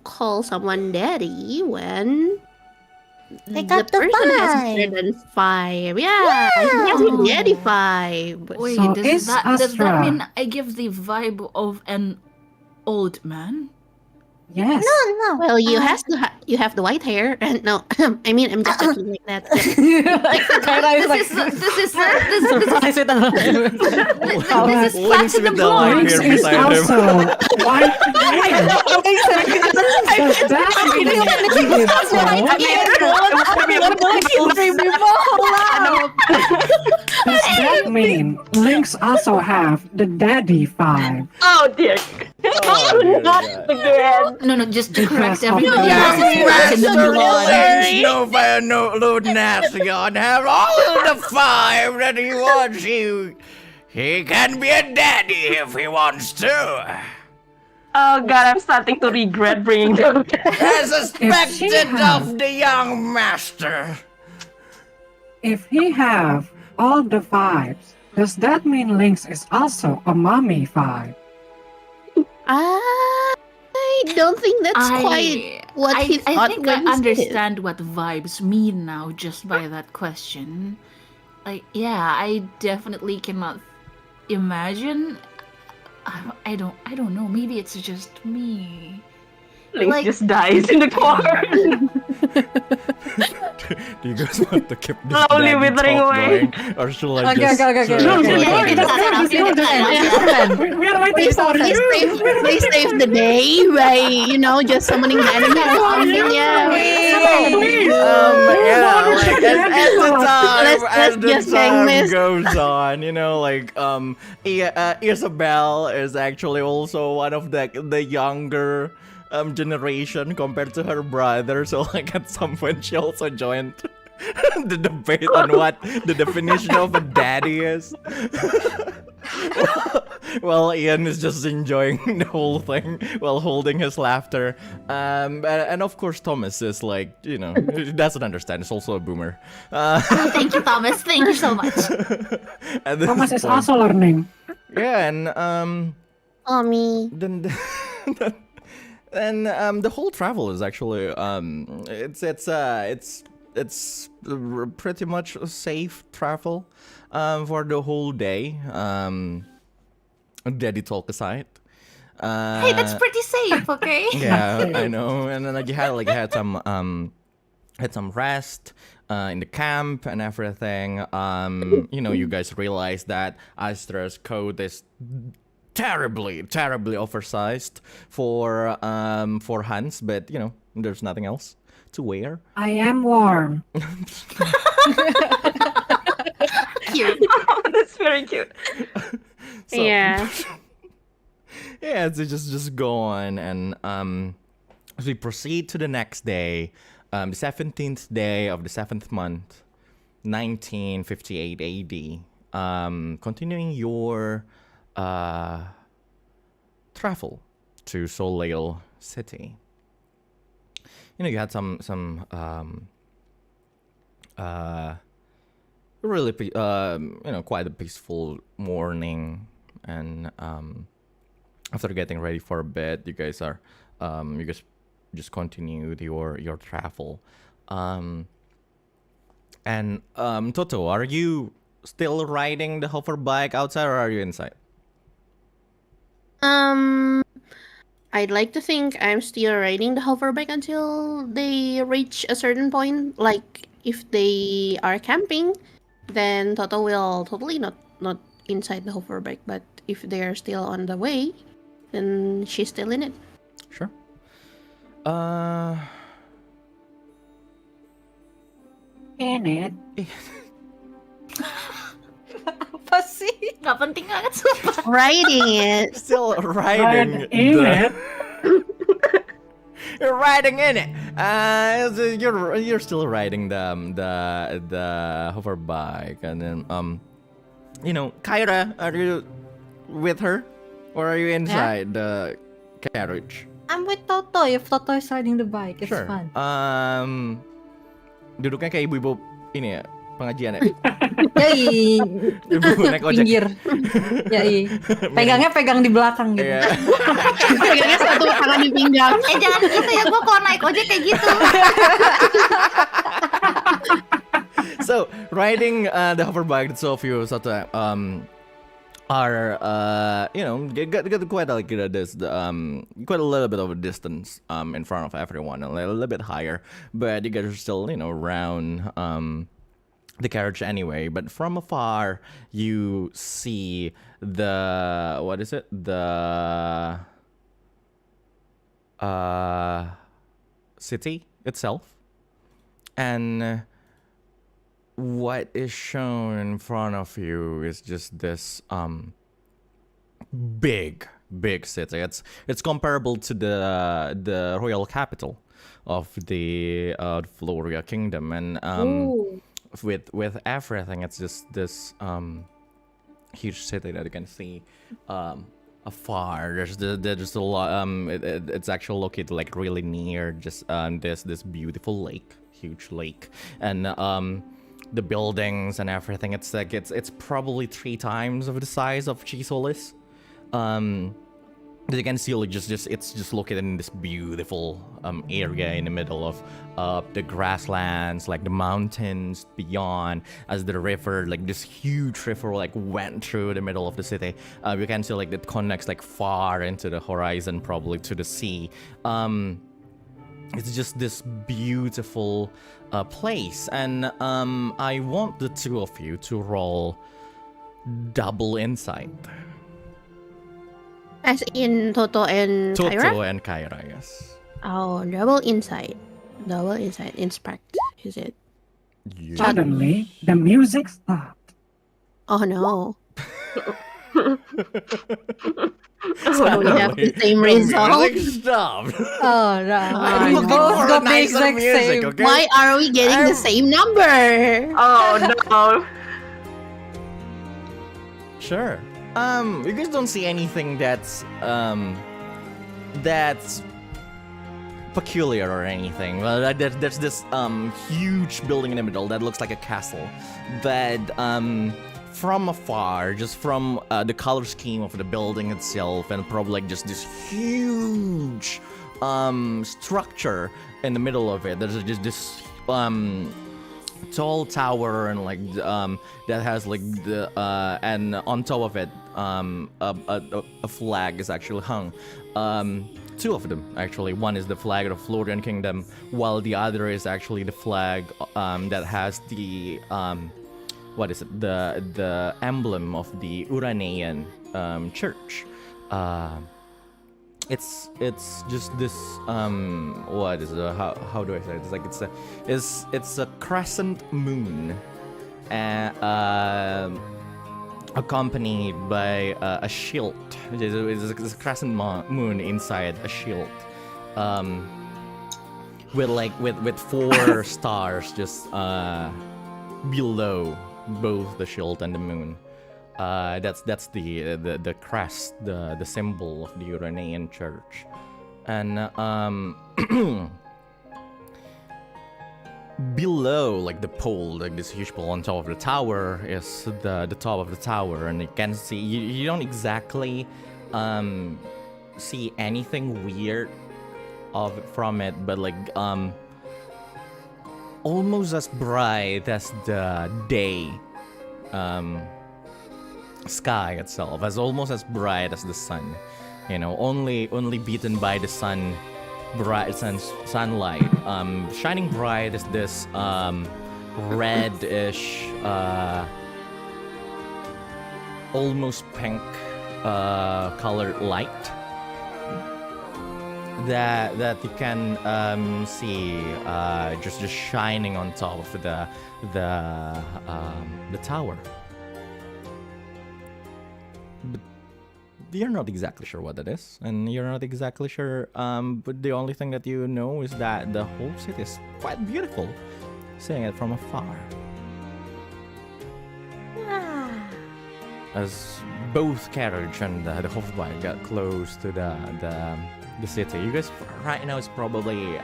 call someone daddy when They got the person has vibe. more than 5. Yeah, he has a daddy vibe. Wait, So does is that Astra- mean I give the vibe of an old man? Yes. No. Well, you have the white hair, and no, I mean I'm just joking like that. This is Lynx platinum with the light blonde. hair Lynx is beside him. also white hair. Does that mean Does that mean Lynx also have the daddy vibe? Oh dear. Oh, dear Not God. again. No, just to correct Because of everybody the else, it's platinum blonde. Sorry. No fire, no load nasty on have all the five that he wants you. He can be a daddy if he wants to. Oh god, I'm starting to regret bringing them. As expected have- of the young master. If he have all the vibes, does that mean Lynx is also a mommy vibe? I don't think that's quite what he I thought think I when he said it. understand what vibes mean now just by that question. Like, yeah, I definitely cannot imagine. I don't know. Maybe it's just me. Lynx Like- just dies in the corner. Do you guys want to keep this Slowly daddy withering talk away. going? Or should I Okay, just... okay. should I- No, should I yeah, cut it that's out? good, that's good. We are waiting for you. They saved the day by just summoning the enemy or something. Yeah. Yeah, like as the time, Let's as the just hang time this. goes on, Isabel is actually also one of the younger generation compared to her brother. So like at some point she also joined the debate on what the definition of a daddy is. Well, Ian is just enjoying the whole thing while holding his laughter. And of course, Thomas is like, he doesn't understand. He's also a boomer. Thank you, Thomas. Thank you so much. At this Thomas is point- also learning. Yeah, and Me. then the whole travel is actually it's pretty much a safe travel for the whole day. Daddy talk aside. Hey, that's pretty safe, okay? Yeah, I know. And then like you had some rest in the camp and everything. You guys realized that Astra's coat is terribly oversized for Hans, but there's nothing else to wear. I am warm. Cute. That's very cute. So- Yeah. Yeah, so just go on, and as we proceed to the next day, the 17th day of the 7th month, 1958 AD, continuing your travel to Soleil City. You had some really quite a peaceful morning, and after getting ready for a bit, you guys just continued your travel. And Totto, are you still riding the hover bike outside, or are you inside? I I'd like to think I'm still riding the hoverbike until they reach a certain point. Like if they are camping, then Toto will totally not inside the hoverbike. But if they are still on the way, then she's still in it. Sure. In it. Apa sih? Gak penting banget sumpah. Riding it. Still Right riding in it. You're riding in it. You're still riding the hover bike, and then Kyra, are you with her, or are you inside the carriage? I'm with Toto. If Toto is riding the bike, it's Sure. fun. Duduknya kayak ibu-ibu ini ya, pengajian ya. Yai, Ibu naik ojek. pinggir. Yai, pegangnya pegang di belakang gitu. Iya. Pegangnya satu tangan di pinggang. Jangan gitu ya, gue kalau naik ojek kayak gitu. So riding the hoverbike, the two of you sort of are get quite like quite a little bit of a distance in front of everyone, a little bit higher, but you guys are still around the carriage anyway. But from afar you see the city itself, and what is shown in front of you is just this big city. It's comparable to the royal capital of the Floria kingdom, and with everything, it's just this huge city that you can see afar. There's a lot. It's actually located like really near just this beautiful lake, huge lake, and the buildings and everything. It's like it's probably 3 times of the size of Chisolis. You can see like it's just located in this beautiful area in the middle of the grasslands, like the mountains beyond, as the river, like this huge river, like went through the middle of the city. You can see like it connects like far into the horizon, probably to the sea. It's just this beautiful place, and I want the two of you to roll double insight. As in Toto and Kyra? Totto and Kyra, yes. Oh, double insight. Double insight. Inspect, is it? Suddenly, the music stopped. Oh no. So we have the same result. Stop. Oh no, I'm we looking both for got the nicer exact music, same. okay? Why are we getting the same number? Oh no. Sure. You guys don't see anything that's peculiar or anything. Well, there's this huge building in the middle that looks like a castle. That from afar, just from the color scheme of the building itself, and probably like just this huge structure in the middle of it. There's just this tall tower, and like that has like the and on top of it a flag is actually hung. 2 of them actually. One is the flag of the Florian kingdom, while the other is actually the flag that has the the emblem of the Uranian church. It's just this what is it? How do I say it? It's like it's a crescent moon, accompanied by a shield. It's a crescent moon inside a shield, with 4 stars just below both the shield and the moon. That's the crest, the symbol of the Uranian church, and below, like the pole, like this huge pole on top of the tower, is the top of the tower, and you can see you don't exactly see anything weird from it, but like almost as bright as the day sky itself, almost as bright as the sun. only beaten by the sunlight. Shining bright is this reddish, almost pink colored light that you can see just shining on top of the tower. But you're not exactly sure what it is, and you're not exactly sure. But the only thing that you know is that the whole city is quite beautiful, seeing it from afar. As both carriage and the hoverbike got close to the city, you guys right now is probably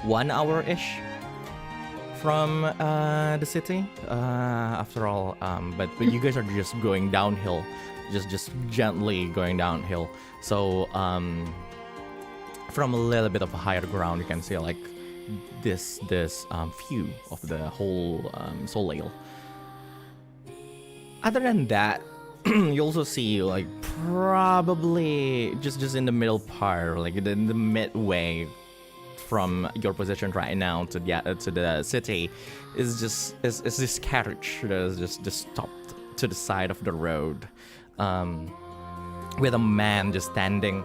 1 hour-ish from the city. After all, but you guys are just going downhill, just gently going downhill. So from a little bit of a higher ground, you can see like this view of the whole Soleil. Other than that, you also see like probably just in the middle part, like in the midway from your position right now to the city, is this carriage that is just stopped to the side of the road, with a man just standing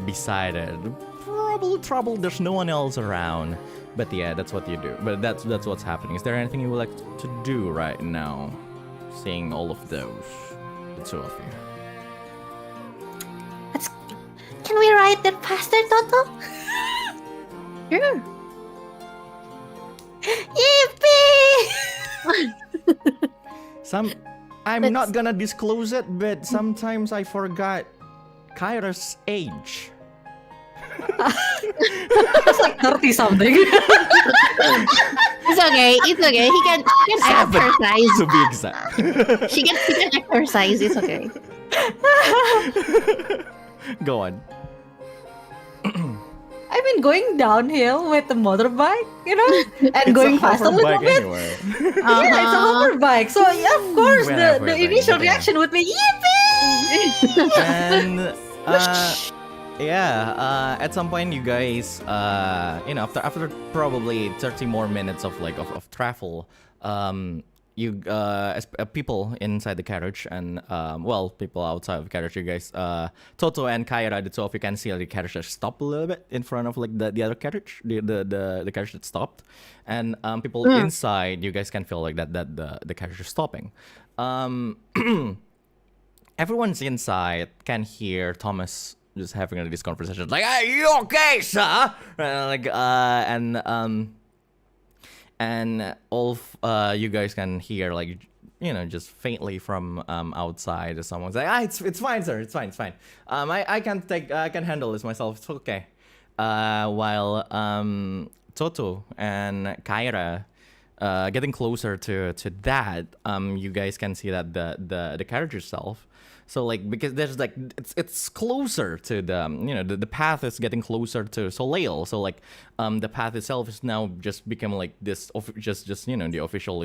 beside it. Probably trouble. There's no one else around, but yeah, that's what you do. But that's what's happening. Is there anything you would like to do right now? Seeing all of those, the two of you. Can we ride that faster, Totto? Sure. Yippee! I'm not gonna disclose it, but sometimes I forgot Kyra's age. It's like 30 something. It's okay. He can exercise. To be exact. She can exercise. It's okay. Go on. I mean, going downhill with the motorbike, and going fast a little bit. Anyway. Yeah, it's a hoverbike. So yeah, of course, the initial but yeah. reaction would be yippee! And at some point you guys after probably 30 more minutes of travel, you people inside the carriage and people outside of the carriage, you guys, Totto and Kyra, the two of you can see the carriage just stop a little bit in front of the other carriage, the carriage that stopped, and people inside, you guys can feel like that the carriage is stopping. Everyone's inside can hear Thomas just having this conversation, like, "Hey, you okay, sir?" And all you guys can hear, like, just faintly from outside, someone's like, it's fine, sir, it's fine. I can handle this myself, it's okay. While Totto and Kyra getting closer to that, you guys can see that the carriage itself. So like, because there's like it's closer to the path is getting closer to Soleil. So like the path itself is now just become like this just the official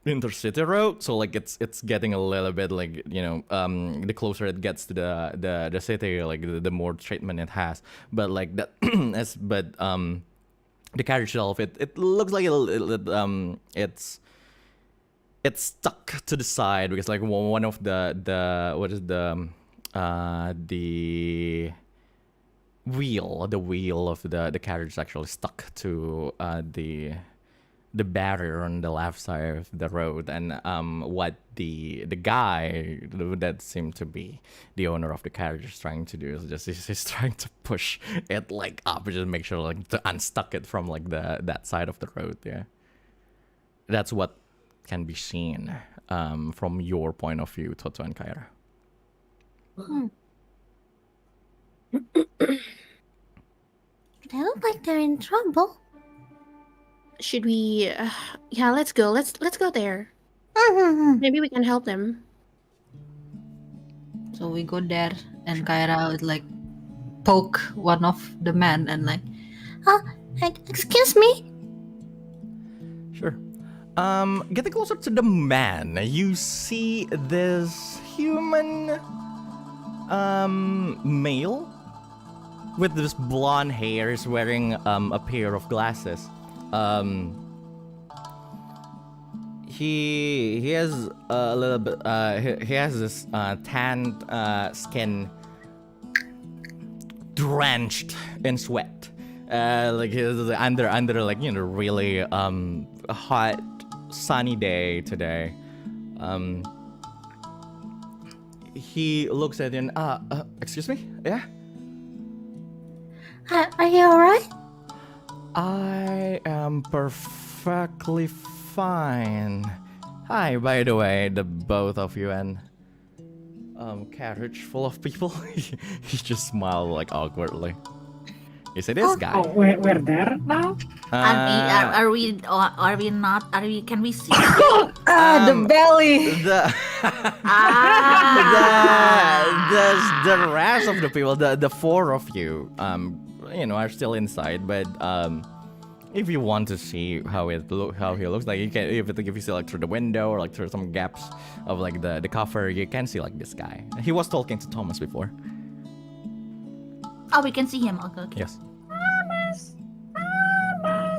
intercity road. So like it's getting a little bit like the closer it gets to the city, like the more treatment it has. But like that the carriage itself, it looks like it's stuck to the side because like one of the wheel of the carriage is actually stuck to the barrier on the left side of the road, and what the guy that seemed to be the owner of the carriage is trying to do is he's trying to push it like up, just make sure like to unstuck it from like that side of the road. Yeah, that's what can be seen from your point of view, Totto and Kyra. They look like they're in trouble. Should we? Yeah, let's go. Let's go there. Maybe we can help them. So we go there, and Kyra would like poke one of the men and like, Excuse me? Sure. Getting closer to the man, you see this human male with this blonde hair is wearing a pair of glasses. He has a little bit he has this tanned skin drenched in sweat. Like he's under like, you know, really hot sunny day today. He looks at you and excuse me? Yeah? Are you alright? I am perfectly fine. Hi, by the way, the both of you, and carriage full of people. He just smiled like awkwardly. Is it this guy? Oh, we're there now? Are we not? Are we? Can we see? The belly. The the rest of the people, the four of you, you know, are still inside. But if you want to see how he looks like, you can. If you see like through the window or like through some gaps of like the cover, you can see like this guy. He was talking to Thomas before. Oh, we can see him. Okay. Yes.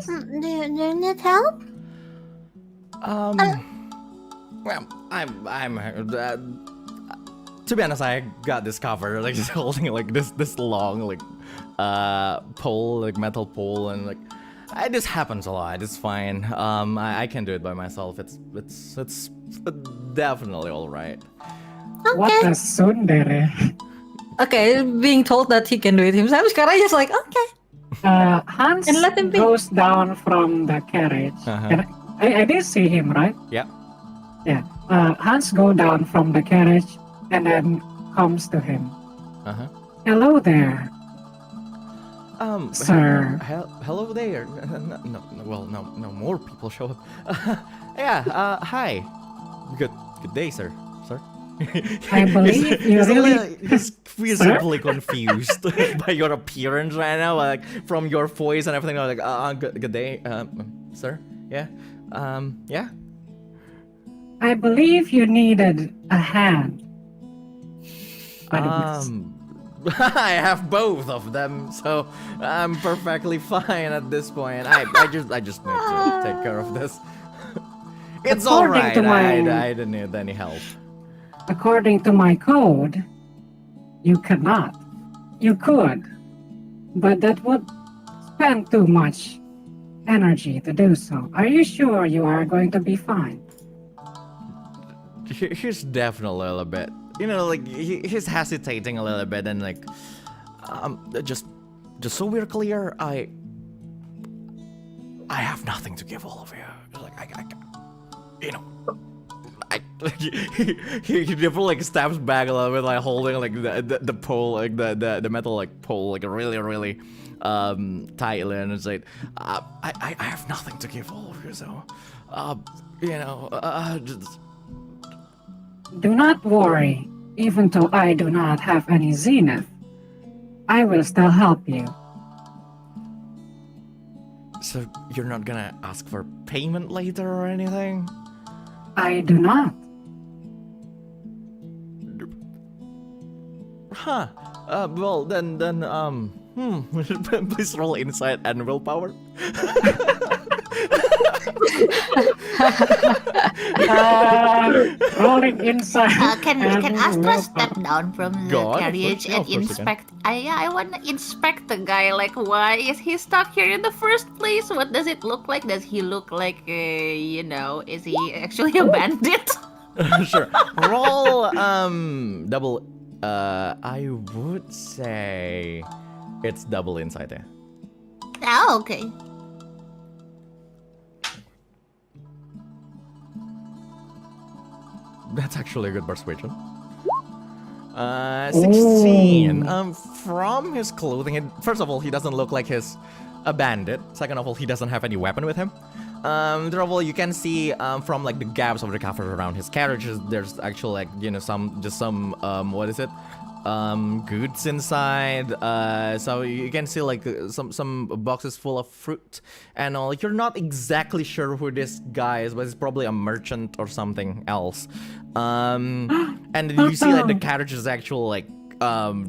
Do you need help? Well, I'm to be honest, I got this cover, like just holding like this long like pole, like metal pole, and like this happens a lot. It's fine. I can do it by myself. It's definitely all right. What a tsundere. Okay, being told that he can do it himself, sekarang just like, okay. Hans And let him be. goes down from the carriage. And I did see him, right? Yeah. Yeah. Hans go down from the carriage and then comes to him. Hello there. Sir. Hello there. No more people show up. Yeah. Hi. Good day, sir. I believe you really... He's visibly confused by your appearance right now, like from your voice and everything. Like, good day, sir. Yeah, yeah. I believe you needed a hand. I have both of them, so I'm perfectly fine at this point. I just need to take care of this. It's all right. I didn't need any help. According to my code, you cannot. You could, but that would spend too much energy to do so. Are you sure you are going to be fine? He's definitely a little bit, you know, like he's hesitating a little bit, and like, just so we're clear, I have nothing to give all of you. Like I you know. He definitely like steps back a little bit, like holding like the pole, like the metal like pole, like really tightly, and it's like I have nothing to give all of you, so you know, just... Do not worry. Even though I do not have any zenith, I will still help you. So you're not gonna ask for payment later or anything? I do not. Huh. Well, then, please roll insight and willpower. Rolling insight. Can Astra step down from the Go on, carriage and inspect? I want to inspect the guy. Like, why is he stuck here in the first place? What does it look like? Does he look like, you know, is he actually a bandit? Sure. Roll double. I would say it's double insight. Yeah. Oh, okay. That's actually a good persuasion. 16. From his clothing, first of all, he doesn't look like he's a bandit. Second of all, he doesn't have any weapon with him. Third of all, you can see from like the gaps of the cover around his carriage, there's actually like, you know, some what is it? goods inside. So you can see like some boxes full of fruit and all. You're not exactly sure who this guy is, but it's probably a merchant or something else. And you see like the carriage is actually like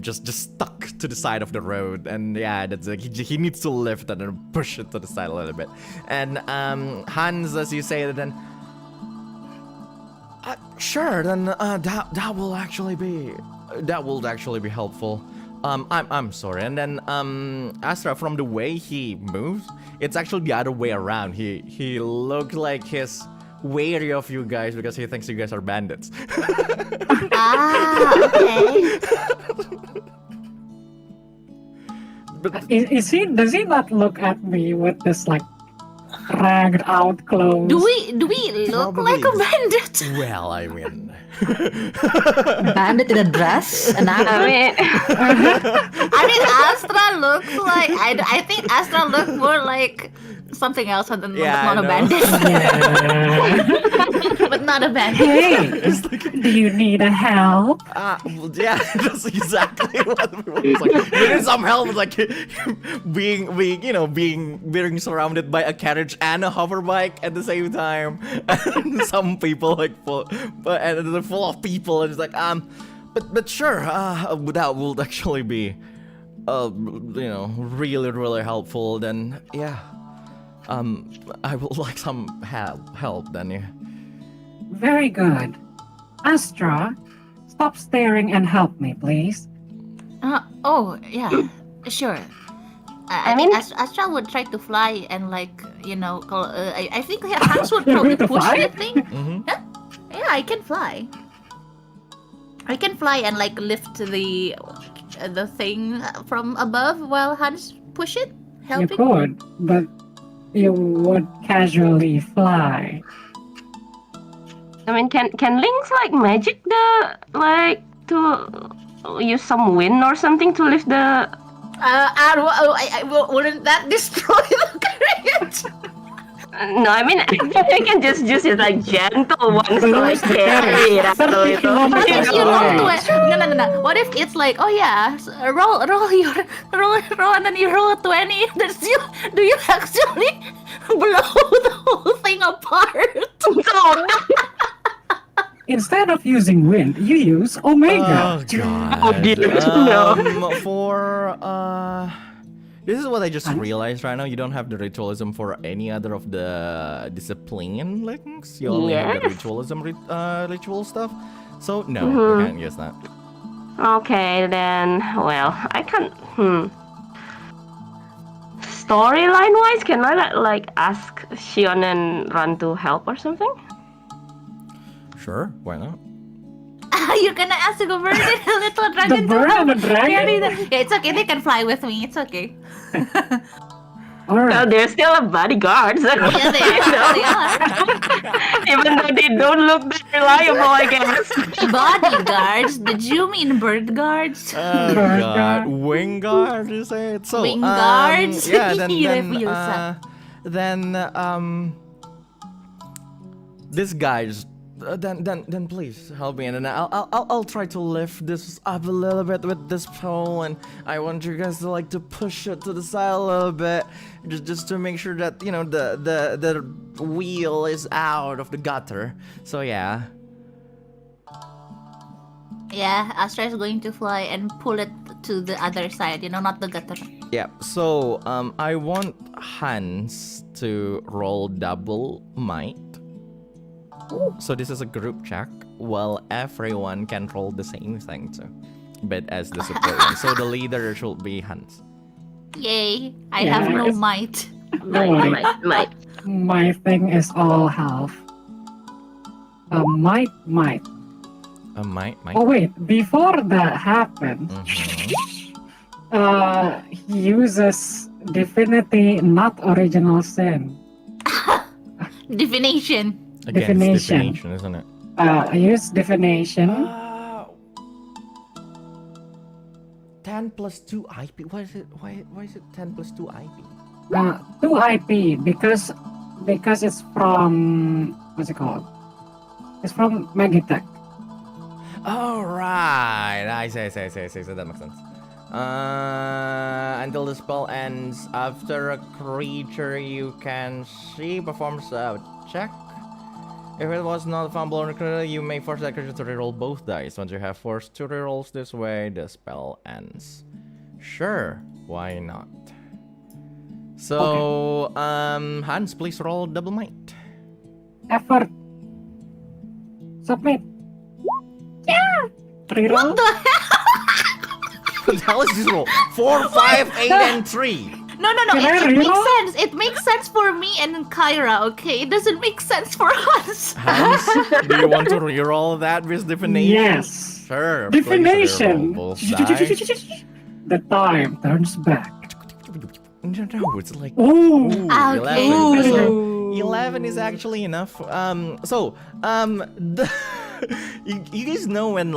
just stuck to the side of the road, and yeah, that's like he needs to lift it and push it to the side a little bit. And Hans, as you say, then sure, then that will actually be helpful. I'm sorry. And then Astra, from the way he moves, it's actually the other way around. He looks like he's wary of you guys because he thinks you guys are bandits. Okay. But Does he not look at me with this like ragged out clothes? Do we look like a Probably. bandit? well, I mean, Bandit in a dress, an I actor. mean, I mean, Astra looks like I think Astra looks more like something else other than Yeah, not I a know. bandit, Yeah. but not a bandit. Hey, do you need a help? well, yeah, that's exactly what we was like. We need some help, with, like being surrounded by a carriage and a hoverbike at the same time. And some people like full of people, and it's like but sure, that will actually be really helpful. Then yeah, I would like some help then. Yeah. Very good. Astra, stop staring and help me, please. Oh yeah, sure. I mean- mean, Astra would try to fly and like I think Hans would probably To push fly? the thing. Mm-hmm. Yeah, I can fly. I can fly and like lift the thing from above while Hans push it, You helping. could, but you would casually fly. I mean, can Lynx like magic to use some wind or something to lift the? Wouldn't that destroy the carriage? No, I mean, I can just use it like gentle ones to like Lose the carry it. 30 kilometers What if you roll to away. it? No. What if it's like, oh yeah, roll, and then you roll a 20. Do you actually blow the whole thing apart? Oh, Instead of using wind, you use Omega. Oh god. Oh, dear. No. This is what I just realized right now. You don't have the ritualism for any other of the discipline links. You only have the Yes. ritualism ritual stuff. So no, Mhm. you can't use that. Okay, then. Well, I can't. Storyline wise, can I like ask Shion and Ran to help or something? Sure, why not? You're gonna ask the bird and a little dragon to bird help and the dragon? carry the... Yeah, it's okay. They can fly with me. It's okay. All Well, right. they're still a bodyguard, so Yeah, they are. They are. even though they don't look that reliable, I guess. Bodyguards? Did you mean bird guards? Oh Bird god, guard. wing guard, you say it? So, Wing guards? yeah, then this guy just then please help me, and then I'll try to lift this up a little bit with this pole, and I want you guys to like to push it to the side a little bit, just to make sure that the wheel is out of the gutter. So yeah. Yeah, Astra is going to fly and pull it to the other side, not the gutter. Yeah, so I want Hans to roll double might. So this is a group check, while everyone can roll the same thing too, but as the support. So the leader should be Hans. Yay, I Yeah, have no it's- might. Might. My thing is all health. Might. Might. Oh wait, before that happens, he uses Divinity, not Original Sin. Divination. Again, it's divination, isn't it? I use Divination. 10 plus 2 IP. Why is it? Why is it 10 plus 2 IP? 2 IP because it's from what's it called? It's from Magitech. All right. I see. So that makes sense. Until the spell ends, after a creature you can see performs a check. If it was not found blown critically, you may force that creature to reroll both dice. Once you have forced 2 rerolls this way, the spell ends. Sure, why not? So, Hans, please roll double might. Effort. Submit. Yeah. Reroll. What the hell is this roll? 4, 5, 8, and 3. No. Can I It makes reroll? sense. It makes sense for me and Kyra. Okay, it doesn't make sense for us. Hans, do you want to reroll that with divination? Yes. Sure. please Divination. reroll both die. The time turns back. No, it's like Ooh. Okay. 11. So 11 is actually enough. You guys know when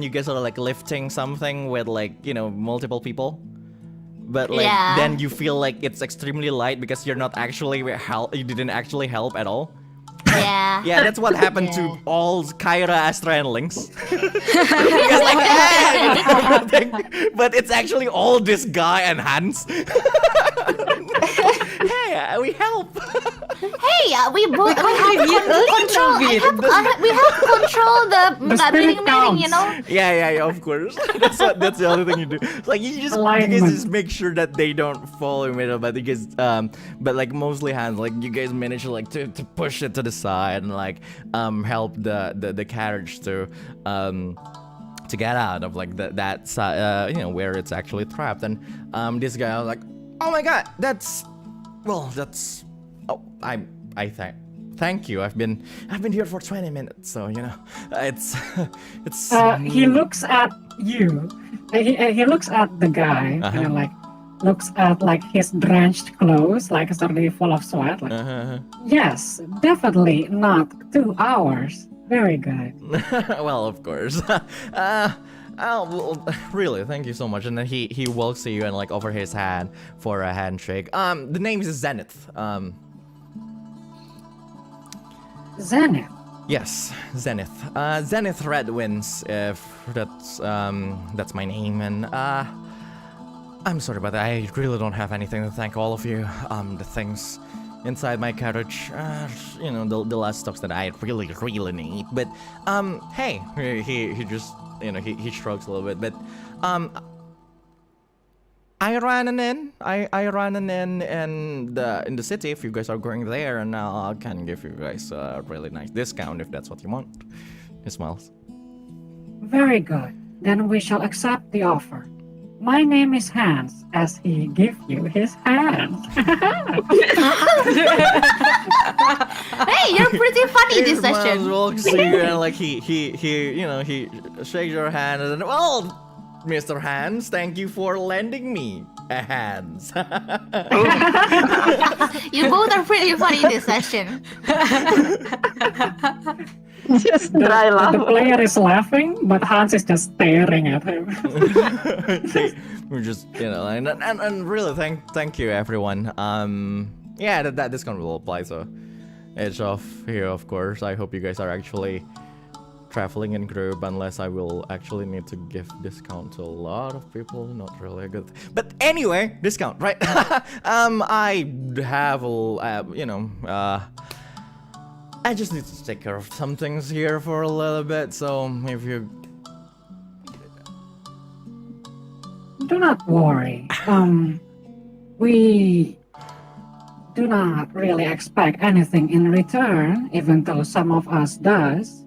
you guys are like lifting something with like multiple people, but like Yeah. then you feel like it's extremely light because you're not actually you didn't actually help at all. Yeah. Yeah, that's what happened to Yeah. all Cyra, Astra, and Lynx. It's like, hey, but it's actually all this guy and Hans. Hey, we help. Hey, we both we have control. We have control the spirit meeting, you counts. know. Yeah, of course. That's the only thing you do. It's like you guys Alignment. just make sure that they don't fall in the middle, but you guys, but like mostly Hans, like you guys manage to push it to the side and like help the carriage to get out of like that side, where it's actually trapped. And this guy was like, oh my god, that's I thank you. I've been here for 20 minutes, so it's He looks at you. He looks at the guy, and like looks at like his drenched clothes, like it's already full of sweat. Like, yes, definitely not 2 hours. Very good. well, of course. Well, really, thank you so much. And then he walks to you and like over his hand for a handshake. The name is Zenith. Zenith. Yes, Zenith. Zenith Redwinds, if that's my name. And I'm sorry about that. I really don't have anything to thank all of you. The things inside my carriage, the last stocks that I really need. But hey, he just he shrugs a little bit. But I ran an inn. I ran an inn in the city. If you guys are going there, and I can give you guys a really nice discount if that's what you want. He smiles. Very good. Then we shall accept the offer. My name is Hans, as he gives you his hand. Hey, you're pretty funny this He smiles, session. walks to you, and like he shakes your hand and then, well, Mr. Hans, thank you for lending me a hand. You both are pretty funny this session. Just dry The laugh. player is laughing, but Hans is just staring at him. We're just and really thank you everyone. Yeah, that discount will apply, so it's off here, of course. I hope you guys are actually traveling in group, unless I will actually need to give discount to a lot of people. Not really good, but anyway, discount, right? I have I just need to take care of some things here for a little bit, so if you Do not worry. We do not really expect anything in return, even though some of us does.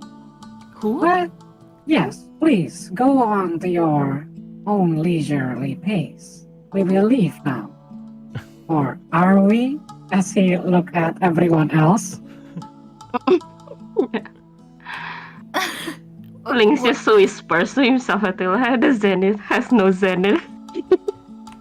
Who? But yes, please go on to your own leisurely pace. We will leave now. Or are we? As he look at everyone else. Lynx just whispers to himself until the Zenith has no Zenith.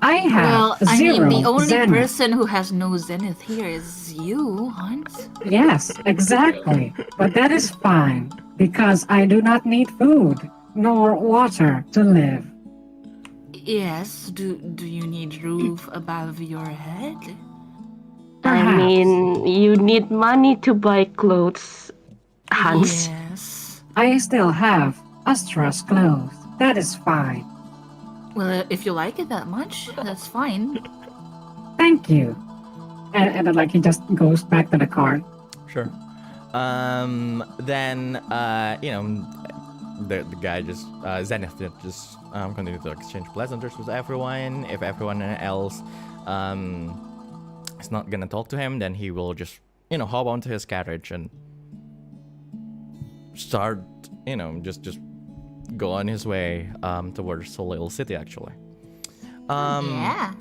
I have Well, I zero mean, the only zenith. person who has no zenith here is you, Hans. Yes, exactly. But that is fine, because I do not need food nor water to live. Yes, do you need roof above your head? I mean, you need money to buy clothes, Hans. Yes. I still have Astra's clothes. That is fine. Well, if you like it that much, that's fine. Thank you. And then, like, he just goes back to the car. Sure. Then the guy just Zenith just continue to exchange pleasantries with everyone. If everyone else is not gonna talk to him, then he will just hop onto his carriage and start just go on his way towards Solil City actually. Yeah.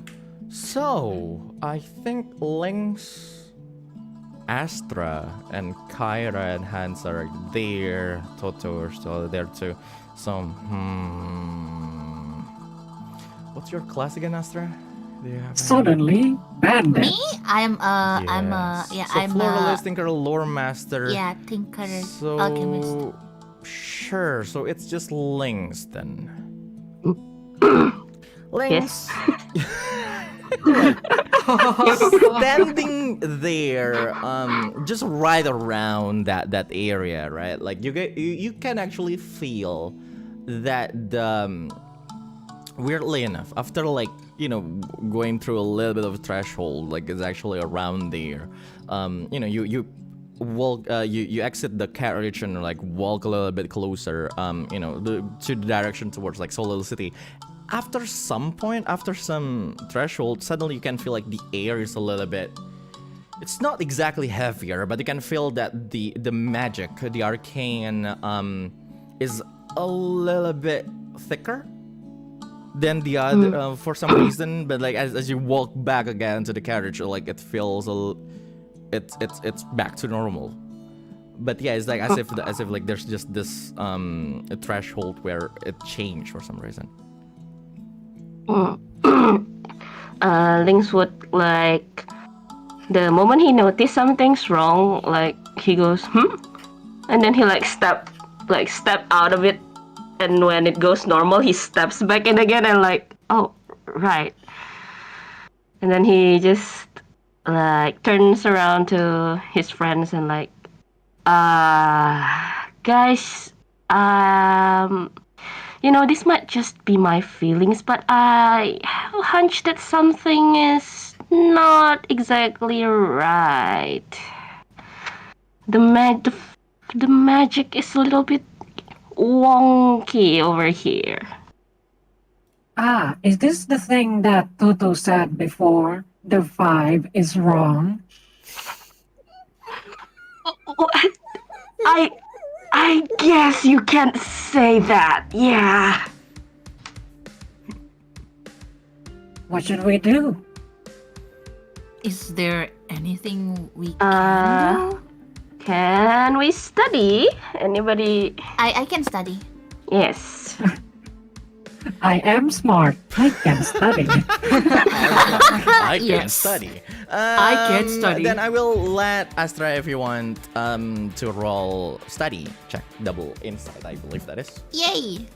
So I think Lynx, Astra, and Kyra and Hans are there. Totto are still there too. So, what's your class again, Astra? Do you have any? Suddenly, bandits. Me? I'm So Floralist, Tinker, Lore Master. yeah, Tinker, So, Alchemist. sure. So it's just Lynx then. Yes. Standing there, just right around that area, right? Like you can actually feel that weirdly enough, after like going through a little bit of a threshold, like it's actually around there. You walk, you exit the carriage and like walk a little bit closer, to the direction towards like Solil City. After some point, after some threshold, suddenly you can feel like the air is a little bit. It's not exactly heavier, but you can feel that the magic, the arcane, is a little bit thicker than the other for some reason. But like as you walk back again to the carriage, like it feels it's back to normal. But yeah, it's like as if like there's just this a threshold where it changed for some reason. Lynx would like the moment he noticed something's wrong, like he goes and then he step out of it, and when it goes normal he steps back in again and like, oh right, and then he just like turns around to his friends and like, guys, this might just be my feelings, but I have a hunch that something is not exactly right. The magic is a little bit wonky over here. Ah, is this the thing that Totto said before? The vibe is wrong? What? I guess you can't say that, yeah. What should we do? Is there anything we can do? Can we study? Anybody? I can study. Yes. I am smart. I can study. I can Yes. study. I can study. Then I will let Astra, if you want, to roll study check, double insight. I believe that is. Yay!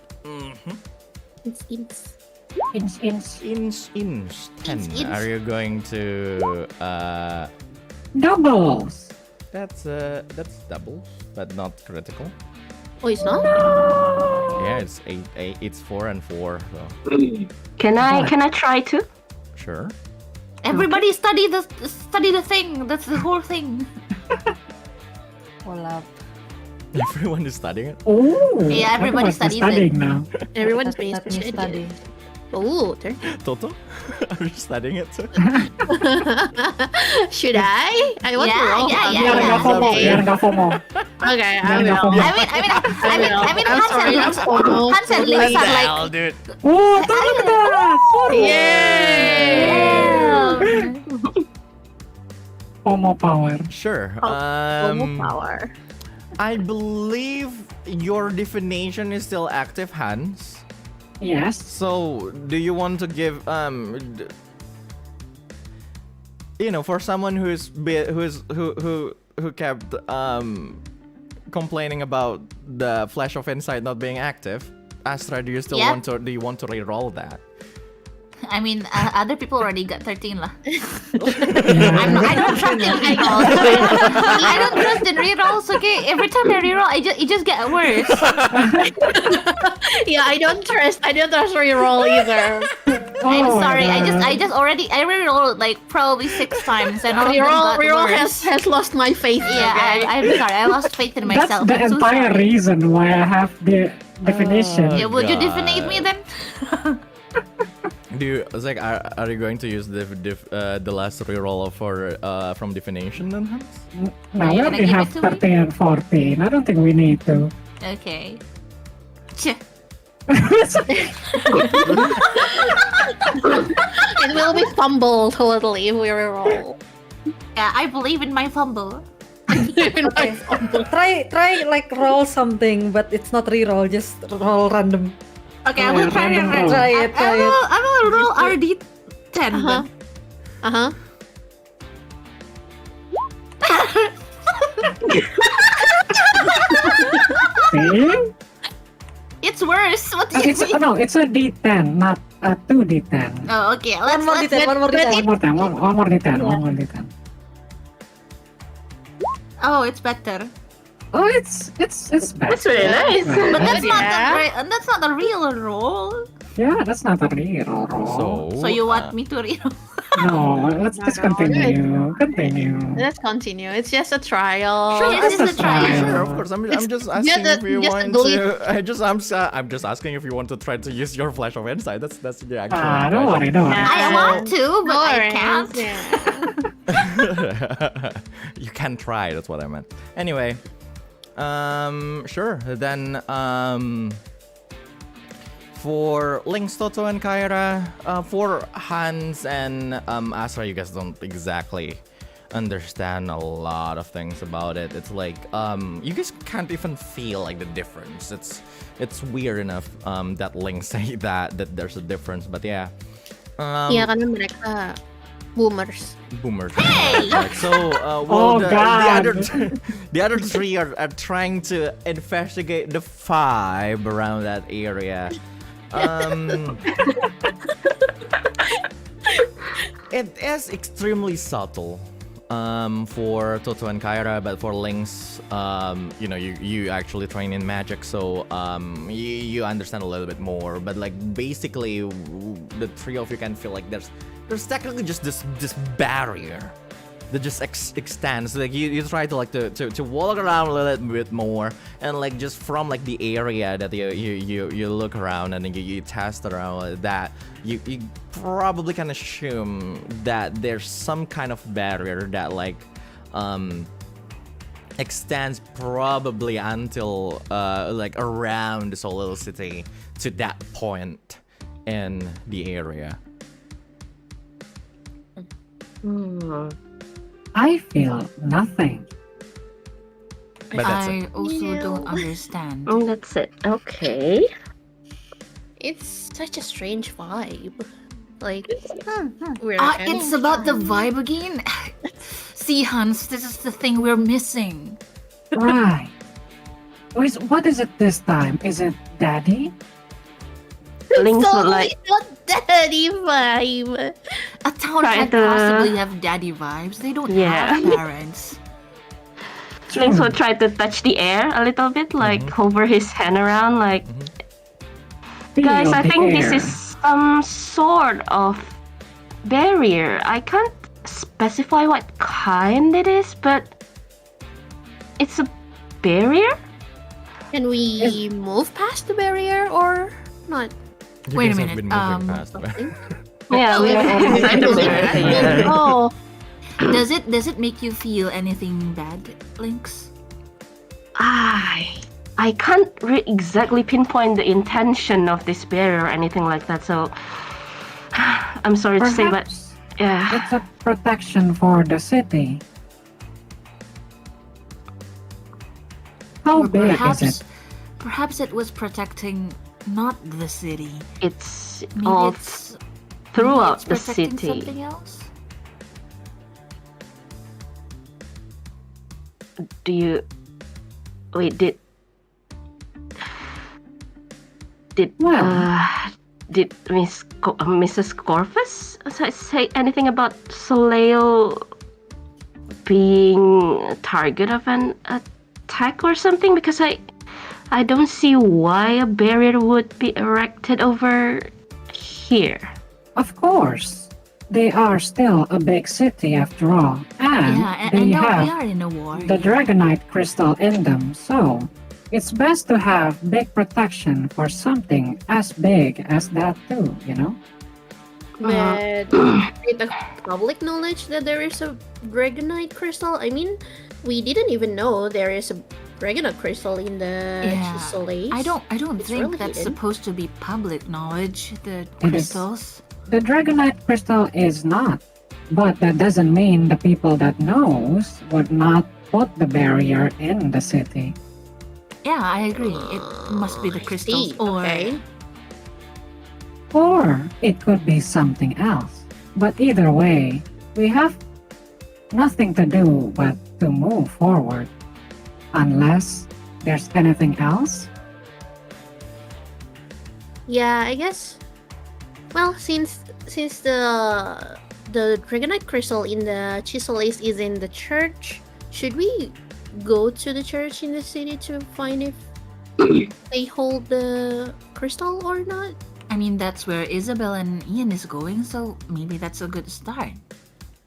It's Inch 10. Inch. Are you going to? Doubles. That's double, but not critical. Oh, it's not? Yeah, it's 8. It's 4 and 4. So Can I try to? sure. Everybody study the thing. That's the whole thing. Hold up. Everyone is studying it. Oh, Yeah, everybody everyone's studies studying now. Everyone's Let based me study. Oh, turn. Toto, are you studying it too? Should I? I want to Yeah, roll. yeah, Biar yeah. nggak FOMO, Okay. biar nggak FOMO. Okay, I Biar nggak will. FOMO. I mean, I'm sorry, I'm almost Hans and Lynx are like. Hell, dude. Oh, teman-teman. Yay! FOMO power. Sure. Power. I believe your divination is still active, Hans. Yes. So, do you want to give for someone who kept complaining about the Flash of Insight not being active, Astra, do you still Yep. want to re-roll that? I mean, other people already got 13 lah. I Yeah. don't trust in rerolls. I don't trust in rerolls. Okay, every time I reroll, it just get worse. Yeah, I don't trust reroll either. I'm Oh my sorry. I God. rerolled like probably 6 times, and all of them got Reroll worse. has lost my faith. Yeah, okay? I'm sorry. I lost faith in That's myself. the I'm so entire sorry. reason why I have the definition. Yeah, would you God. definite me then? Do you, it's like, are you going to use the last reroll for from divination then, Hans? No, Are we you gonna already give have it to me? 13 and 14. I don't think we need to. Okay. Tch. It will be fumble totally if we reroll. Yeah, I believe in my fumble. Okay. Try like roll something, but it's not reroll. Just roll random. Okay, I will Yeah, try it. random roll. Try it. I will roll RD10. Uh-huh. Uh-huh. See? It's worse. What do you It's, mean? no, it's a D10, not a 2D10. Oh, okay. One more Let's D10. One more D10. One more time, one more D10, one more D10. Oh, it's better. Oh, it's bad. That's really nice. But that's Yeah. not a real roll. Yeah, that's not a real roll. So you want me to reroll? No, let's No, just no, continue. Continue. Let's continue. It's just a trial. Sure, It's this is a a try. trial. Sure, of course. I'm It's just asking just if you just a want glitch. to. I'm just asking if you want to try to use your flash of insight. That's the actual. Don't worry, don't worry. I want to, but I worries, can't. yeah. You can try. That's what I meant. Anyway, sure. Then for Lynx, Totto, and Cyra, for Hans and Astra, you guys don't exactly understand a lot of things about it. It's like you guys can't even feel like the difference. It's weird enough that Lynx say that there's a difference, but yeah. Iya, karena mereka boomers. Boomers. Hey! Like, so, Oh, the God. the other three are trying to investigate the vibe around that area. It is extremely subtle for Totto and Cyra, but for Lynx, you actually train in magic, so you understand a little bit more. But like basically, the three of you can feel like there's technically just this barrier that just extends. Like you try to like to walk around a little bit more, and like just from like the area that you look around and then you test around that, you probably can assume that there's some kind of barrier that like extends probably until like around this whole little city to that point in the area. I feel nothing. But that's I it. also don't understand. Oh, that's it. Okay. It's such a strange vibe. Like, we're It's about the vibe again. See, Hans, this is the thing we're missing. Right. What is it this time? Is it Daddy? Lynx would totally like not daddy vibe. A town Try can't to- possibly have daddy vibes. They don't Yeah. have parents. Lynx would try to touch the air a little bit, like hover his hand around, like guys, Feel I the think this air. is some sort of barrier. I can't specify what kind it is, but it's a barrier? Can we move past the barrier or not? You Wait a guys have minute, been moving past. Yeah, we are inside the barrier. Oh, Does it make you feel anything bad, Lynx? I can't exactly pinpoint the intention of this barrier or anything like that, so I'm sorry to say, but Perhaps yeah. it's a protection for the city. How Or big is it? perhaps it was protecting not the city. It's Maybe all it's throughout maybe it's the protecting city. Something else? Do you wait? Did Well. did Mrs. Corvus say anything about Soleil being target of an attack or something? Because I don't see why a barrier would be erected over here. Of course, they are still a big city after all, and Yeah, they and now have we are in a war. the Dragonite crystal in them, so it's best to have big protection for something as big as that too, you know? But is it public knowledge that there is a Dragonite crystal? I mean, we didn't even know there is a Dragonite crystal in the Yeah. Solstice. I don't It's think really that's hidden. supposed to be public knowledge. The It is. crystals. The Dragonite crystal is not, but that doesn't mean the people that knows would not put the barrier in the city. Yeah, I agree. It must be the I crystals see, or okay. Or it could be something else. But either way, we have nothing to do but to move forward. Unless there's anything else? Yeah, I guess. Well, since the Dragonite crystal in the Solstice is in the church, should we go to the church in the city to find if they hold the crystal or not? I mean, that's where Isabel and Ian is going, so maybe that's a good start.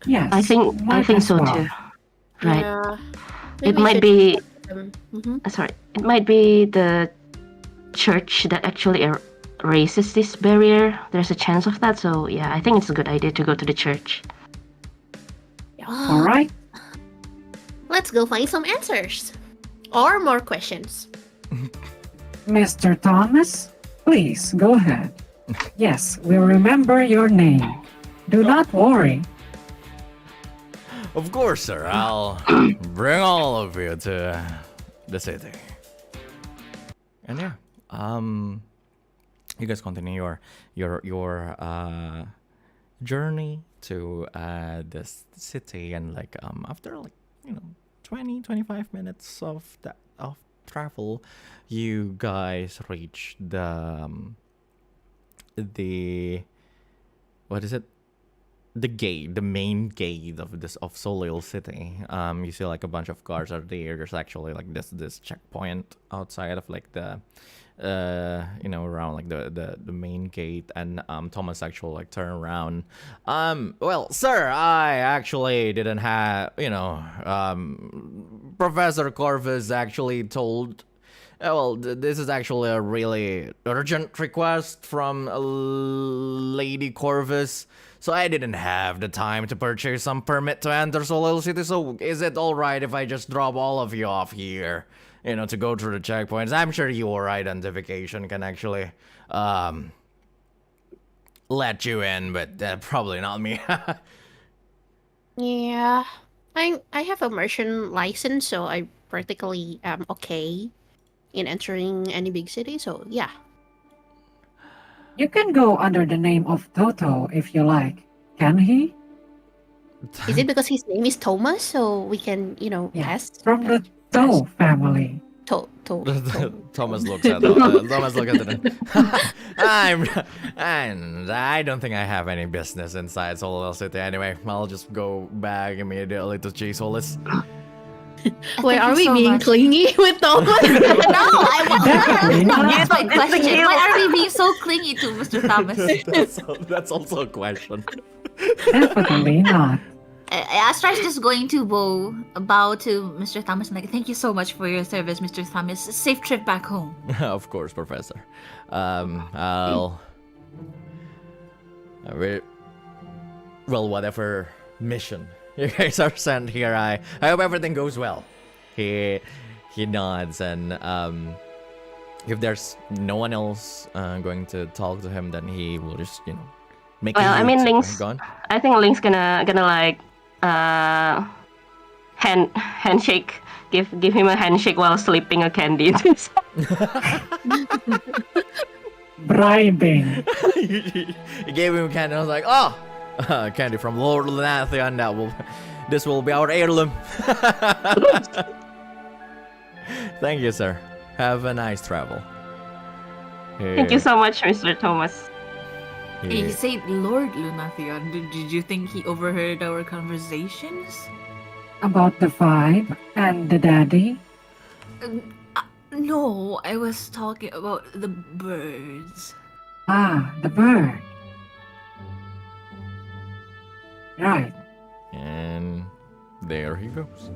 Yes. I think might as so well. too. Right. Yeah. It Maybe we might should be. check with them. Mhm. Sorry. It might be the church that actually raises this barrier. There's a chance of that. So yeah, I think it's a good idea to go to the church. All right. Let's go find some answers. Or more questions. Mr. Thomas, please go ahead. Yes, we remember your name. Do not worry. Of course, sir. I'll bring all of you to the city. And yeah, you guys continue your journey to this city, and like after like 20-25 minutes of travel, you guys reach the what is it? The gate, the main gate of Soleil City. You see like a bunch of cars are there. There's actually like this checkpoint outside of like the around like the main gate, and Thomas actually like turn around. Well, sir, I actually didn't have Professor Corvus actually told. Well, this is actually a really urgent request from Lady Corvus. So I didn't have the time to purchase some permit to enter Soleil City. So is it alright if I just drop all of you off here? To go through the checkpoints. I'm sure your identification can actually let you in, but probably not me. Yeah. I have a merchant license, so I practically am okay in entering any big city, so yeah. You can go under the name of Totto if you like. Can he? Is it because his name is Thomas, so we can, Yeah, pass? from the To family. Thomas looks at it. Thomas looks at it. I don't think I have any business inside Soleil City anyway. I'll just go back immediately to Chisolis. Wait, Thank are you we so being much. clingy with Thomas? No, I want Definitely not. That's my It's the question. guild. Why are we being so clingy to Mr. Thomas? That's also a question. Definitely not. Astra is just going to bow to Mr. Thomas and like, thank you so much for your service, Mr. Thomas. Safe trip back home. Of course, Professor. Whatever mission you guys are sent here, I hope everything goes well. He nods, and if there's no one else going to talk to him, then he will just make. Well, I mean, Lynx. Gone. I think Lynx gonna like handshake. Give him a handshake while slipping a candy into his Bribing. He gave him candy. I was like, oh, candy from Lord Lanathian. This will be our heirloom. Thank you, sir. Have a nice travel. Thank you so much, Mr. Thomas. He said Lord Lunathion. Did you think he overheard our conversations? About the vibe and the daddy? No, I was talking about the birds. Ah, the bird. Right. And there he goes.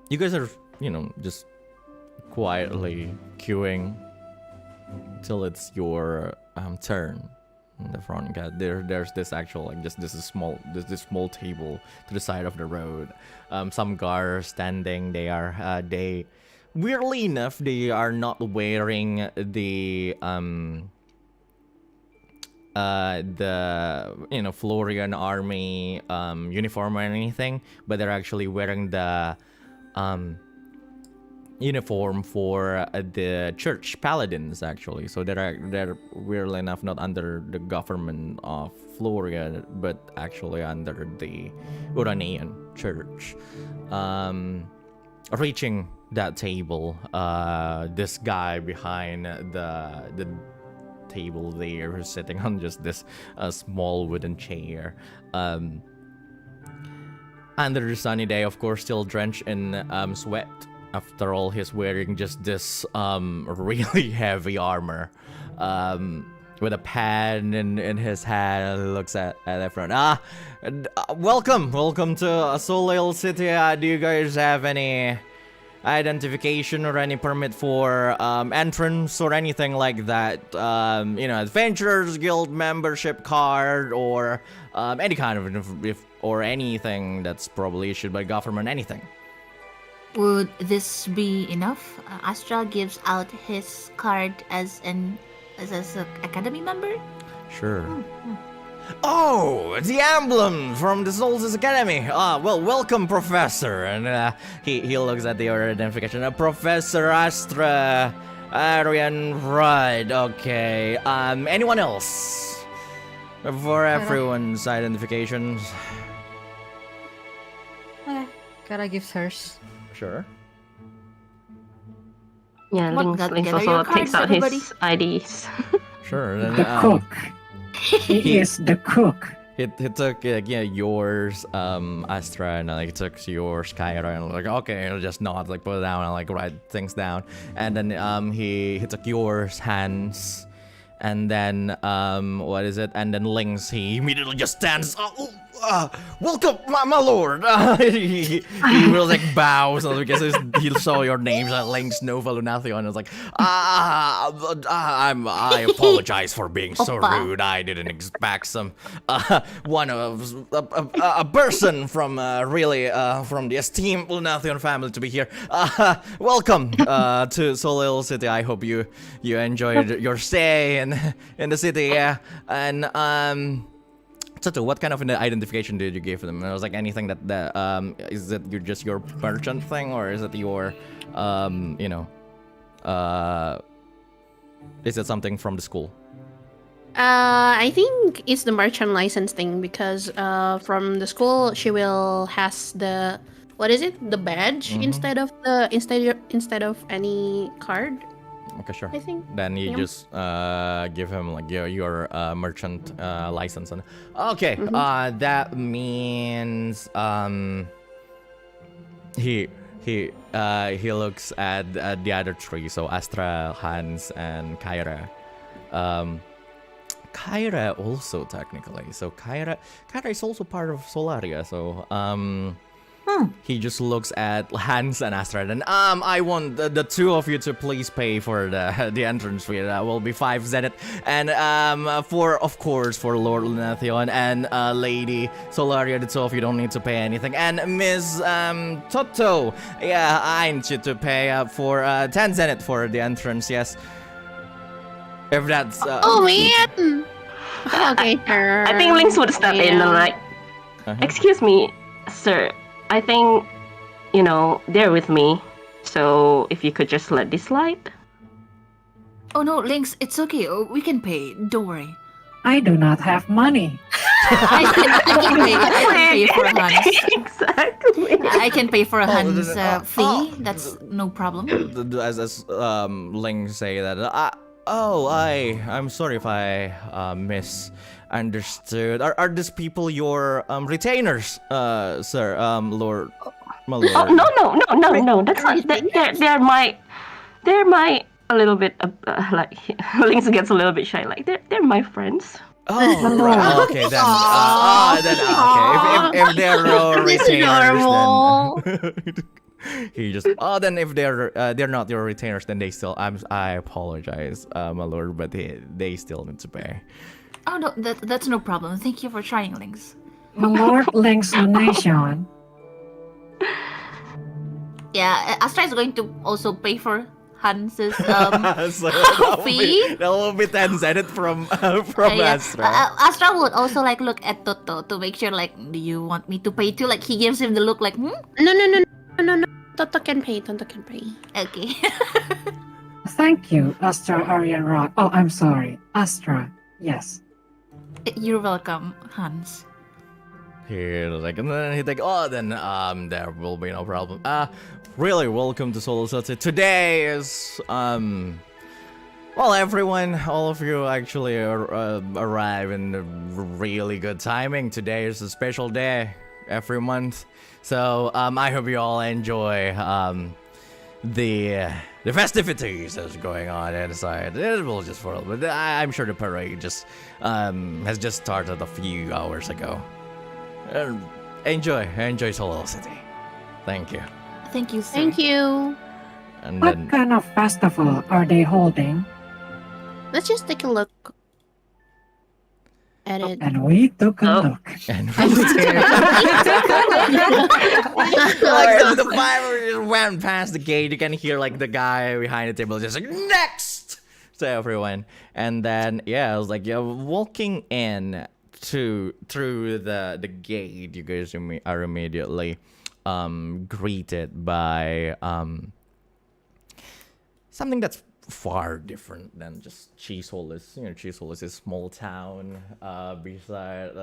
You guys are, just quietly queuing till it's your turn in the front. There's this actual this small table to the side of the road. Some guards standing. They weirdly enough they are not wearing the Florian army uniform or anything, but they're actually wearing the uniform for the church paladins actually. So they're weirdly enough not under the government of Floria, but actually under the Uranian church. Reaching that table, this guy behind the table there who's sitting on just this small wooden chair. Under the sunny day, of course, still drenched in sweat. After all, he's wearing just this really heavy armor with a pen in his hand. Looks at everyone. Welcome to Solil City. Do you guys have any identification or any permit for entrance or anything like that? Adventurers Guild membership card or any kind of or anything that's probably issued by government, anything. Would this be enough? Astra gives out his card as an academy member. Sure. Oh, the emblem from the Solstice Academy. Welcome, Professor. And he looks at the identification. Professor Astra, Arian, right? Okay. Anyone else? For everyone's identifications. Okay. Kara gives hers. Sure. Yeah, What, Lynx gather also your takes cards, out everybody? his IDs. Sure. Then, The cook. He is the cook. He took yours, Astra, and he took yours, Cyra, and okay, I'll just nod, put it down, and write things down, and then he took yours, Hans, and then what is it? And then Lynx, he immediately just stands. Welcome, my lord. He will bows because he saw your names, Lynx, Nova, Lunathion, and was I apologize for being so rude. I didn't expect some a person from from the esteemed Lunathion family to be here. Welcome to Solil City. I hope you enjoyed your stay in the city. Yeah, and Totto, what kind of an identification did you give them? It was anything that is it just your merchant thing, or is it your is it something from the school? I think it's the merchant license thing because from the school she will has the the badge instead of any card. Okay, sure. I think. Then you just give him your merchant license. And okay, that means he looks at the other three. So Astra, Hans, and Cyra. Cyra also technically. So Cyra is also part of Solaria. So he just looks at Hans and Astra, and I want the two of you to please pay for the entrance fee. That will be 5 zenith, and for Lord Lunathion and Lady Solaria, the two of you don't need to pay anything. And Miss Totto, yeah, I need you to pay for 10 zenith for the entrance. Yes, if that's Oh man. Okay, sure. I think Lynx would step in and excuse me, sir. I think, they're with me. So if you could just let this slide. Oh no, Lynx, it's okay. We can pay. Don't worry. I do not have money. I can pay for a Hans. Exactly. I can pay for a Hans fee. That's no problem. as Ling say that Oh, I'm sorry if I misunderstood. Are these people your retainers, sir, Lord, my lord? Oh no. That's not. They're my a little bit like Lynx gets a little bit shy. Like they're my friends. Oh, right. Okay, then. Okay. If they're your This is retainers, normal. then he just. Then if they're not your retainers, then they still. I apologize, my lord, but they still need to pay. Oh no, that's no problem. Thank you for trying, Lynx. My Lord Lynx Nation. Yeah, Astra is going to also pay for Hans's So fee. that will be 10 zenith from Astra. Astra would also like look at Totto to make sure like, do you want me to pay too? Like he gives him the look like, No. Totto can pay. Okay. Thank you, Astra Aryan Rock. Oh, I'm sorry. Astra. Yes. You're welcome, Hans. Here, like, and then he's like, oh, then there will be no problem. Really, welcome to Solo City. Today is well, everyone, all of you actually arrive in a really good timing. Today is a special day every month, so I hope you all enjoy the festivities that's going on inside. It will just for a little bit. I'm sure the parade just has just started a few hours ago. Enjoy Solo City. Thank you. Thank you, sir. Thank you. And What then kind of festival are they holding? Let's just take a look at it. And we took a look. and like the fireworks just went past the gate. You can hear like the guy behind the table just like next to everyone. And then I was like, walking in through the gate, you guys are immediately greeted by something that's far different than just Cheeseholis. Cheeseholis is a small town beside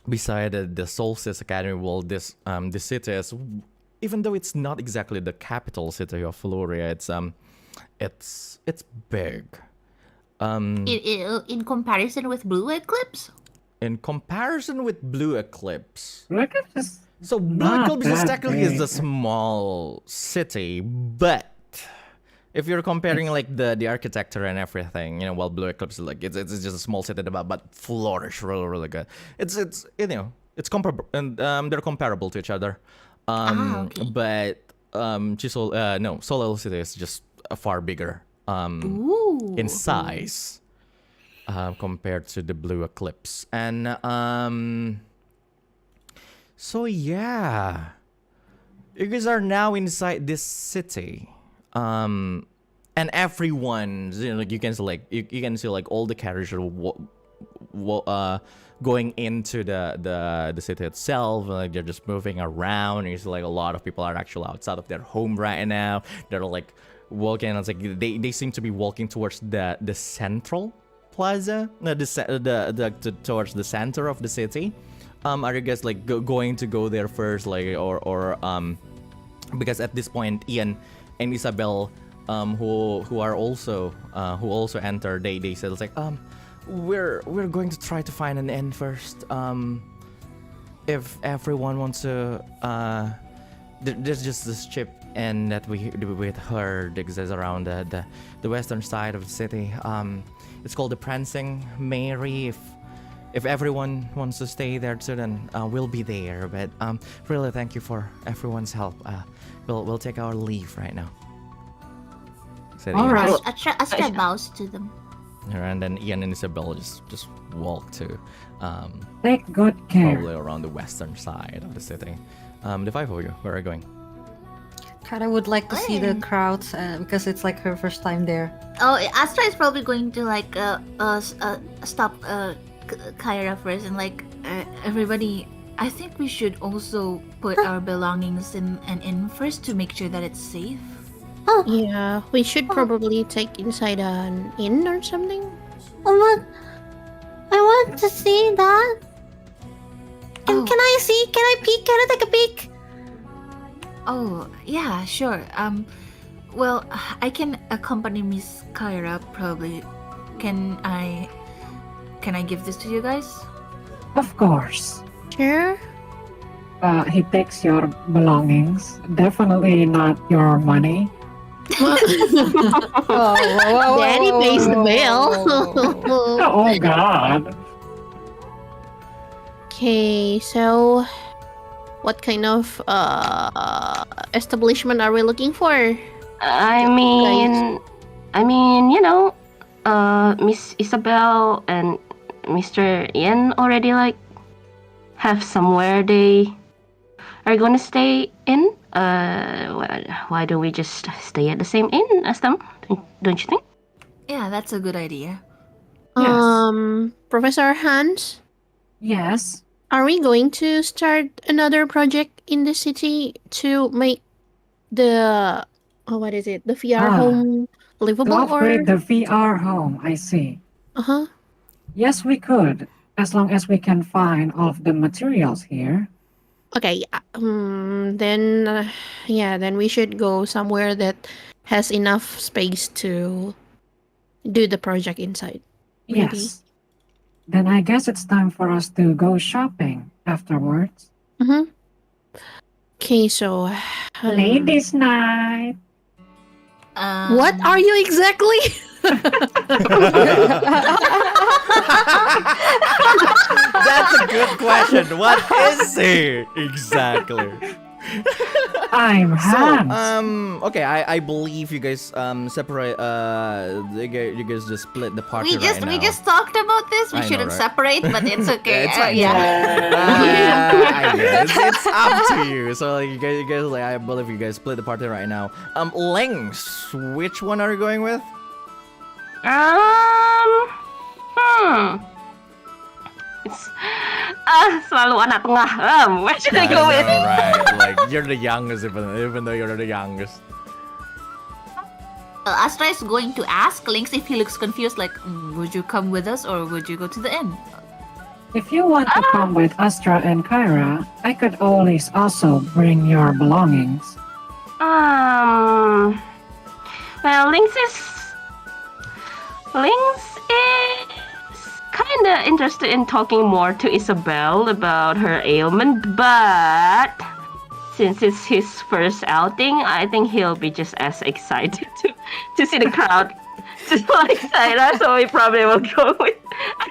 beside the Solstice Academy. Well, this city is, even though it's not exactly the capital city of Floria, it's big. In comparison with Blue Eclipse? In comparison with Blue Eclipse. Look at this. So Blue Not Eclipse is that technically big. a small city, but if you're comparing like the architecture and everything, while Blue Eclipse is like it's just a small city but flourish really good. It's comparable, and they're comparable to each other. Okay. But Solo City is just far bigger Ooh. in size compared to the Blue Eclipse. And so yeah, you guys are now inside this city, and everyone, like you can see like all the carriages are going into the city itself. Like they're just moving around. You see like a lot of people are actually outside of their home right now. They're like walking. It's like they seem to be walking towards the central plaza, towards the center of the city. Are you guys like going to go there first, like or because at this point Ian and Isabel, who also entered, they said it's like we're going to try to find an end first. If everyone wants to, there's just this ship and that we heard exists around the western side of the city. It's called the Prancing Mary. If everyone wants to stay there too, then we'll be there. But really, thank you for everyone's help. We'll take our leave right now. So, All right. Astra bows to them. And then Ian and Isabel just walk to Take good care. probably around the western side of the city. The five of you, where are you going? Kinda would like to see the crowds because it's like her first time there. Oh, Astra is probably going to like stop Kyra first and like everybody. I think we should also put our belongings in an inn first to make sure that it's safe. Yeah, we should probably take inside an inn or something. I want to see that. And can I see? Can I peek? Can I take a peek? Oh, yeah, sure. Well, I can accompany Miss Kyra probably. Can I give this to you guys? Of course. Sure. He takes your belongings. Definitely not your money. Daddy pays the bill. Oh God. Okay, so what kind of establishment are we looking for? I mean, Miss Isabel and Mr. Ian already like have somewhere they are gonna stay in. Why don't we just stay at the same inn as them? Don't you think? Yeah, that's a good idea. Yes. Professor Hans, Yes. are we going to start another project in the city to make the what is it? The VR home To livable or upgrade the VR home, I see. uh-huh. Yes, we could, as long as we can find all of the materials here. Okay, then then we should go somewhere that has enough space to do the project inside. Maybe. Yes. Then I guess it's time for us to go shopping afterwards. Mm-hmm. Okay, so Ladies' night. what are you exactly? That's a good question. What is he exactly? I'm Hans. Okay, I believe you guys separate. You guys just split the party We just right now. talked about this. We I know, shouldn't right? separate, but it's okay. It's fine. I guess it's up to you. So like, you guys, like, I believe you guys split the party right now. Lynx, which one are you going with? It's selalu anak tengah. Where should I go with? Right, like you're the youngest, even though you're the youngest. Astra is going to ask Lynx if he looks confused, like, would you come with us or would you go to the inn? If you want to come with Astra and Kyra, I could always also bring your belongings. Well, Lynx is kind of interested in talking more to Isabel about her ailment, but since it's his first outing, I think he'll be just as excited to see the crowd, just like Cyra, so he probably will go with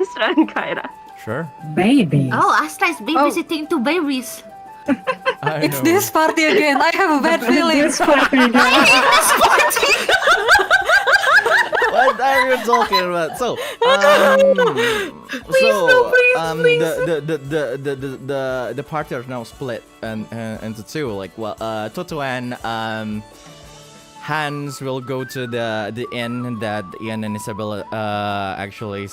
Astra and Kyra. Sure. Babies. Oh, Astra is babysitting two babies. It's this party again. I have a bad feeling. This party now. What are you talking about? So, the party are now split into two. Like, well, Totto and Hans will go to the inn that Ian and Isabella actually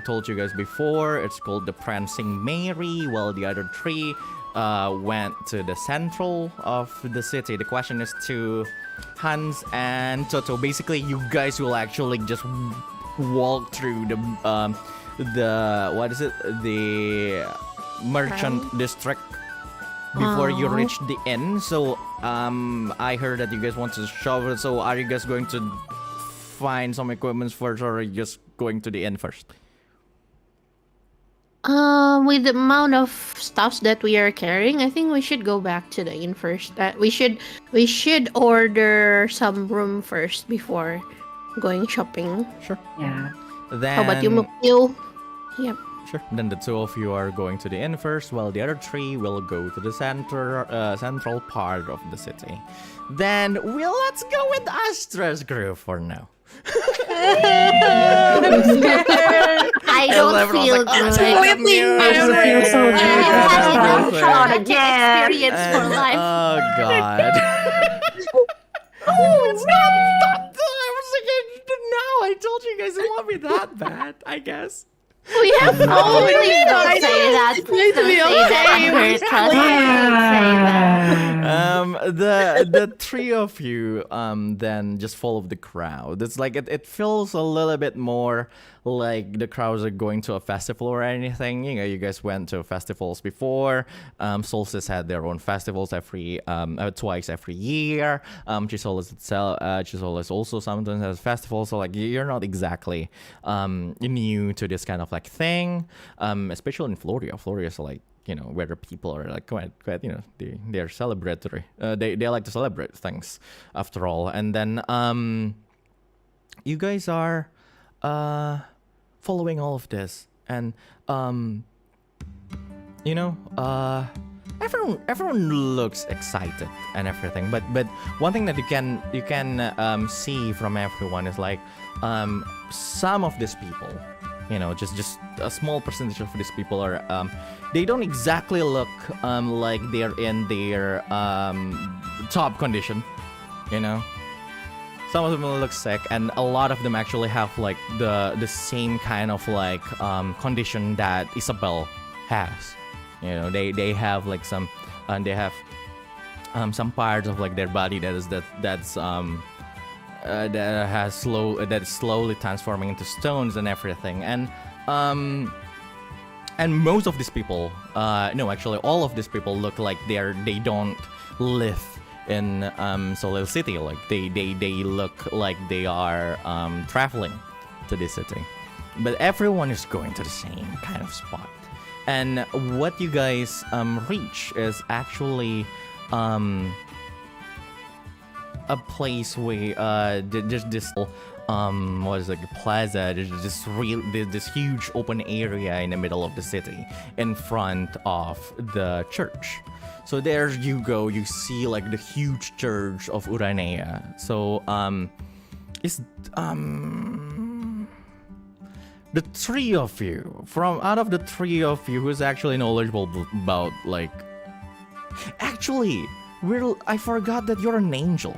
told you guys before. It's called the Prancing Mary, while the other three went to the central of the city. The question is to Hans and Totto. Basically, you guys will actually just walk through the merchant district before you reach the inn. So I heard that you guys want to shovel. So are you guys going to find some equipment first, or are you just going to the inn first? With the amount of stuffs that we are carrying, I think we should go back to the inn first. We should order some room first before going shopping. Sure. Yeah. Then, How about you, Muuqyu? Yep. Sure. Then the two of you are going to the inn first, while the other three will go to the central part of the city. Then let's go with Astra's group for now. I don't feel good. Experience for life. Oh God. Oh, it's not. I was thinking, no, I told you guys it won't be that bad, I guess. We have Please don't say that. It's going to be Don't say that. okay. I'm hurt. Trust me, don't say that. the three of you then just follow the crowd. It's like it feels a little bit more like the crowds are going to a festival or anything. You know, you guys went to festivals before. Solstice had their own festivals twice every year. Chisolis also sometimes has festivals. So like you're not exactly new to this kind of like thing. Especially in Florida. Florida is like, you know, where the people are like quite you know, they're celebratory. They like to celebrate things after all. And then you guys are following all of this, and you know, everyone looks excited and everything. But one thing that you can see from everyone is like some of these people, you know, just a small percentage of these people are they don't exactly look like they're in their top condition, you know. Some of them look sick, and a lot of them actually have like the same kind of like condition that Isabel has. You know, they have like some parts of like their body that is slowly transforming into stones and everything. And most of these people, no, actually all of these people look like they don't live in Solil City. Like they look like they are traveling to this city, but everyone is going to the same kind of spot. And what you guys reach is actually a place where there's this what is it, like plaza. There's this huge open area in the middle of the city in front of the church. So there you go, you see like the huge church of Uranea. So it's the three of you, out of the three of you, who's actually knowledgeable about like, actually, I forgot that you're an angel.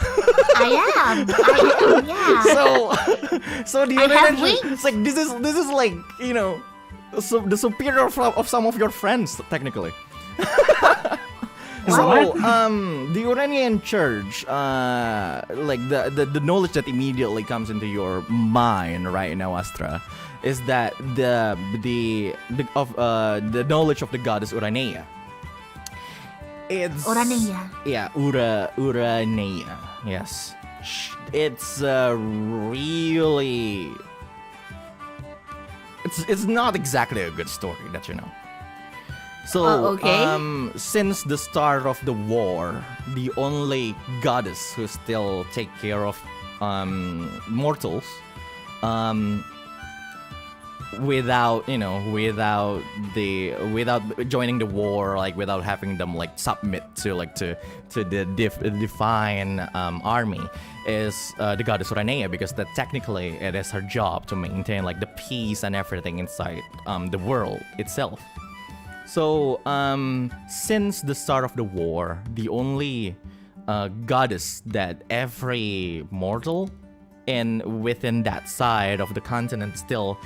I am. Yeah. So the other angel, it's like this is like, you know, so the superior of some of your friends technically. So the Uranian church, like the knowledge that immediately comes into your mind right now, Astra, is that the knowledge of the goddess Uranea. It's Uranea. Yeah, Uranea. Yes, it's really. It's not exactly a good story that you know. So, okay. Since the start of the war, the only goddess who still take care of mortals, without joining the war, like without having them like submit to the divine army, is the goddess Uranea, because that technically it is her job to maintain like the peace and everything inside the world itself. So, since the start of the war, the only goddess that every mortal within that side of the continent still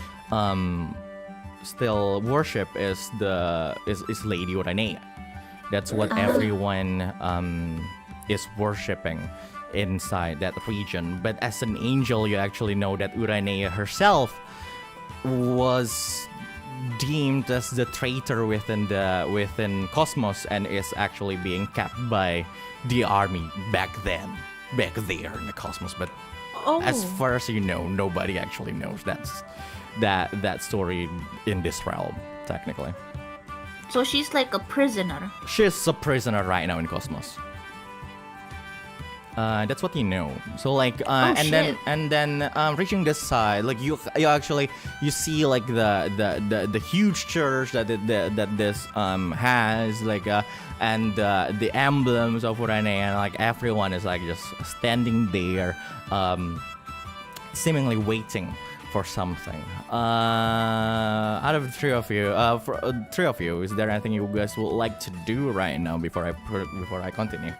worship is Lady Uranea. That's what everyone is worshipping inside that region. But as an angel, you actually know that Uranea herself was deemed as the traitor within Cosmos, and is actually being kept by the army back there in the Cosmos. But as far as you know, nobody actually knows that story in this realm technically. So she's like a prisoner. She's a prisoner right now in Cosmos. That's what you know. So like, and then reaching this side, like you actually see like the huge church that this has, like and the emblems of Uranea, and like everyone is like just standing there, seemingly waiting for something. Out of the three of you, is there anything you guys would like to do right now before I continue?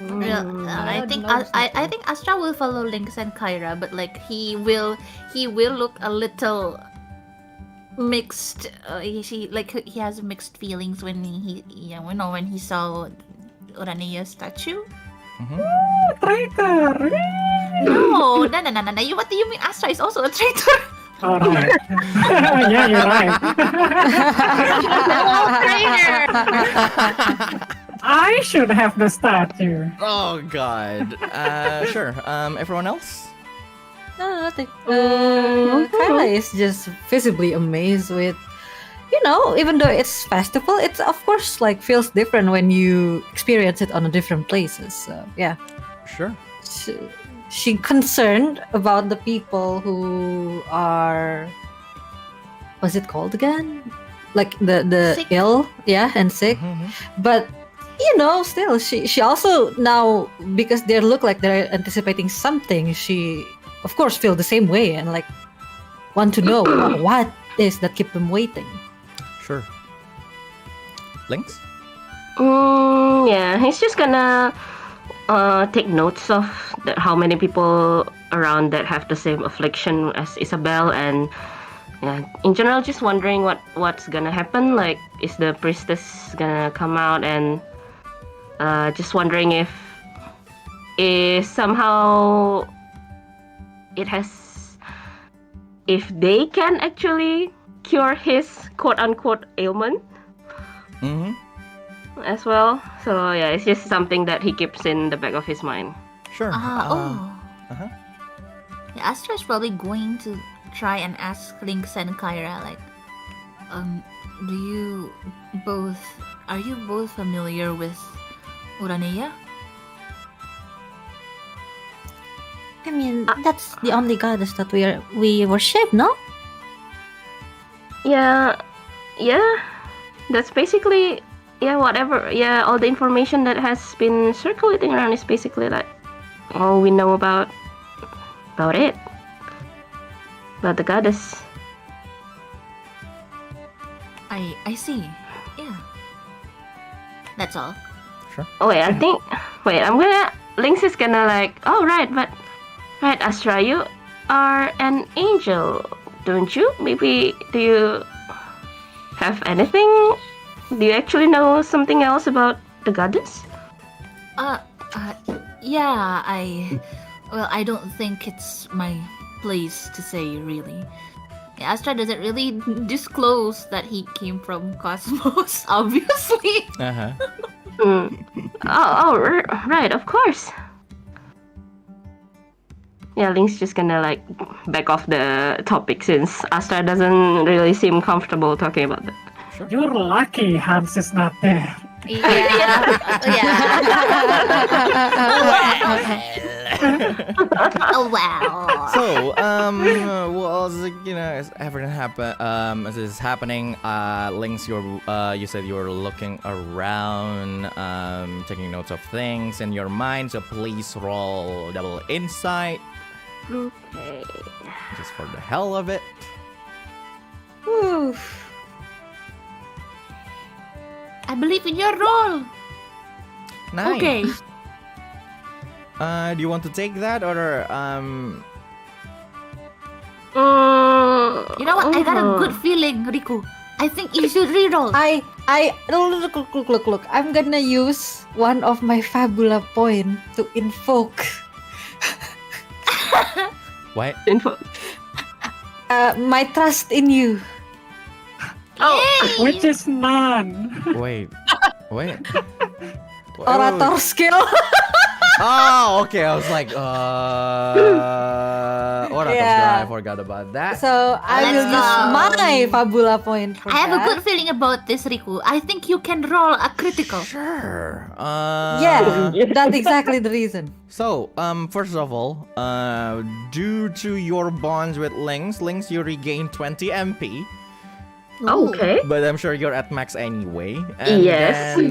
I think Astra will follow Lynx and Kyra, but like he will look a little mixed. He has mixed feelings when when he saw Uranea's statue. Traitor! No. What do you mean? Astra is also a traitor. Alright. Yeah, you're right. I should have the statue. Oh god. Sure. Everyone else? No, nothing. Kyla is just visibly amazed with, even though it's festival, it's of course like feels different when you experience it on a different places. So yeah, Sure. she concerned about the people who are, what's it called again? Like the Sick. ill, and sick. But still she also now, because they look like they're anticipating something, she of course feel the same way and like want to know what is that keep them waiting. Sure. Lynx? Yeah, he's just gonna take notes of how many people around that have the same affliction as Isabel, and in general, just wondering what's gonna happen. Like, is the priestess gonna come out, and just wondering if somehow if they can actually cure his quote-unquote ailment as well. So yeah, it's just something that he keeps in the back of his mind. Sure. Yeah, Astra is probably going to try and ask Lynx and Kyra, like, are you both familiar with Uranea? I mean, that's the only goddess that we worship, no? Yeah. That's basically whatever. Yeah, all the information that has been circulating around is basically like all we know about it. About the goddess. I see. Yeah. That's all. Oh wait, Lynx is gonna like, oh right, Astra, you are an angel, don't you? Maybe, do you have anything? Do you actually know something else about the goddess? Yeah, I don't think it's my place to say, really. Astra doesn't really disclose that he came from Cosmos, obviously. Right, of course. Yeah, Lynx just gonna like back off the topic since Astra doesn't really seem comfortable talking about that. You're lucky Hans is not there. Oh wow. So, as everything as this is happening, Lynx, you said you were looking around, taking notes of things in your mind. So please roll double insight. Okay. Just for the hell of it. Whew. I believe in your role. Nice. Okay. Do you want to take that or You know what? I got a good feeling, Riku. I think you should reroll. Look. I'm gonna use one of my Fabula point to invoke what? my trust in you. Which is none. Wait. Orator skill. Oh, okay. I was like, Orator skill. I forgot about that. So I will Let's use go. my Fabula point for I have a that. good feeling about this, Riku. I think you can roll a critical. Sure. Yeah, that's exactly the reason. So, first of all, due to your bonds with Lynx, you regain 20 MP. Okay. But I'm sure you're at max anyway. And Yes. then,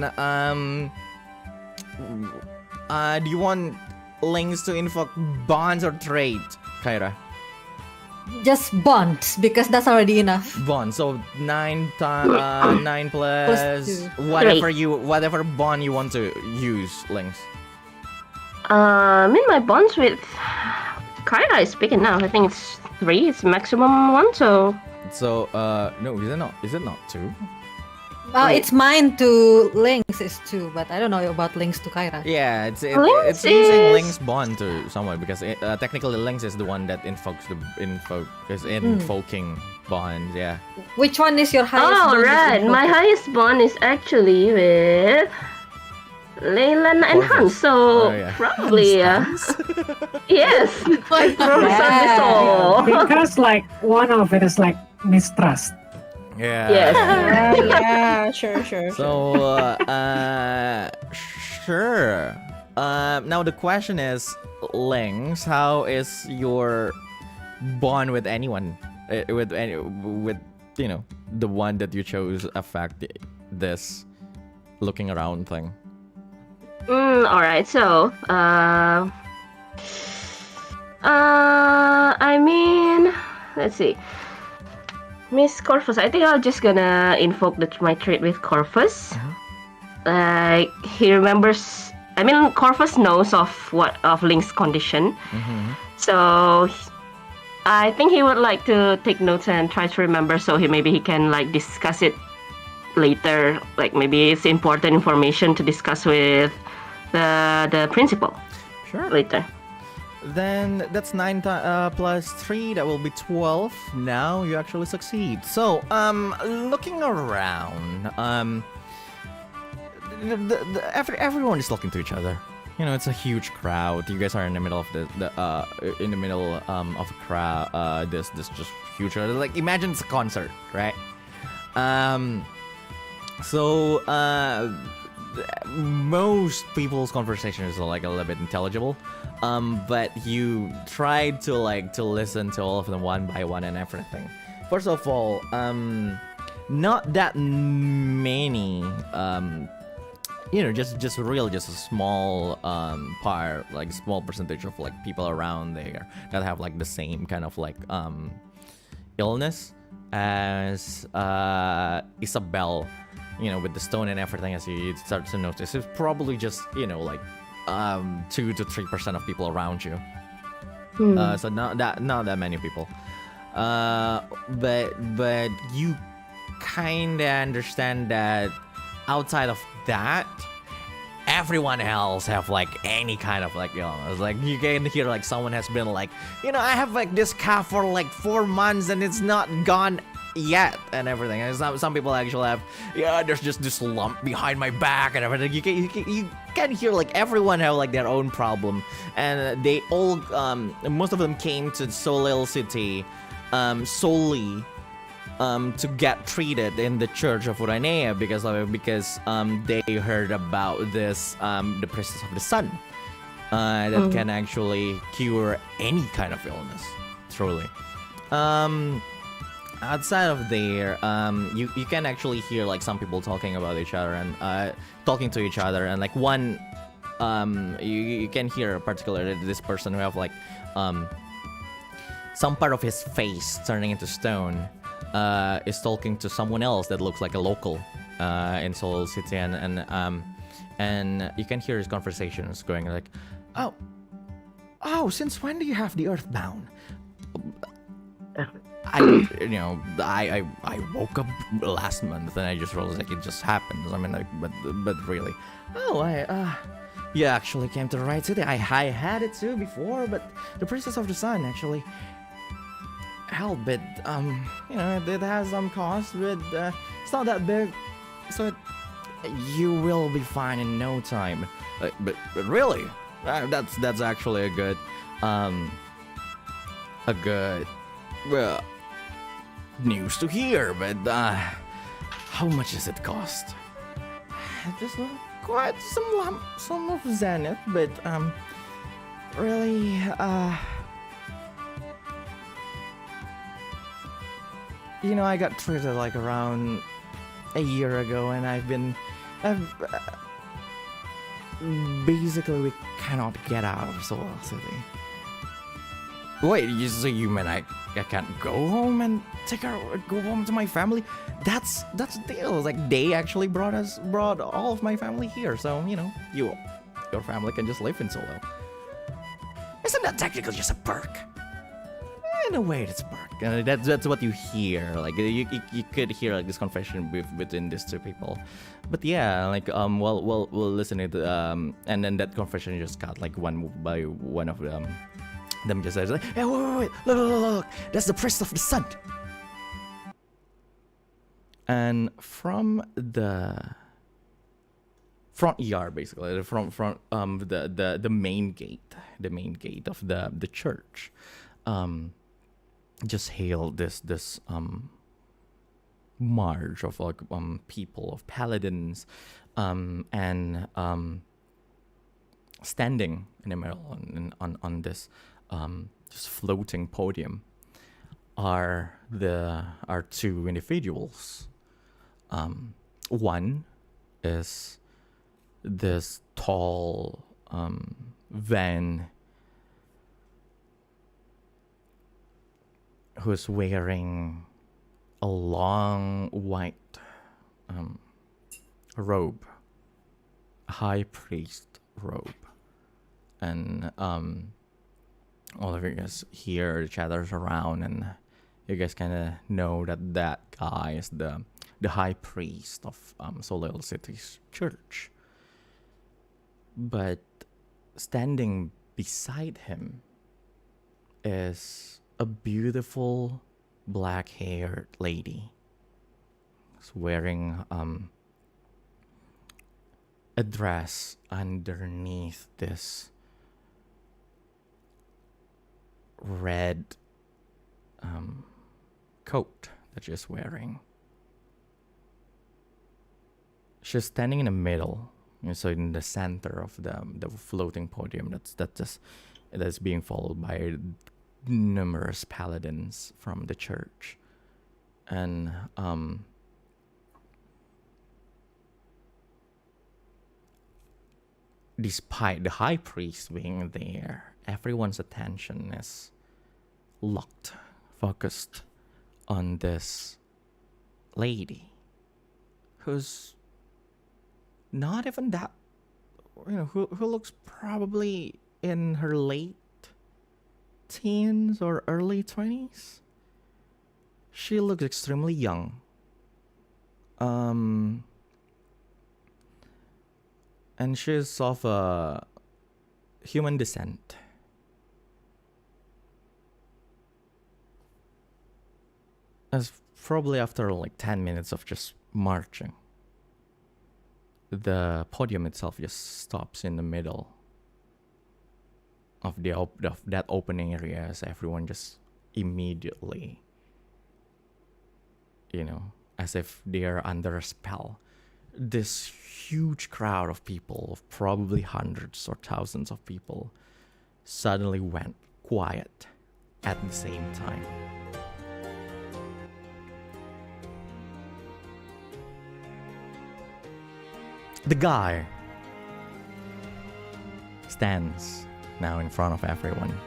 do you want Lynx to invoke bonds or trade, Kyra? Just bonds, because that's already enough. Bond. So 9 plus two. whatever bond you want to use, Lynx. My bonds with Kyra is big enough. I think it's 3. It's maximum 1. So So, no, is it not 2? It's mine to Lynx is 2, but I don't know about Lynx to Kyra. Yeah, it's Lynx using is- Lynx bond to someone because technically Lynx is the one that invoking bonds. Yeah. Which one is your highest? Oh, bonus right. in My Pokemon? highest bond is actually with Leylana and Corvus. Hans, so Oh, yeah. probably, yes. Professor Because like one of it is like mistrust. Yeah. Yes. Yeah, sure. So, sure. Now the question is, Lynx, how is your bond with anyone? With you know, the one that you chose affect this looking around thing? Alright, so, I mean, let's see. Miss Corvus, I think I'm just gonna invoke my trait with Corvus. Like, he remembers, I mean, Corvus knows of Link's condition. So, I think he would like to take notes and try to remember so maybe he can like discuss it later. Like, maybe it's important information to discuss with the principal. Sure. Later. Then that's 9 plus 3, that will be 12. Now you actually succeed. So, looking around, everyone is talking to each other. You know, it's a huge crowd. You guys are in the middle of of a crowd. This just huge. Like, imagine it's a concert, right? So, most people's conversations are like a little bit intelligible, but you tried to listen to all of them one by one and everything. First of all, not that many, you know, just a small part, like small percentage of like people around there that have like the same kind of like illness as Isabel. You know, with the stone and everything, as you start to notice, it's probably just, you know, like 2 to 3% of people around you. So not that many people. But you kind of understand that outside of that, everyone else have like any kind of like illness. Like, you can hear like someone has been like, you know, I have like this cough for like 4 months and it's not gone yet and everything. And some people actually have, there's just this lump behind my back and everything. You can hear like everyone have like their own problem, and they all most of them came to Solil City solely to get treated in the Church of Uranea because they heard about this the Priestess of the Sun that can actually cure any kind of illness, truly. Outside of there, you can actually hear like some people talking about each other and talking to each other, and like one you can hear particularly this person who have like some part of his face turning into stone is talking to someone else that looks like a local in Seoul City, and you can hear his conversations going like, oh, since when do you have the Earthbound? I woke up last month and I just realized like it just happened. I mean, like, but really, you actually came to the right city. I had it too before, but the Princess of the Sun actually helped. But you know, it has some cost, but it's not that big, so you will be fine in no time. But really, that's actually a good news to hear, but how much does it cost? Just quite some of Zenith, but really, you know, I got treated like around a year ago, and basically we cannot get out of Seoul City. Wait, you mean I can't go home and go home to my family? That's the deal. It's like they actually brought all of my family here, so you know, your family can just live in Solo. Isn't that technically just a perk? In a way, it's a perk. That's what you hear. Like you could hear like this confession between these two people. But yeah, like we'll listen to it, and then that confession just got like one by one of them. Them just says like, hey, wait, look, that's the priest of the sun. And from the front yard, basically, the main gate of the church, just hailed this march of like people, of paladins, and standing in the middle on this just floating podium are two individuals. One is this tall Van who's wearing a long white robe, a high priest robe, and all of you guys hear the chatters around, and you guys kind of know that guy is the high priest of Solstice City's church. But standing beside him is a beautiful black-haired lady. She's wearing a dress underneath this red coat that she's wearing. She's standing in the middle, so in the center of the floating podium that's being followed by numerous paladins from the church. And despite the high priest being there, everyone's attention is focused on this lady who's not even that, who looks probably in her late teens or early 20s. She looks extremely young. And she's of a human descent. As probably after like 10 minutes of just marching, the podium itself just stops in the middle of that opening area, as everyone just immediately, as if they're under a spell. This huge crowd of people, of probably hundreds or thousands of people, suddenly went quiet at the same time. The guy stands now in front of everyone.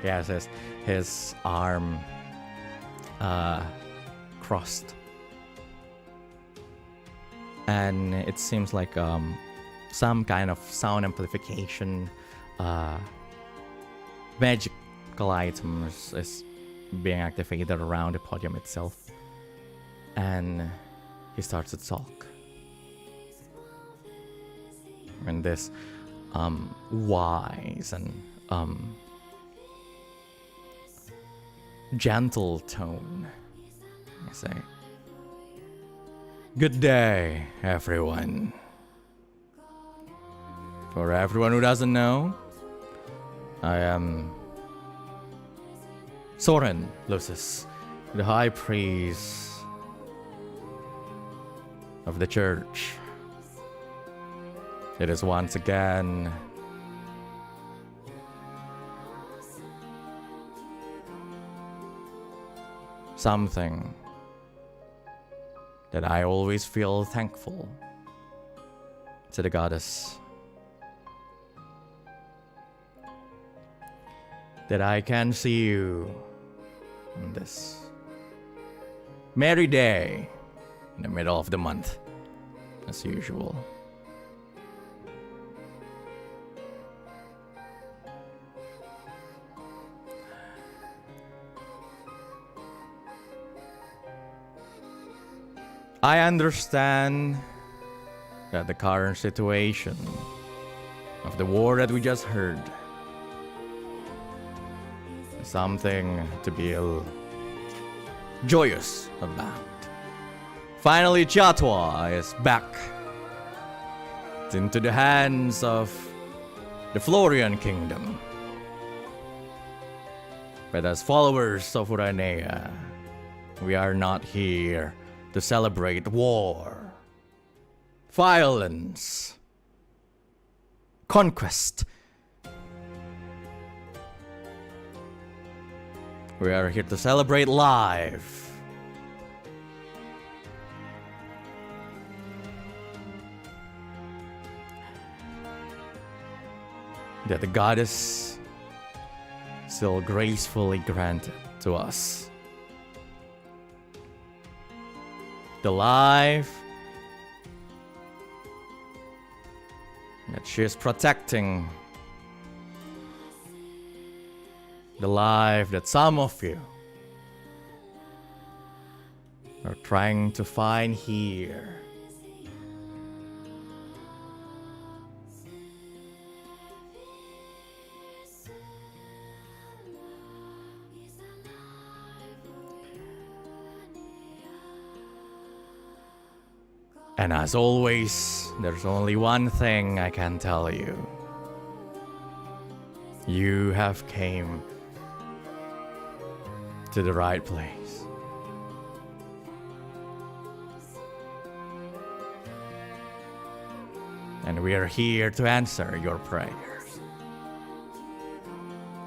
He has his arm crossed. And it seems like some kind of sound amplification magical items is being activated around the podium itself. And he starts to talk. And this wise and gentle tone, I say, "Good day, everyone. For everyone who doesn't know, I am Soren Lucis, the High Priest of the Church. It is once again something that I always feel thankful to the goddess that I can see you on this merry day in the middle of the month, as usual. I understand that the current situation of the war that we just heard is something to be joyous about. Finally, Chatwa is back into the hands of the Florian Kingdom. But as followers of Uranea, we are not here to celebrate war, violence, conquest. We are here to celebrate life. That the goddess still gracefully granted to us. The life that she is protecting. The life that some of you are trying to find here. And as always, there's only one thing I can tell you. You have came to the right place. And we are here to answer your prayers.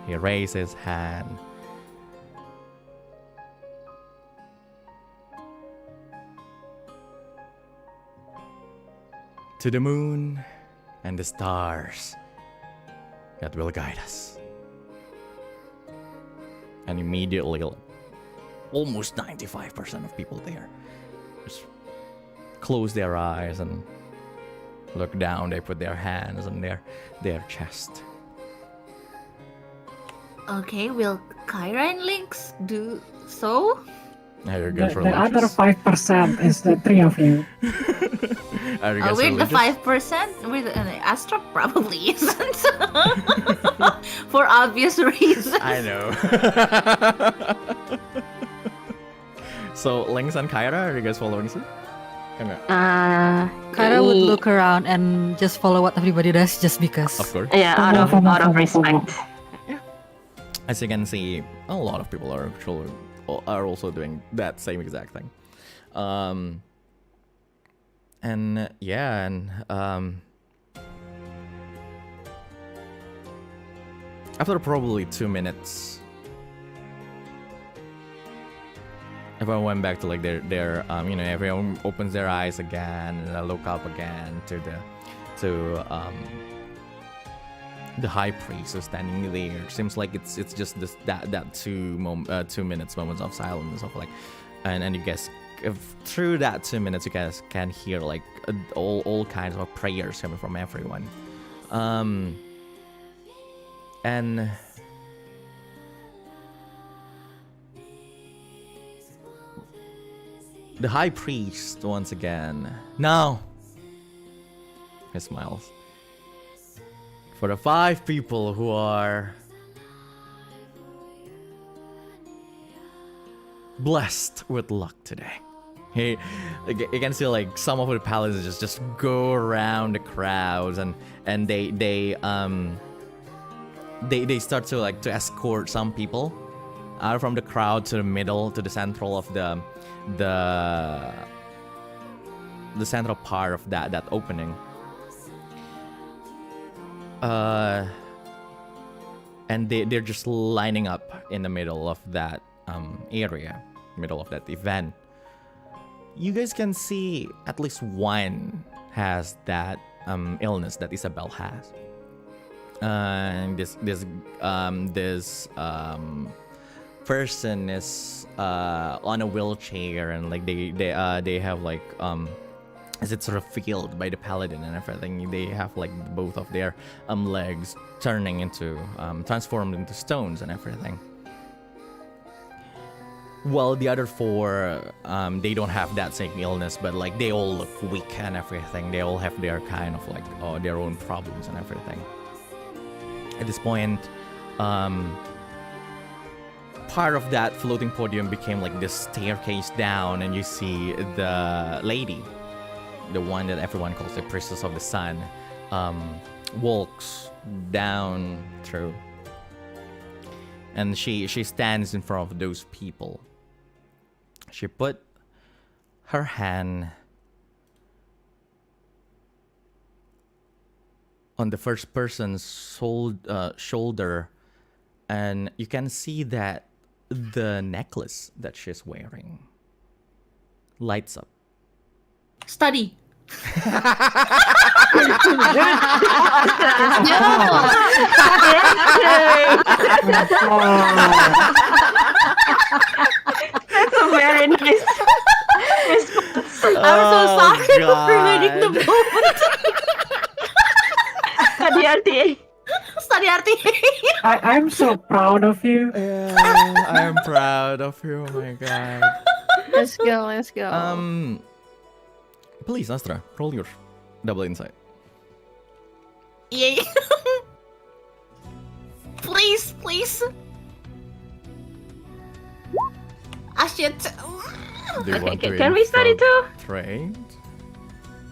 He raised his hand. To the moon and the stars that will guide us. And immediately, almost 95% of people there just close their eyes and look down. They put their hands on their chest. Okay, will Cyra and Lynx do so? Are you guys The other religious? 5% is the three of you. Are you guys We're the religious? 5%. We're the Astra probably isn't. For obvious reasons. I know. So, Lynx and Kyra, are you guys following suit? Come here. Kyra would look around and just follow what everybody does just because. Of course. Yeah, out of respect. As you can see, a lot of people are also doing that same exact thing. After probably 2 minutes, everyone went back to like their everyone opens their eyes again and look up again to the high priest who's standing there. Seems like it's just that 2 minutes moments of silence and stuff like, and you guys, if through that 2 minutes you guys can hear like all kinds of prayers coming from everyone, and the high priest once again. Now, he smiles. For the 5 people who are blessed with luck today. You can see like some of the paladins just go around the crowds and they start to like to escort some people out from the crowd to the middle, to the central of the central part of that opening. And they're just lining up in the middle of that area, middle of that event. You guys can see at least one has that illness that Isabel has. And this person is on a wheelchair, and like they have like as it's revealed by the paladin and everything, they have like both of their legs turning into transformed into stones and everything. While the other four, they don't have that same illness, but like they all look weak and everything. They all have their kind of like their own problems and everything. At this point, part of that floating podium became like this staircase down, and you see the lady, the one that everyone calls the Priestess of the Sun, walks down through, and she stands in front of those people. She put her hand on the first person's shoulder, and you can see that the necklace that she's wearing lights up. Study. That's a very nice response. I'm so sorry for ruining the moment. Study RTA. Study RTA. I'm so proud of you. Yeah, I'm proud of you. Oh my god. Let's go, let's go. Please, Astra, roll your double insight. Yay. Please. Ah, shit. Do you want to Can we study too? Trade?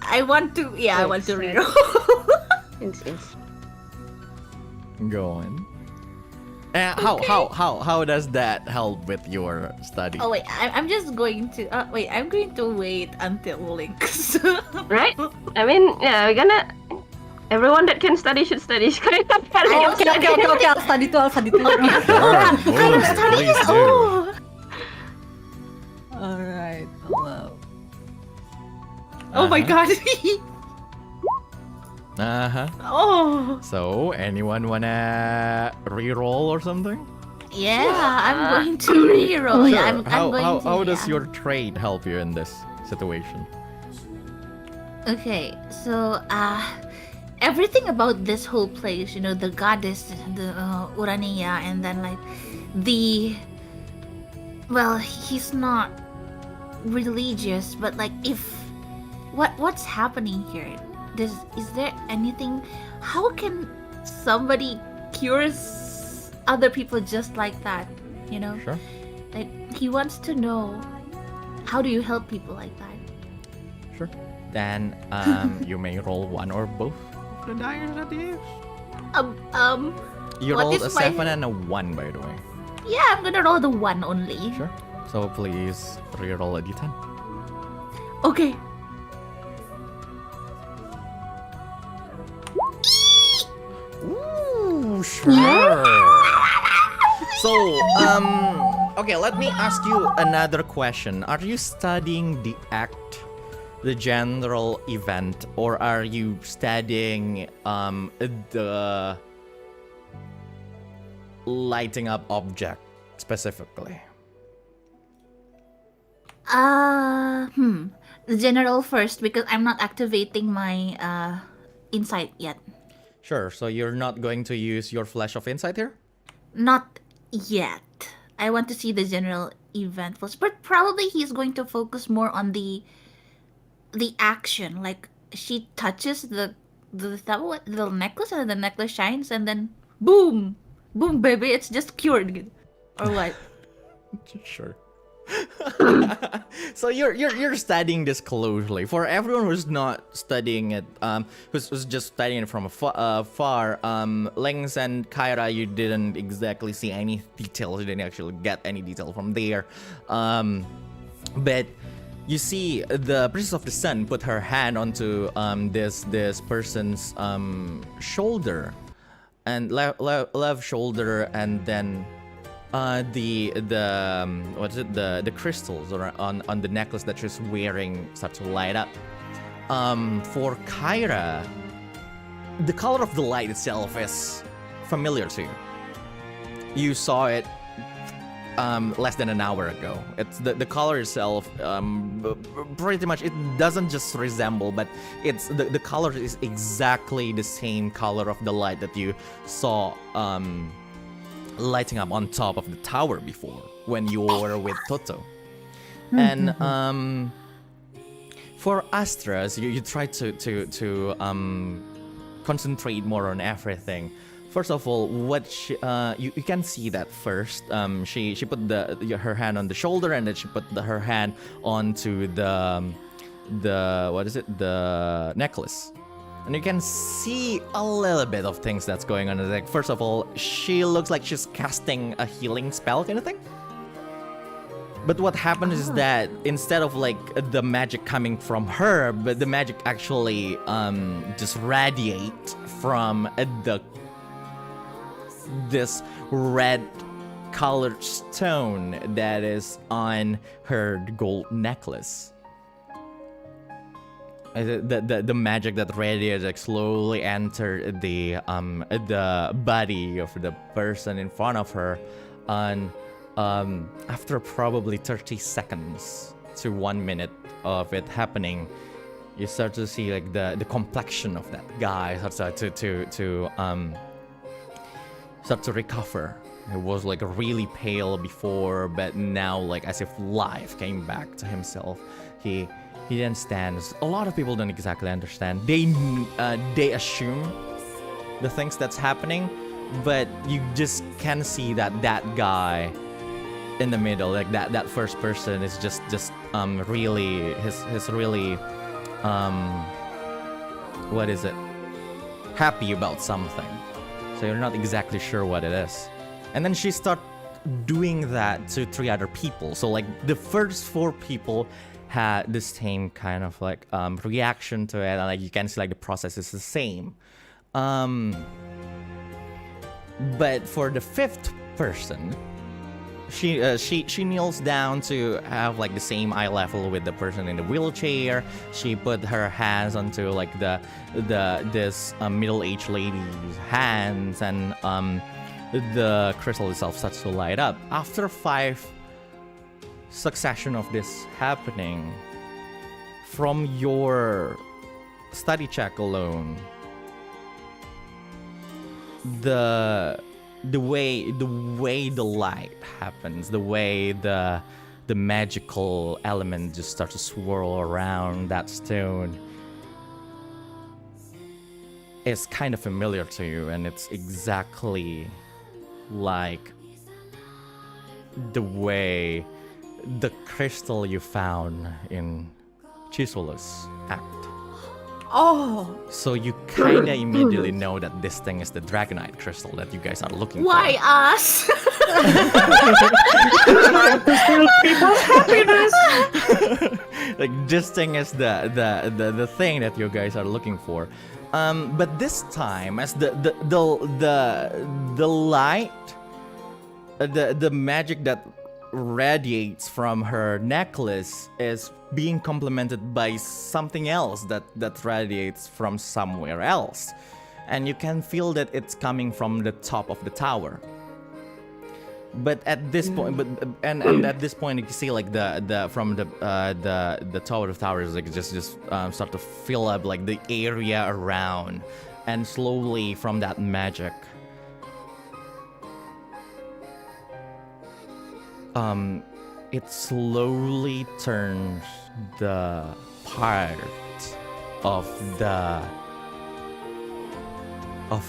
I want to. Yeah, I want to reroll. Go on. How does that help with your study? Oh wait, I'm just going to. I'm going to wait until Lynx. Right? I mean, yeah, we're gonna. Everyone that can study should study. Okay, I'll study too. Sure, please do. Alright, hello. Oh my god. Oh. So, anyone wanna reroll or something? Yeah, I'm going to reroll. Sure. I'm going to. How does your trade help you in this situation? Okay, so everything about this whole place, you know, the goddess, the Urania, and then like the. Well, he's not religious, but like what's happening here? Is there anything? How can somebody cure other people just like that? You know, Sure. like he wants to know, how do you help people like that? Sure. Then you may roll one or both of the dice that you use. You what rolled is a my- 7 and a 1, by the way. Yeah, I'm gonna roll the one only. Sure. So please reroll a d10. Okay. Ooh, sure. So, okay, let me ask you another question. Are you studying the act, the general event, or are you studying the lighting up object specifically? The general first, because I'm not activating my insight yet. Sure, so you're not going to use your flash of insight here? Not yet. I want to see the general event first, but probably he's going to focus more on the action. Like she touches the necklace, and the necklace shines, and then boom, baby, it's just cured, or what? Sure. So you're studying this closely. For everyone who's not studying it, who's just studying it from afar, Lynx and Cyra, you didn't exactly see any details. You didn't actually get any detail from there. But you see the Princess of the Sun put her hand onto this person's shoulder, and left shoulder, and then the crystals on the necklace that she's wearing start to light up. For Cyra, the color of the light itself is familiar to you. You saw it less than an hour ago. It's the color itself, pretty much, it doesn't just resemble, but it's the color is exactly the same color of the light that you saw lighting up on top of the tower before. when you were with Totto. And for Astras, you try to concentrate more on everything. First of all, what you can see that first, she put her hand on the shoulder, and then she put her hand onto the what is it, the necklace, and you can see a little bit of things that's going on. Like, first of all, she looks like she's casting a healing spell kind of thing. But what happens is that instead of like the magic coming from her, but the magic actually just radiate from this red colored stone that is on her gold necklace. The magic that radiates like slowly enter the body of the person in front of her, on after probably 30 seconds to 1 minute of it happening, you start to see like the complexion of that guy start to recover. It was like really pale before, but now like as if life came back to himself. He then stands. A lot of people don't exactly understand. They assume the things that's happening, but you just can see that guy in the middle, like that first person is just really his really what is it, happy about something. So you're not exactly sure what it is. And then she started doing that to 3 other people. So like the first 4 people had the same kind of like reaction to it, and like you can see like the process is the same. But for the 5th person, she kneels down to have like the same eye level with the person in the wheelchair. She put her hands onto like this middle-aged lady's hands, and the crystal itself starts to light up. After 5 succession of this happening, from your study check alone, the way the light happens, the way the magical element just starts to swirl around that stone is kind of familiar to you, and it's exactly like the way the crystal you found in Chisola's act. Oh, So you kinda immediately know that this thing is the Dragonite crystal that you guys are looking Why for. us? To steal people's happiness. Like this thing is the thing that you guys are looking for. But this time, as the light, the magic that radiates from her necklace is being complemented by something else that radiates from somewhere else, and you can feel that it's coming from the top of the tower. But at this point, and at this point, you can see like the from the top of the tower is like just start to fill up like the area around, and slowly from that magic, it slowly turns the part of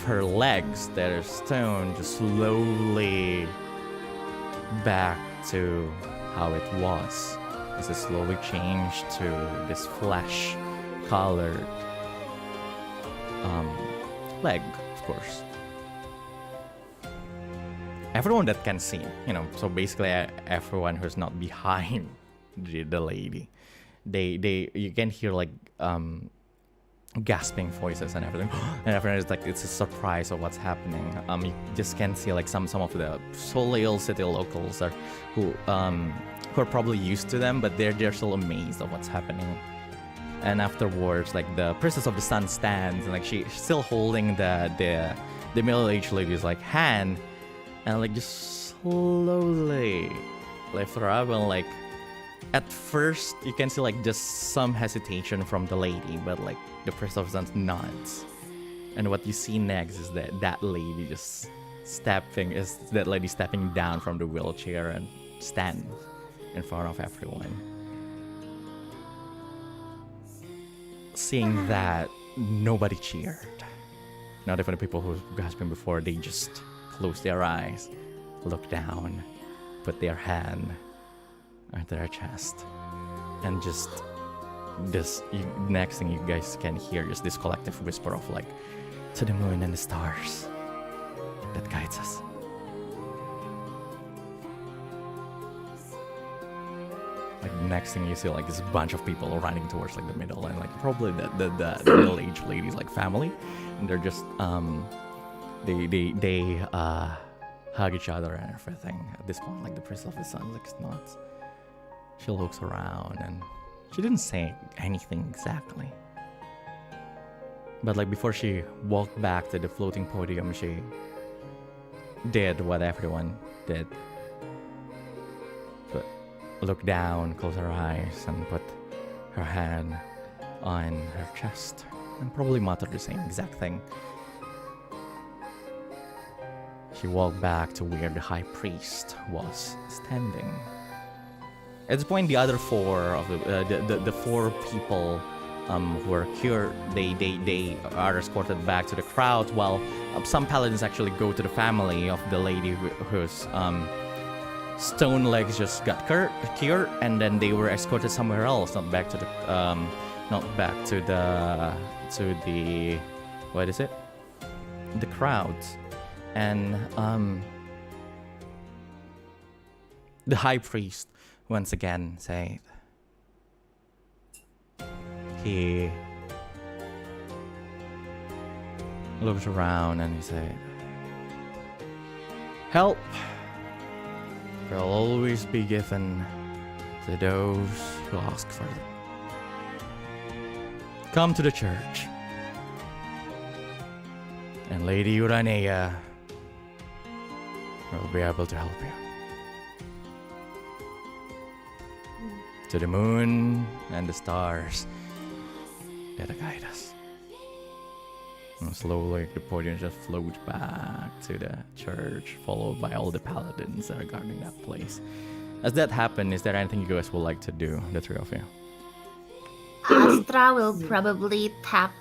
her legs that are stone just slowly back to how it was, as it slowly changed to this flesh colored leg, of course. Everyone that can see, so basically everyone who's not behind the lady, you can hear like gasping voices and everything, and everyone is like, it's a surprise of what's happening. You just can see like some of the Soleil City locals who are probably used to them, but they're still amazed of what's happening. And afterwards, like the Princess of the Sun stands, and like she's still holding the middle-aged lady's like hand, and like just slowly lift her up, and like at first you can see like just some hesitation from the lady, but like the Princess of the Sun nods, and what you see next is that lady stepping down from the wheelchair and stand in front of everyone. Seeing that, nobody cheered. Not even the people who has been before. They just closed their eyes, looked down, put their hand at their chest, and just next thing you guys can hear is this collective whisper of like, to the moon and the stars that guides us. Like next thing you see like this bunch of people running towards like the middle, and like probably the middle-aged ladies like family, and they're just they hug each other and everything. At this point, like the priest of the sun like nods. She looks around and she didn't say anything exactly, but like before she walked back to the floating podium, she did what everyone did. Look down, close her eyes, and put her hand on her chest, and probably muttered the same exact thing. She walked back to where the high priest was standing. At this point, the other four of the four people who were cured, they are escorted back to the crowd, while some paladins actually go to the family of the lady whose stone legs just got cured, and then they were escorted somewhere else, not back to the what is it? The crowds. And the high priest once again said, he looked around and he said, help will always be given to those who ask for it. Come to the church, and Lady Uranea will be able to help you. To the moon and the stars that guide us. And slowly the podium just floats back to the church, followed by all the paladins that are guarding that place. As that happens, is there anything you guys would like to do, the three of you? Astra will probably tap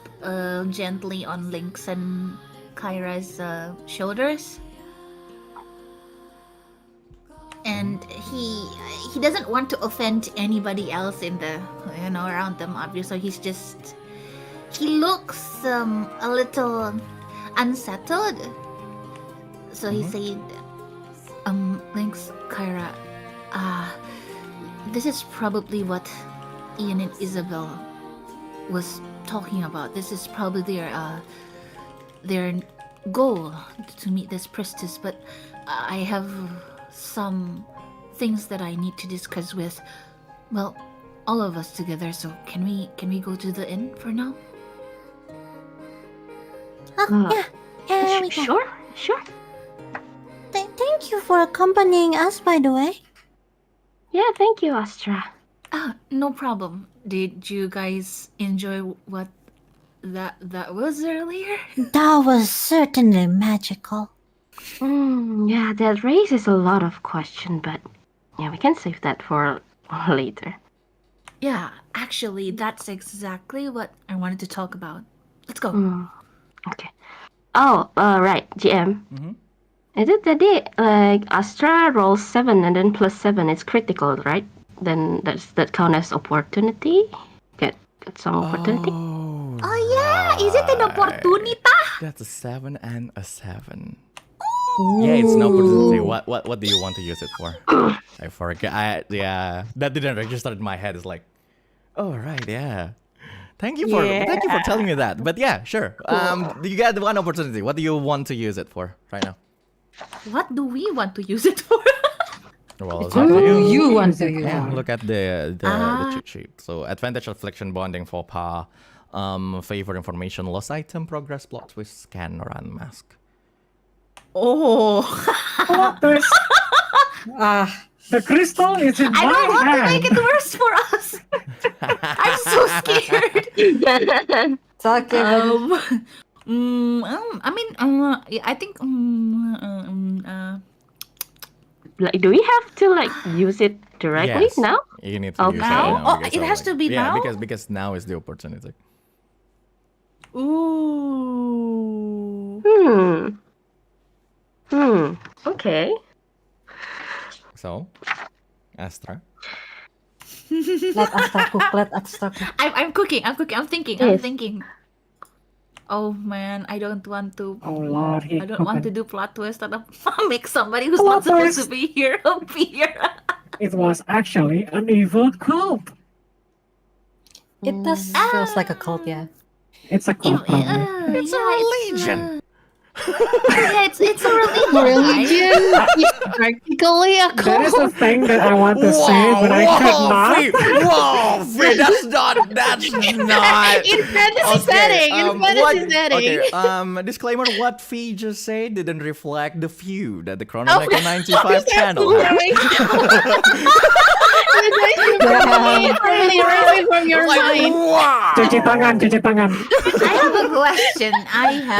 gently on Lynx and Kyra's shoulders. And he doesn't want to offend anybody else in the around them, obviously. He looks a little unsettled. So he said, Lynx, Kyra, this is probably what Ian and Isabel was talking about. This is probably their goal to meet this priestess, but I have some things that I need to discuss with, well, all of us together. So can we go to the inn for now? Yeah, we can. Sure. Thank you for accompanying us, by the way. Yeah, thank you, Astra. No problem. Did you guys enjoy what that was earlier? That was certainly magical. Yeah, that raises a lot of questions, but yeah, we can save that for later. Yeah, actually, that's exactly what I wanted to talk about. Let's go. Okay. Oh, right, GM. Mm-hmm. Is it that like Astra rolls 7 and then plus 7 is critical, right? Then that count as opportunity? Get some opportunity? Oh yeah, is it an opportunity? That's a 7 and a 7. Yeah, it's an opportunity. What do you want to use it for? I forget. Yeah, that didn't register in my head. It's like, oh right, yeah. Thank you for telling me that. But yeah, sure. You got one opportunity. What do you want to use it for right now? What do we want to use it for? Well, it's up to You want to use Yeah, it. look at the cheat sheet. So advantage affliction bonding for power, favor information, lost item, progress, plot twist, scan, or unmask. Oh. There's the crystal is in I don't my want to hand. make it worse for us. I'm so scared. It's okay, I mean, I think, Like, do we have to like use it directly Yes. now? You need to Okay. use it Now? now. Oh, because it of, has like- to be yeah, now? because now is the opportunity. Ooh. Okay. So, Astra. Let Astra cook. Let Astra cook. I'm cooking. I'm thinking. Yes. Oh man, I don't want to. Oh Lord, he I don't want to cooked. do plot twist and make somebody who's Plot not supposed twist? to be here appear. It was actually an evil cult. It does feels like a cult, yeah. It's a cult, probably. It's a religion. Yeah, it's a religion. Religion is practically a That is cult. the thing that I want to say, but I could not. Fee, that's not. In fantasy setting. In fantasy setting. Okay, disclaimer: what Fee just said didn't reflect the view that the Chronometer 95 channel had. You guys should really erase it from your mind. Wow. Cuci tangan, cuci tangan. I have a question.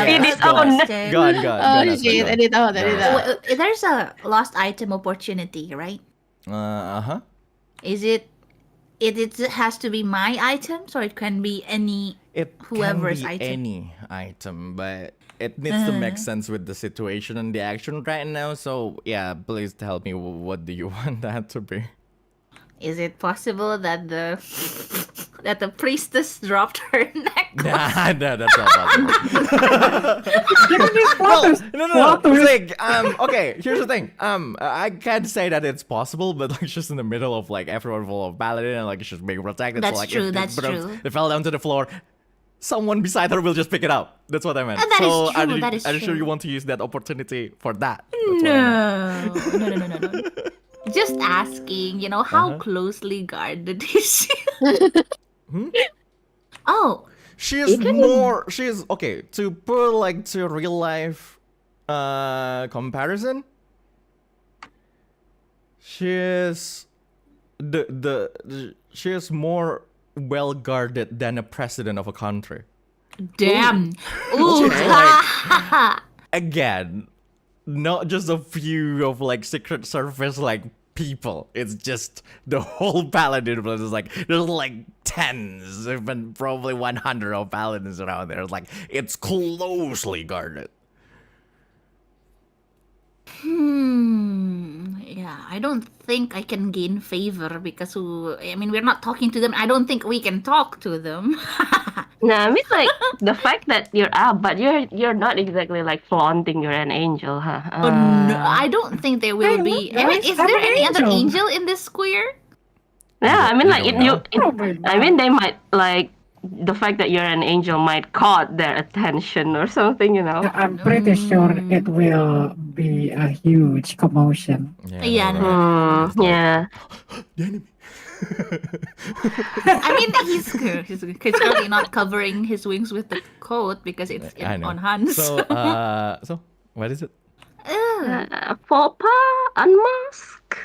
It is on. Go on. Oh shit, edit out, edit out. There's a lost item opportunity, right? Uh-huh. Is it? It has to be my item, so it can be any. It Whoever's can be item. any item, but it needs to make sense with the situation and the action right now. So yeah, please tell me what do you want that to be? Is it possible that the priestess dropped her necklace? Nah, that's not possible. Well, No. It's like, okay, here's the thing. I can't say that it's possible, but like just in the middle of like everyone full of paladin and like it's just being protected. That's so, like, true, if that's it drops- true. It fell down to the floor. Someone beside her will just pick it up. That's what I meant. That is so true, that is are you sure true. you want to use that opportunity for that? That's what I meant. No. Just asking, how closely guarded is she? Oh, She is more. She is okay to put like to real life comparison. She is she is more well guarded than a president of a country. damn. Ooh. Again, not just a few of like Secret Service like people. It's just the whole paladin. But it's like there's like tens, even probably 100 of paladins around there. It's like it's closely guarded. Yeah, I don't think I can gain favor because we're not talking to them. I don't think we can talk to them. No, I mean like the fact that you're up, but you're not exactly like flaunting you're an angel, huh? No, I don't think there will be. I mean, is I'm there an any other angel. angel in this square? Yeah, I mean You like don't know. I mean they might like the fact that you're an angel might caught their attention or something, you know. I'm pretty sure it will be a huge commotion. Yeah, right. It's like, Yeah. the enemy. I mean, he's currently not covering his wings with the coat because it's I know. on Hans. So what is it? Faux pas, unmask.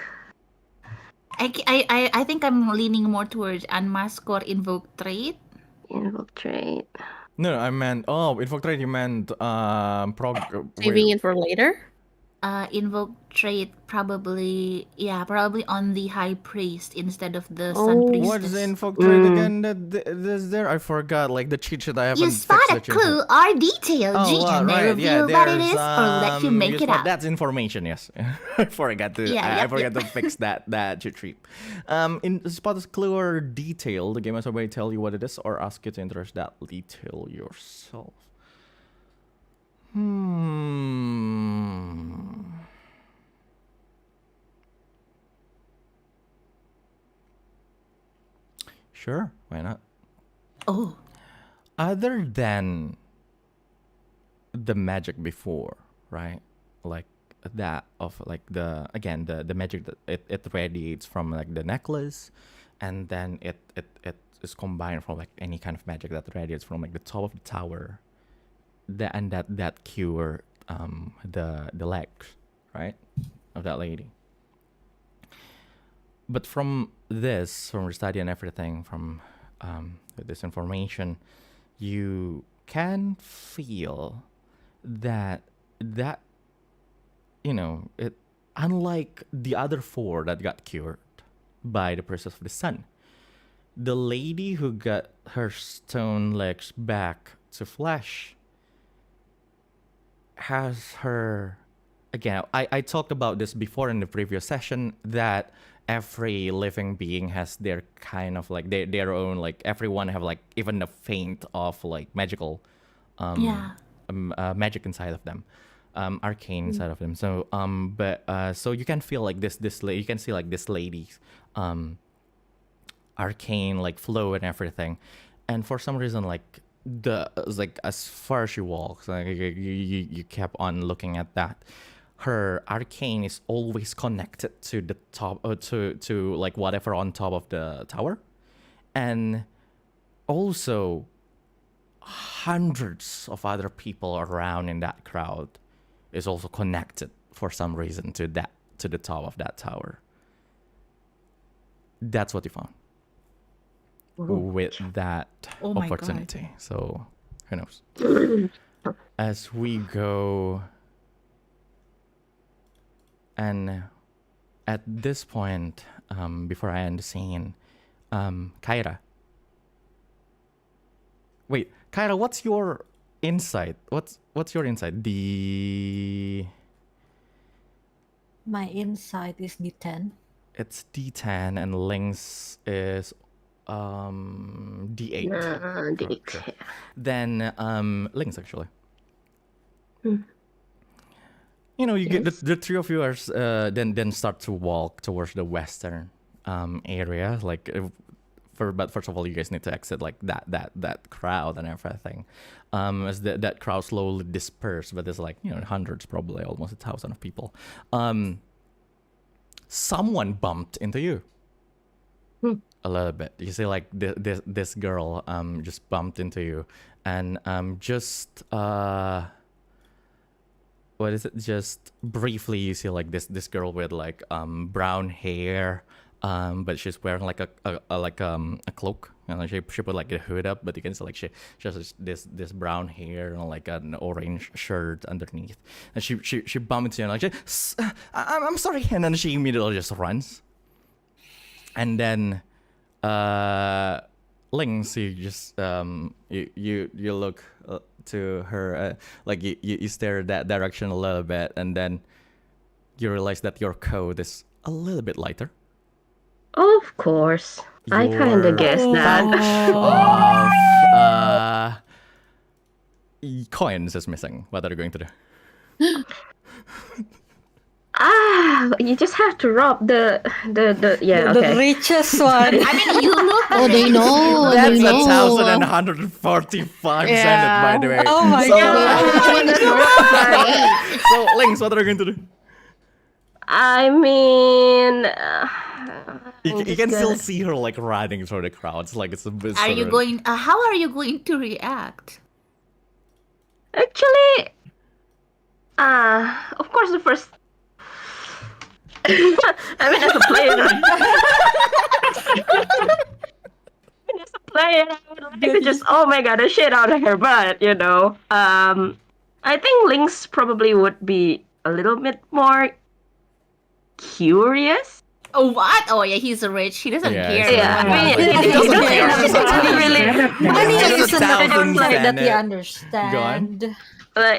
I think I'm leaning more towards unmask or invoke trait. Infiltrate. No, I meant invoke trade. You meant Saving it for later. Invoke trait probably on the high priest instead of the sun priestess. What is the invoke trade again? That's there. I forgot. Like the cheat sheet I haven't You fixed. spot a that you clue have. or detail, GM may reveal what it there's, is or let you make it spot- up. That's information. Yes, I forgot to. Yeah, I yep, forgot yep. to fix that cheat sheet. In spot a clue or detail, the game must always tell you what it is or ask you to interest that detail yourself. Sure, why not? Oh, Other than the magic before, right? Like that of like the magic that it radiates from like the necklace, and then it is combined from like any kind of magic that radiates from like the top of the tower, that cure the legs, right, of that lady. But from study and everything, from this information, you can feel that unlike the other 4 that got cured by the Princess of the Sun, the lady who got her stone legs back to flesh has her... Again, I talked about this before in the previous session, that every living being has their kind of like their own, like everyone have like even a faint of like magical magic inside of them, arcane inside of them. So so you can feel like you can see like this lady's arcane like flow and everything, and for some reason like as far as she walks, like you kept on looking at that. Her arcane is always connected to the top, to like whatever on top of the tower, and also hundreds of other people around in that crowd is also connected for some reason to the top of that tower. That's what you found with that opportunity. So who knows? As we go. And at this point, before I end the scene, Kyra. Wait, Kyra, what's your insight? What's your insight? My insight is D10. It's D10 and Lynx is D8. D8. Okay. Then Lynx actually. You know, you get the 3 of you are then start to walk towards the western area. Like, but first of all, you guys need to exit like that crowd and everything. As that crowd slowly disperse, but there's like hundreds, probably almost 1,000 of people. Someone bumped into you. A little bit. You see, like this girl just bumped into you, and just what is it? Just briefly, you see like this girl with like brown hair, but she's wearing like a cloak, and she put like a hood up, but you can see like she has this brown hair and like an orange shirt underneath, and she bumped into you and like I'm sorry, and then she immediately just runs, and then Lynx, you just you look to her, like you stare that direction a little bit, and then you realize that your coat is a little bit lighter. Of course, I kind of guessed that. Coins is missing. What are you going to do? You just have to rob the The richest one. I mean, you look. Oh, they know. That's they know. 1,145 cent, by the way. Oh my god. So, Lynx, what are you going to do? I mean, You can still see her like riding through the crowds, like it's a bit. Are you going? How are you going to react? actually, of course, the first. I mean, as a player, I would like to just the shit out of her, but I think Lynx probably would be a little bit more curious. Oh, what? Oh, yeah, he's rich. He doesn't care. Yeah, I mean, he doesn't care. He doesn't really. Money Just is a another thousand thing that you Go on. understand. But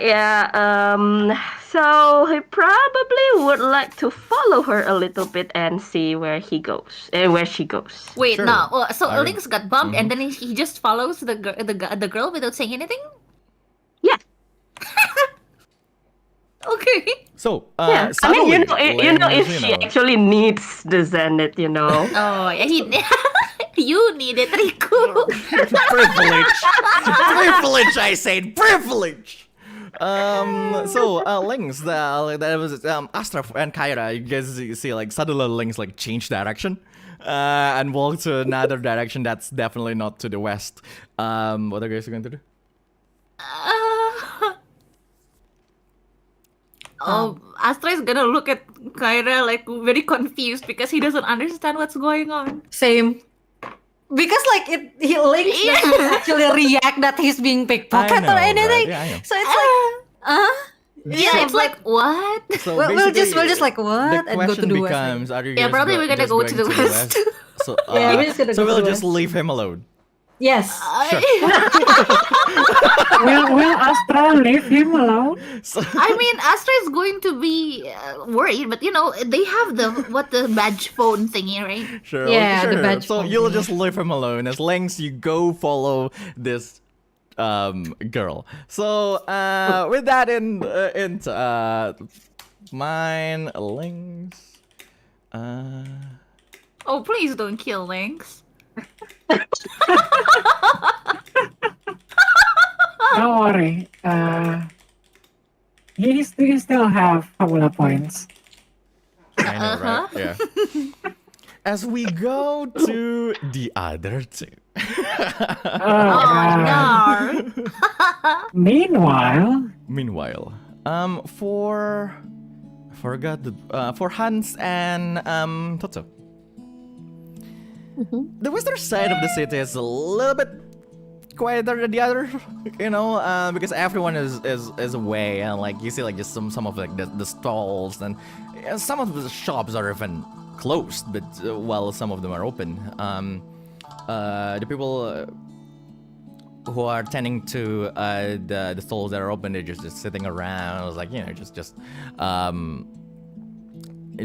so he probably would like to follow her a little bit and see where he goes and where she goes. Wait, Sure. no. Well, so I- Lynx got bumped, and then he just follows the girl without saying anything. Yeah. Okay. So, Yeah, I suddenly, mean, you know, if Lynx, she actually needs the Zenith, Oh, yeah, you need it, Riku. privilege, privilege. I said privilege. So Lynx, that was Astra and Kyra. You guys see like suddenly Lynx like change direction, and walk to another direction that's definitely not to the west. What are you guys going to do? Astra is gonna look at Kyra like very confused because he doesn't understand what's going on. Same. Because like he Lynx doesn't actually react that he's being pickpocketed or I know, anything. right? Yeah, I know. So it's like, Yeah, it's like what? So We'll just basically, like what the and go to question the west. becomes: are you Yeah, guys probably we're gonna just go to going the west. So, Yeah, we're just gonna so go to we'll the just west. leave him alone. Yes. Will Astra leave him alone? So, I mean, Astra is going to be worried, but you know they have the badge phone thingy, right? sure, Yeah, sure. the badge So phone you'll thingy. just leave him alone as long as you go follow this girl. So with that in mine Lynx. Oh, please don't kill Lynx. Don't worry. He still have Fabula points. I know, right? Yeah. As we go to the other two. Oh, God. no. Meanwhile, For Hans and Totto. The western side of the city is a little bit quieter than the other, because everyone is away, and like you see like just some of like the stalls, and some of the shops are even closed, but while some of them are open. The people who are tending to the stalls that are open, they're just sitting around, like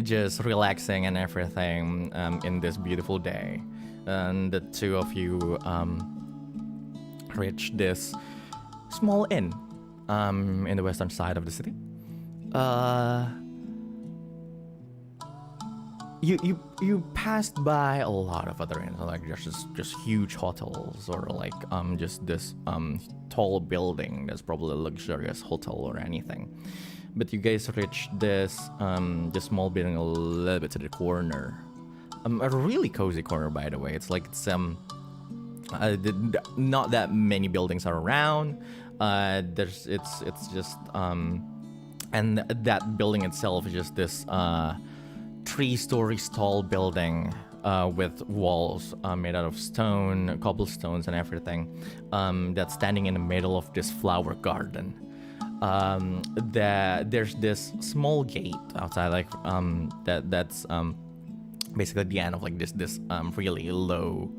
just relaxing and everything in this beautiful day. And the two of you reach this small inn in the western side of the city. You passed by a lot of other inns, like just huge hotels, or like just this tall building that's probably a luxurious hotel or anything. But you guys reached this small building a little bit to the corner. A really cozy corner, by the way. It's like not that many buildings are around. It's just and that building itself is just this 3-story tall building with walls made out of stone, cobblestones, and everything. That's standing in the middle of this flower garden. There's this small gate outside, like that's basically the end of like this really low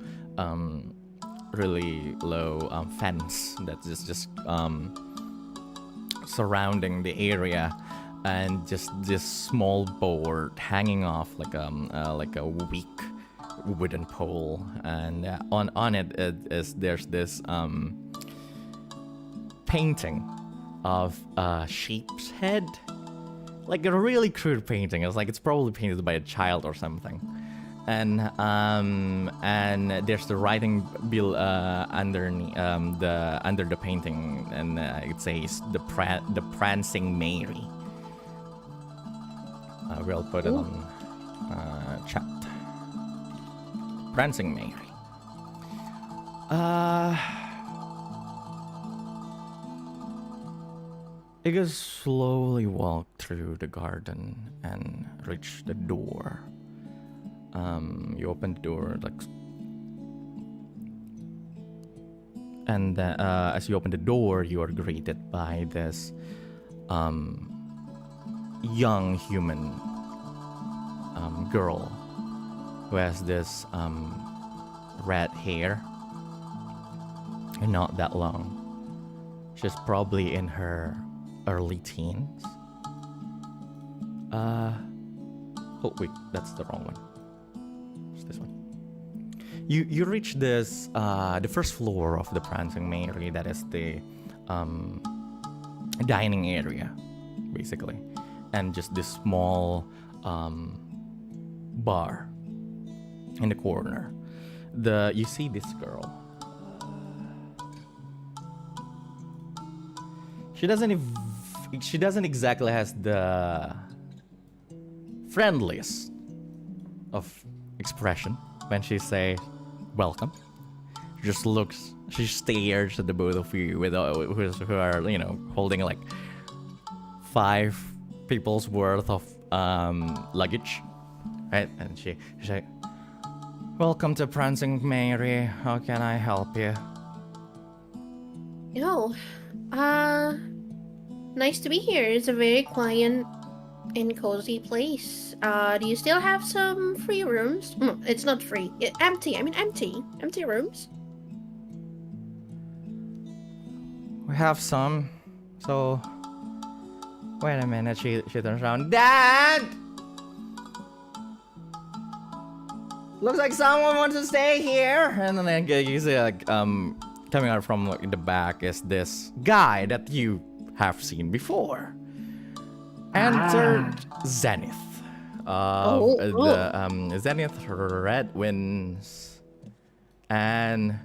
fence that's just surrounding the area, and just this small board hanging off like a weak wooden pole, and on it there's this painting of a sheep's head, like a really crude painting. It's probably painted by a child or something, and there's the writing under the painting, and it says the prancing Mary. We'll put it on chat. Prancing Mary. You guys slowly walk through the garden and reach the door. You open the door, and as you open the door, you are greeted by this young human girl who has this red hair and not that long. She's probably in her early teens. Oh wait, that's the wrong one. It's this one. You reach this the first floor of the Prancing Mary. That is the dining area, basically, and just this small bar in the corner. You see this girl. She doesn't exactly has the friendliest of expression when she say welcome. She stares at the both of you with who are holding like 5 people's worth of luggage, right? And she's like, welcome to Prancing Mary, how can I help you? nice to be here. It's a very quiet and cozy place. Do you still have some free rooms? It's not free. Empty. I mean empty. Empty rooms. We have some. So wait a minute. She turns around. Dad. Looks like someone wants to stay here. And then like, you see like coming out from like, the back is this guy that you have seen before. Entered Zenith. The Zenith Red Winds. And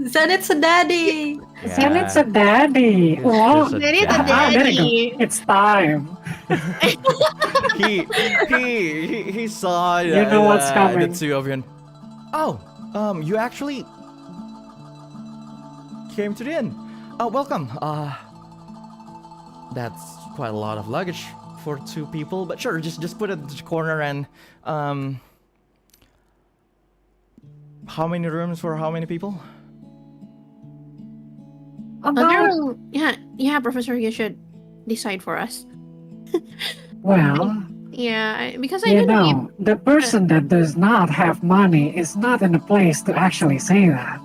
Zenith's a daddy. yeah, Zenith's a daddy. Oh, Zenith's a there you daddy. go. It's time. he saw You know what's the coming. two of you and you actually came to the inn. Welcome. That's quite a lot of luggage for two people, but sure, just put it in the corner and how many rooms for how many people? About, Yeah, Professor, you should decide for us. well, Yeah, because I you don't know. know, the person that does not have money is not in a place to actually say that.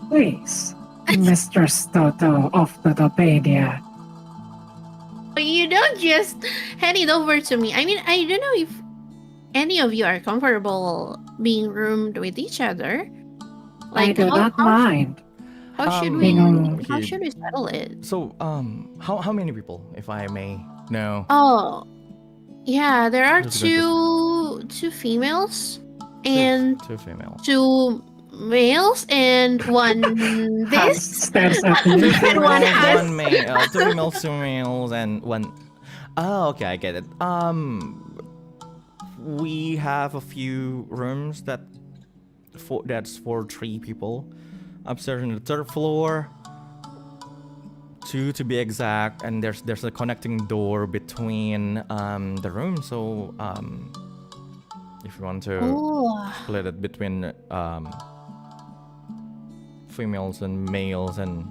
Please, Mr. Totto of Totopedia. You don't just hand it over to me. I mean, I don't know if any of you are comfortable being roomed with each other. I do not mind. How should Um, how he- should we settle it? So how many people, if I may know? Oh, yeah, there are Let's go two females and two females. two males and one this. Stares at you. And one has. One male, two females, two males, and one. Oh, okay, I get it. We have a few rooms that's for 3 people. Upstairs on the 3rd floor. 2 to be exact, and there's a connecting door between the rooms. So if you want to Oh, split it between females and males and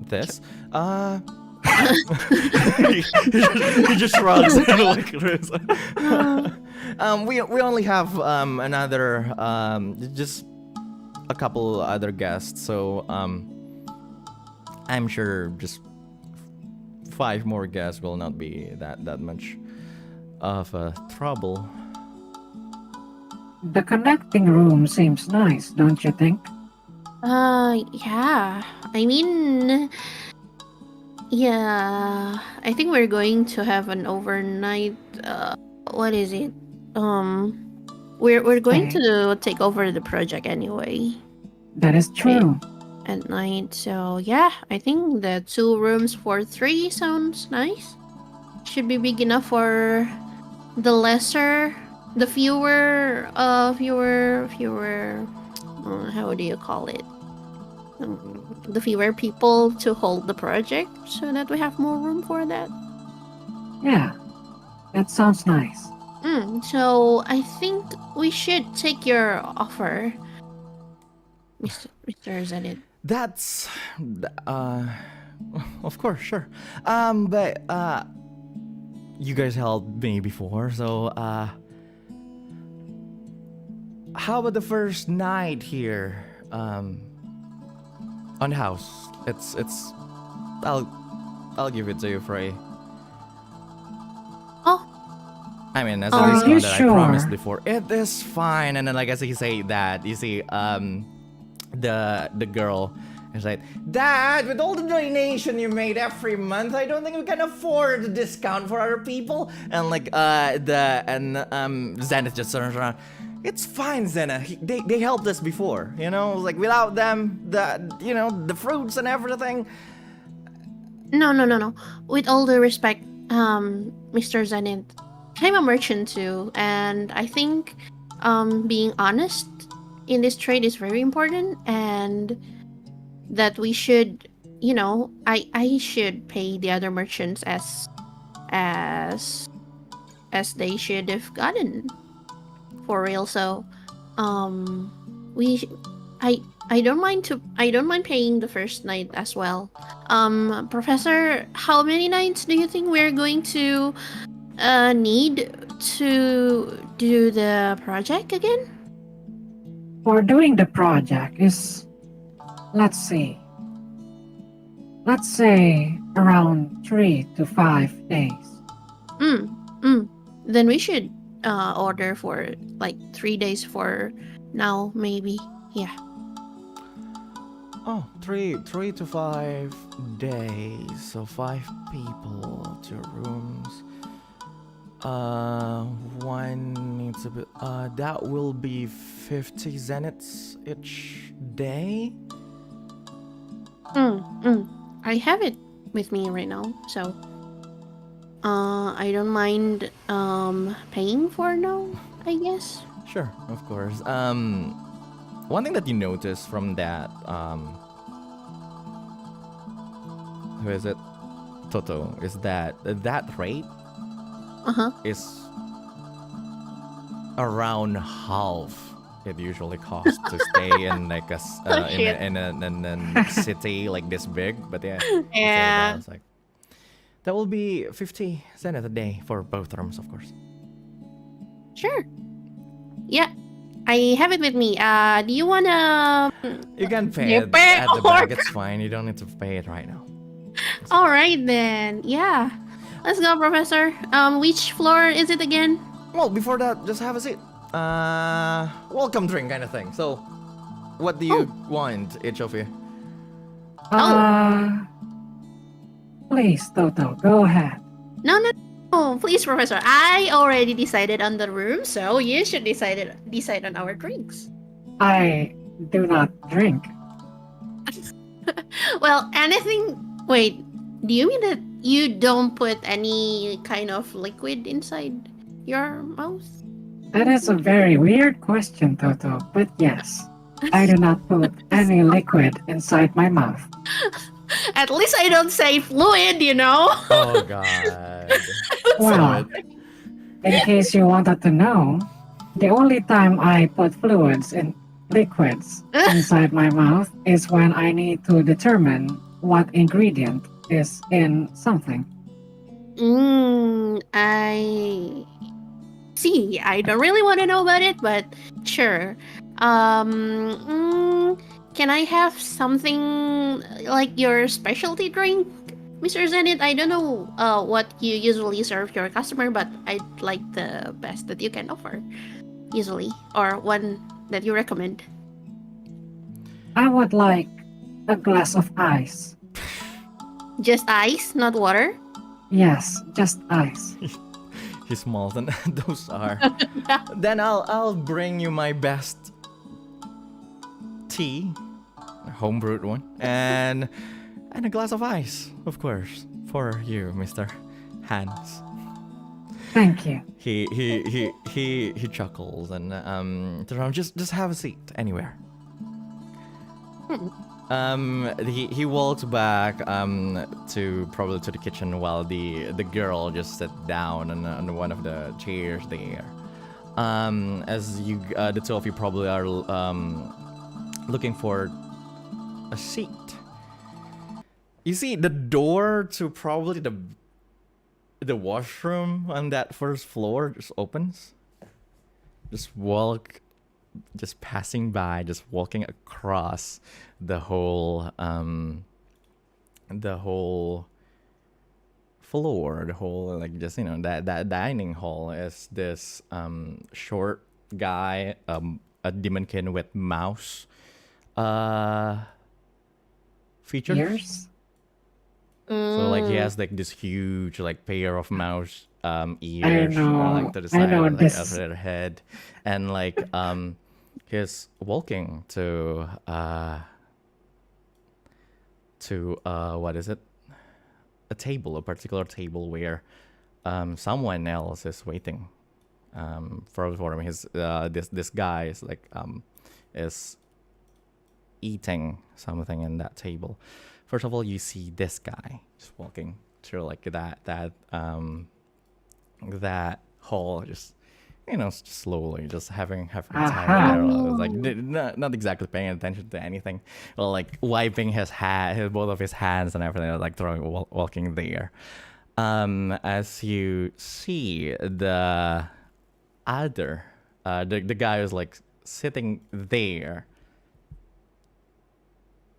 this. He just shrugs and like we only have another just a couple other guests, so I'm sure just 5 more guests will not be that much of a trouble. The connecting room seems nice, don't you think? yeah. I mean, yeah. I think we're going to have an overnight. What is it? We're going Okay. to take over the project anyway That is true. at night. So yeah, I think the 2 rooms for 3 sounds nice. Should be big enough for the fewer. How do you call it? The fewer people to hold the project, so that we have more room for that. Yeah, that sounds nice. So I think we should take your offer, Mr. Zenith. That's of course, sure. But you guys helped me before, so how about the first night here on the house? It's I'll give it to you, Frey. Oh, I mean, as Are a you discount that I promised sure? before. It is fine. And then like as he say that, you see the girl is like, Dad, with all the donation you made every month, I don't think we can afford a discount for other people. And like Zenith just turns around. It's fine, Zenith. They helped us before, you know? Like without them, the fruits and everything. no. With all due respect, Mr. Zenith, I'm a merchant too, and I think being honest in this trade is very important, and that we should, I should pay the other merchants as they should have gotten for real. So I I don't mind paying the first night as well. Professor, how many nights do you think we're going to need to do the project again? For doing the project is, let's see, let's say around 3 to 5 days. Then we should order for like 3 days for now, maybe. Yeah. Oh, 3 to 5 days. So 5 people, 2 rooms. One needs a bit. That will be 50 zeniths each day. I have it with me right now, so I don't mind paying for now, I guess. Sure, of course. One thing that you notice from that, who is it? Totto, is that rate is around half it usually costs to stay in like in a city like this big. But yeah, Yeah. it's like that will be 50 zenith a day for both rooms, of course. Sure. Yeah. I have it with me. Do you wanna? You can pay You it pay at the or- back. It's fine. You don't need to pay it right now. All right then. Yeah. Let's go, Professor. Which floor is it again? Well, before that, just have a seat. Welcome drink kind of thing. So, what do you want, each of you? Please, Totto, go ahead. No, please, Professor. I already decided on the room, so you should decide on our drinks. I do not drink. Well, anything. Wait, do you mean that you don't put any kind of liquid inside your mouth? That is a very weird question, Totto, but yes, I do not put any liquid inside my mouth. At least I don't say fluid, you know? Oh God. Well, in case you wanted to know, the only time I put fluids and liquids inside my mouth is when I need to determine what ingredient is in something. I see. I don't really want to know about it, but sure. Can I have something like your specialty drink, Mr. Zenith? I don't know what you usually serve your customer, but I'd like the best that you can offer, usually, or one that you recommend. I would like a glass of ice. Just ice, not water? Yes, just ice. He's smaller than those are. Then I'll bring you my best tea, a homebrewed one, and a glass of ice, of course, for you, Mr. Hans. Thank you. He chuckles and just have a seat anywhere. He walks back to probably to the kitchen while the girl just sat down on one of the chairs there. As you the two of you probably are looking for a seat. You see the door to probably the washroom on that first floor just opens. Just passing by, just walking across the whole floor, the whole like just that dining hall is this short guy, a demonkin with mouse features. Ears? So like he has like this huge like pair of mouse ears know. like to the I side know of, like, this. of their head, and like he's walking to what is it? A particular table where someone else is waiting for him. His this guy is like is eating something in that table. First of all, you see this guy just walking through like that hall, just just slowly, just having time Aha. there. Like not exactly paying attention to anything. Well, like wiping both of his hands and everything, like walking there. As you see the other, the guy who's like sitting there.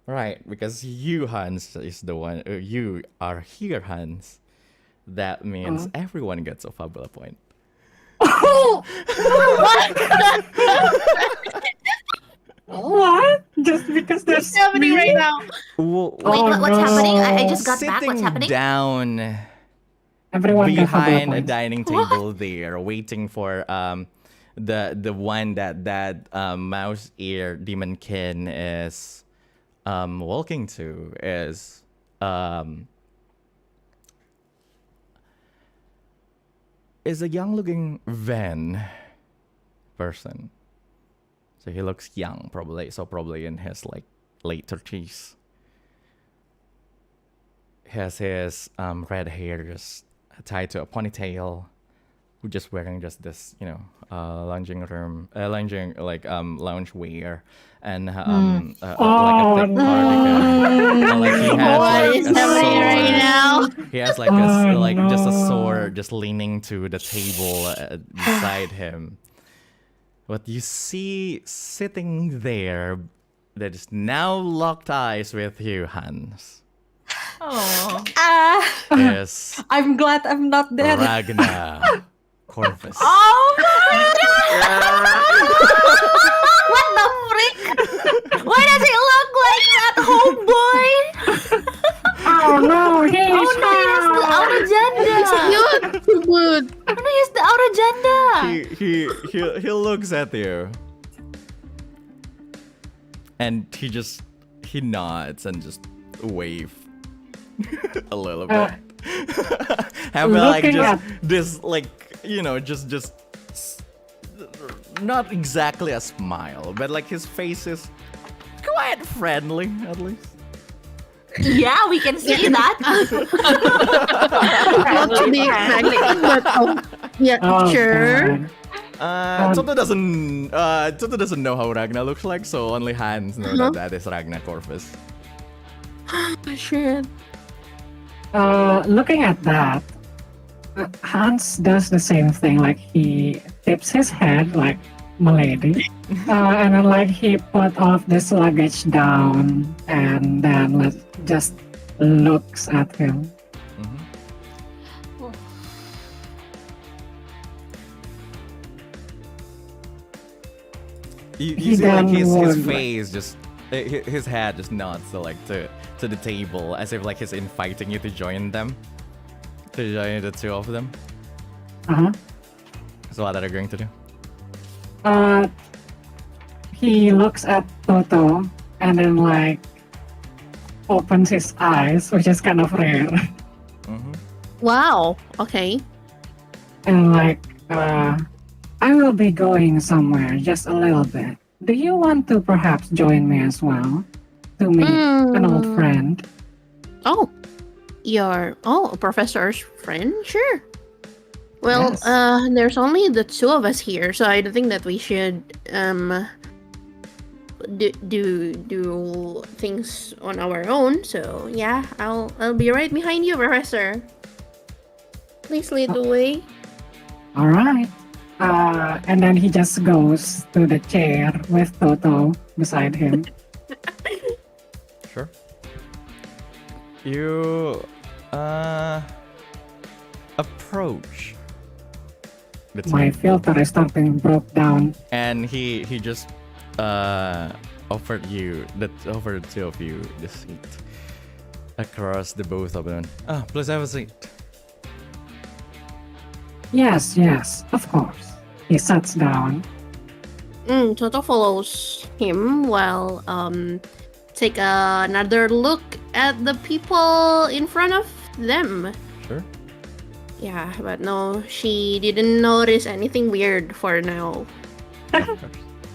Right, because you, Hans, is the one. You are here, Hans. That means everyone gets a Fabula point. What? Just because there's What's happening me? right now? Wait, What's happening? I just got Sitting back. What's happening? down Everyone got Fabula behind a points. dining table there, waiting for the one that mouse ear demonkin is walking to is a young-looking Ven person. So he looks young, probably in his like late 30s. He has his red hair just tied to a ponytail. Who just wearing just this, lounge wear and like a thick cardigan. And, like he has What like is a happening right sword. now? He has like just a sword just leaning to the table beside him. What you see sitting there that is now locked eyes with you, Hans, Oh. is I'm glad I'm not there. Ragnar Corvus. Oh my god! What the frick? Why does it look like that, homeboy? Oh no, he's Oh no, he has the out agenda. Good. Oh no, he has the out agenda. He looks at you, and he nods and just wave a little bit. Have like looking just at- this like just not exactly a smile, but like his face is quite friendly at least. Yeah, we can see that. Not to be expected, but yeah, Oh, sure. God. Totto doesn't know how Ragnar looks like, so only Hans know that is Ragnar Corvus. Shit. Looking at that, Hans does the same thing. Like he tips his head like Milady, and then like he put off this luggage down, and then just looks at him. You He see like then his would, face just his head just nods to the table as if like he's inviting you to join them, to join the two of them. So what are you going to do? He looks at Totto and then like opens his eyes, which is kind of rare, Wow. Okay. and like I will be going somewhere just a little bit. Do you want to perhaps join me as well to meet an old friend? Oh, a professor's friend? Sure. Well, Yes. there's only the two of us here, so I don't think that we should do things on our own. So yeah, I'll be right behind you, Professor. Please lead the way. All right. And then he just goes to the chair with Totto beside him. Sure. You approach the My table, filter is starting broke down. and he just offered the two of you the seat across the both of them. Please have a seat. Yes, of course. He sits down. Toto follows him while take another look at the people in front of them. Sure. Yeah, but no, she didn't notice anything weird for now. Of course.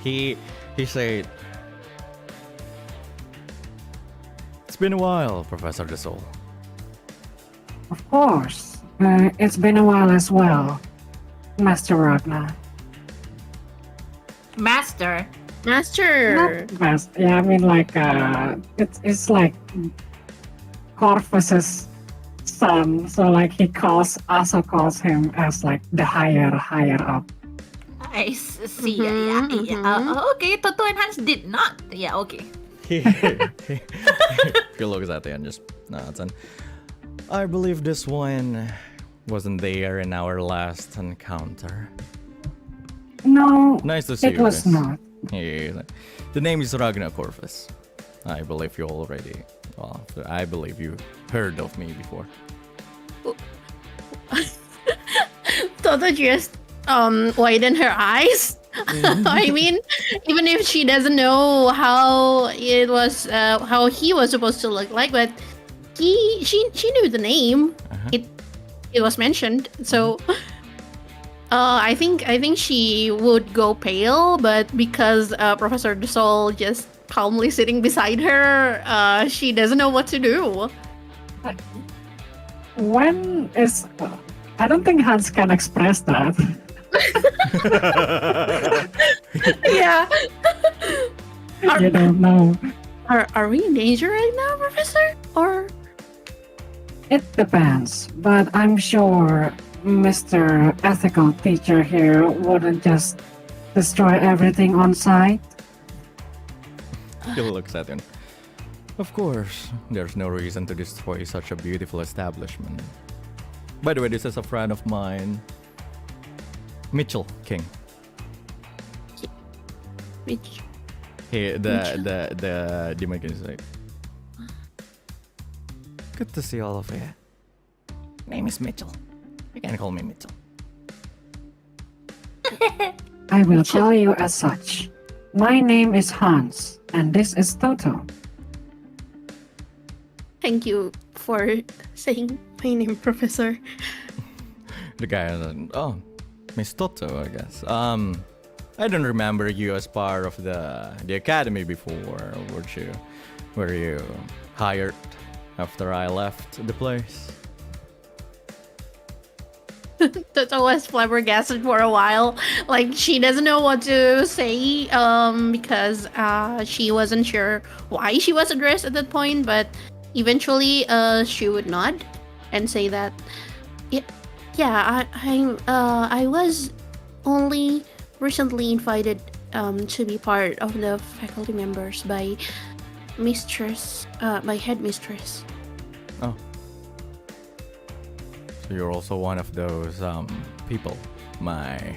He said, "It's been a while, Professor De Sol." Of course. It's been a while as well, Master Ragnar. Master. Master. Not best. Yeah, I mean like it's like Corvus's son. So like he also calls him as like the higher up. I see. Yeah. Okay, Totto and Hans did not. Yeah, okay. He looks at it and just nods. And I believe this one wasn't there in our last encounter. No, Nice to see it you. was miss. not. Yeah, the name is Ragnar Corvus. I believe you already. Well, I believe you heard of me before. Totto just widen her eyes. I mean, even if she doesn't know how it was, how he was supposed to look like, but she knew the name. It was mentioned, so I think she would go pale, but because Professor Desol just calmly sitting beside her, she doesn't know what to do. When is I don't think Hans can express that. Yeah. You don't know. Are we in danger right now, Professor? Or It depends, but I'm sure Mr. Ethical Teacher here wouldn't just destroy everything on sight. He looks at him. Of course, there's no reason to destroy such a beautiful establishment. By the way, this is a friend of mine, Mitchell King. which? The Dimmidium is like, good to see all of you. Name is Mitchell. You can call me Mitchell. I will call you as such. My name is Hans, and this is Totto. Thank you for saying my name, Professor. The guy, oh, Miss Totto, I guess. I don't remember you as part of the academy before. Were you hired after I left the place? Totto was flabbergasted for a while. Like, she doesn't know what to say because she wasn't sure why she was addressed at that point, but eventually she would nod and say that, I was only recently invited to be part of the faculty members by headmistress. Oh. So you're also one of those people my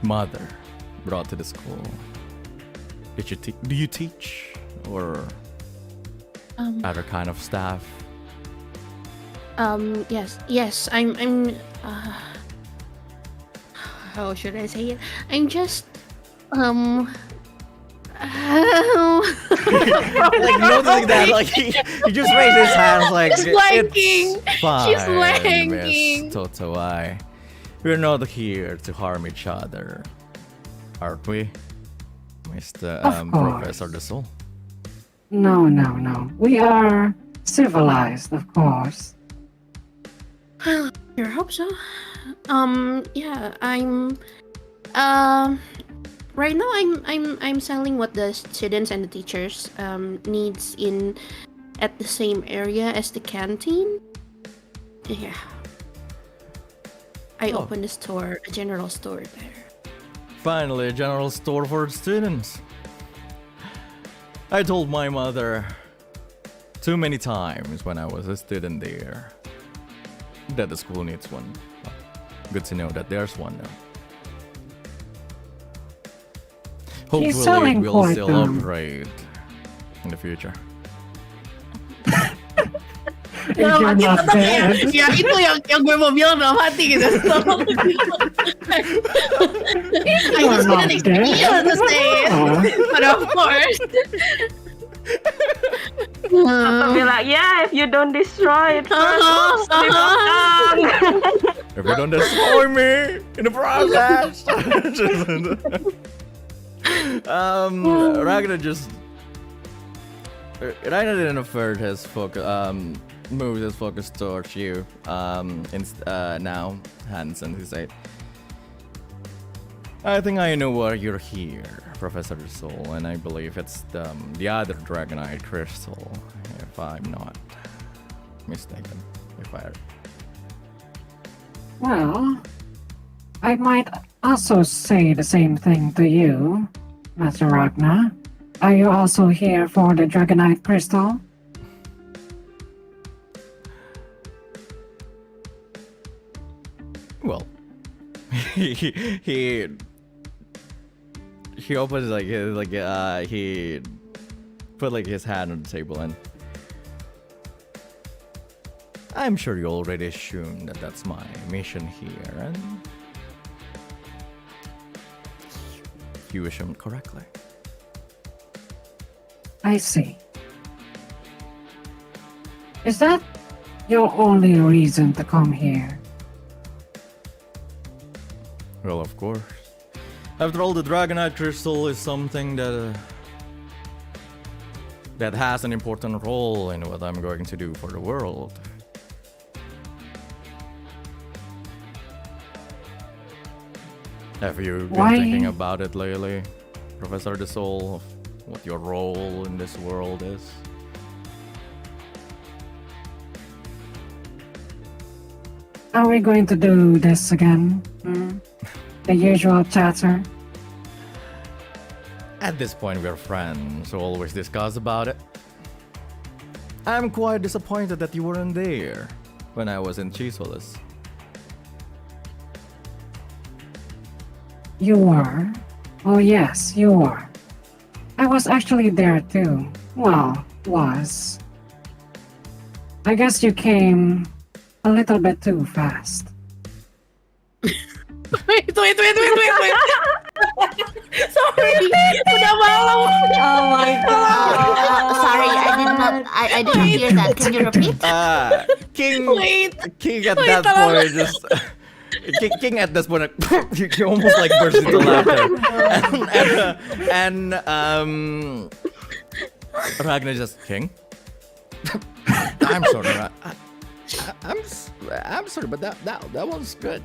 mother brought to the school. Do you teach or other kind of staff? Yes, I'm how should I say it? I'm just Like noticing that, like he just raised his hands, like She's blanking. It's fine, She's blanking. Miss Totto. We're not here to harm each other, aren't we, Mr. Of course. Professor Desol? No. We are civilized, of course. I hope so. Yeah, I'm right now I'm selling what the students and the teachers needs at the same area as the canteen. Yeah. I opened a store, a general store there. Finally, a general store for students. I told my mother too many times when I was a student there that the school needs one. Good to know that there's one now. He's Hopefully selling it will quite, still operate in the future. If you're not dead. Ya itu yang gue mau bilang dalam hati gitu. I just didn't expect you to say it, but of course. I'll be like, yeah, if you don't destroy it first, If you don't destroy me in the process. Ragnar didn't avert his focus, moves his focus towards you. Now, Hans, and he said, I think I know why you're here, Professor Soul, and I believe it's the other Dragonite crystal, if I'm not mistaken. Well, I might also say the same thing to you, Master Ragna. Are you also here for the Dragonite crystal? Well, he opens he put like his hand on the table, and I'm sure you already assumed that that's my mission here, and you assumed correctly. I see. Is that your only reason to come here? Well, of course. After all, the Dragonite crystal is something that has an important role in what I'm going to do for the world. Have you been thinking about it lately, Professor the Soul, what your role in this world is? Are we going to do this again? The usual chatter? At this point, we're friends, so always discuss about it. I'm quite disappointed that you weren't there when I was in Chisolis. You were? Oh yes, you were. I was actually there too. Well, was. I guess you came a little bit too fast. Wait. Sorry. Udah malam. Oh my god. Sorry, I didn't hear that. Can you repeat? King at that point just King at this point you almost like burst into laughter, and Ragnar just King. I'm sorry. I'm sorry, but that one's good.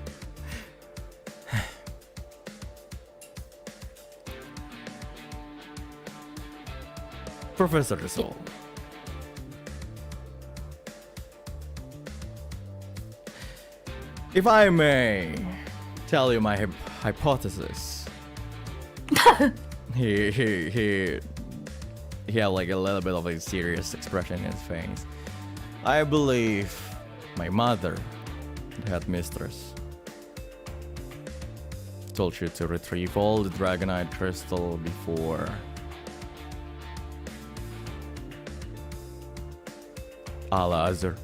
Professor Soul. If I may tell you my hypothesis, he had like a little bit of a serious expression in his face. I believe my mother, the headmistress, told you to retrieve all the Dragonite crystal before Al-Azhar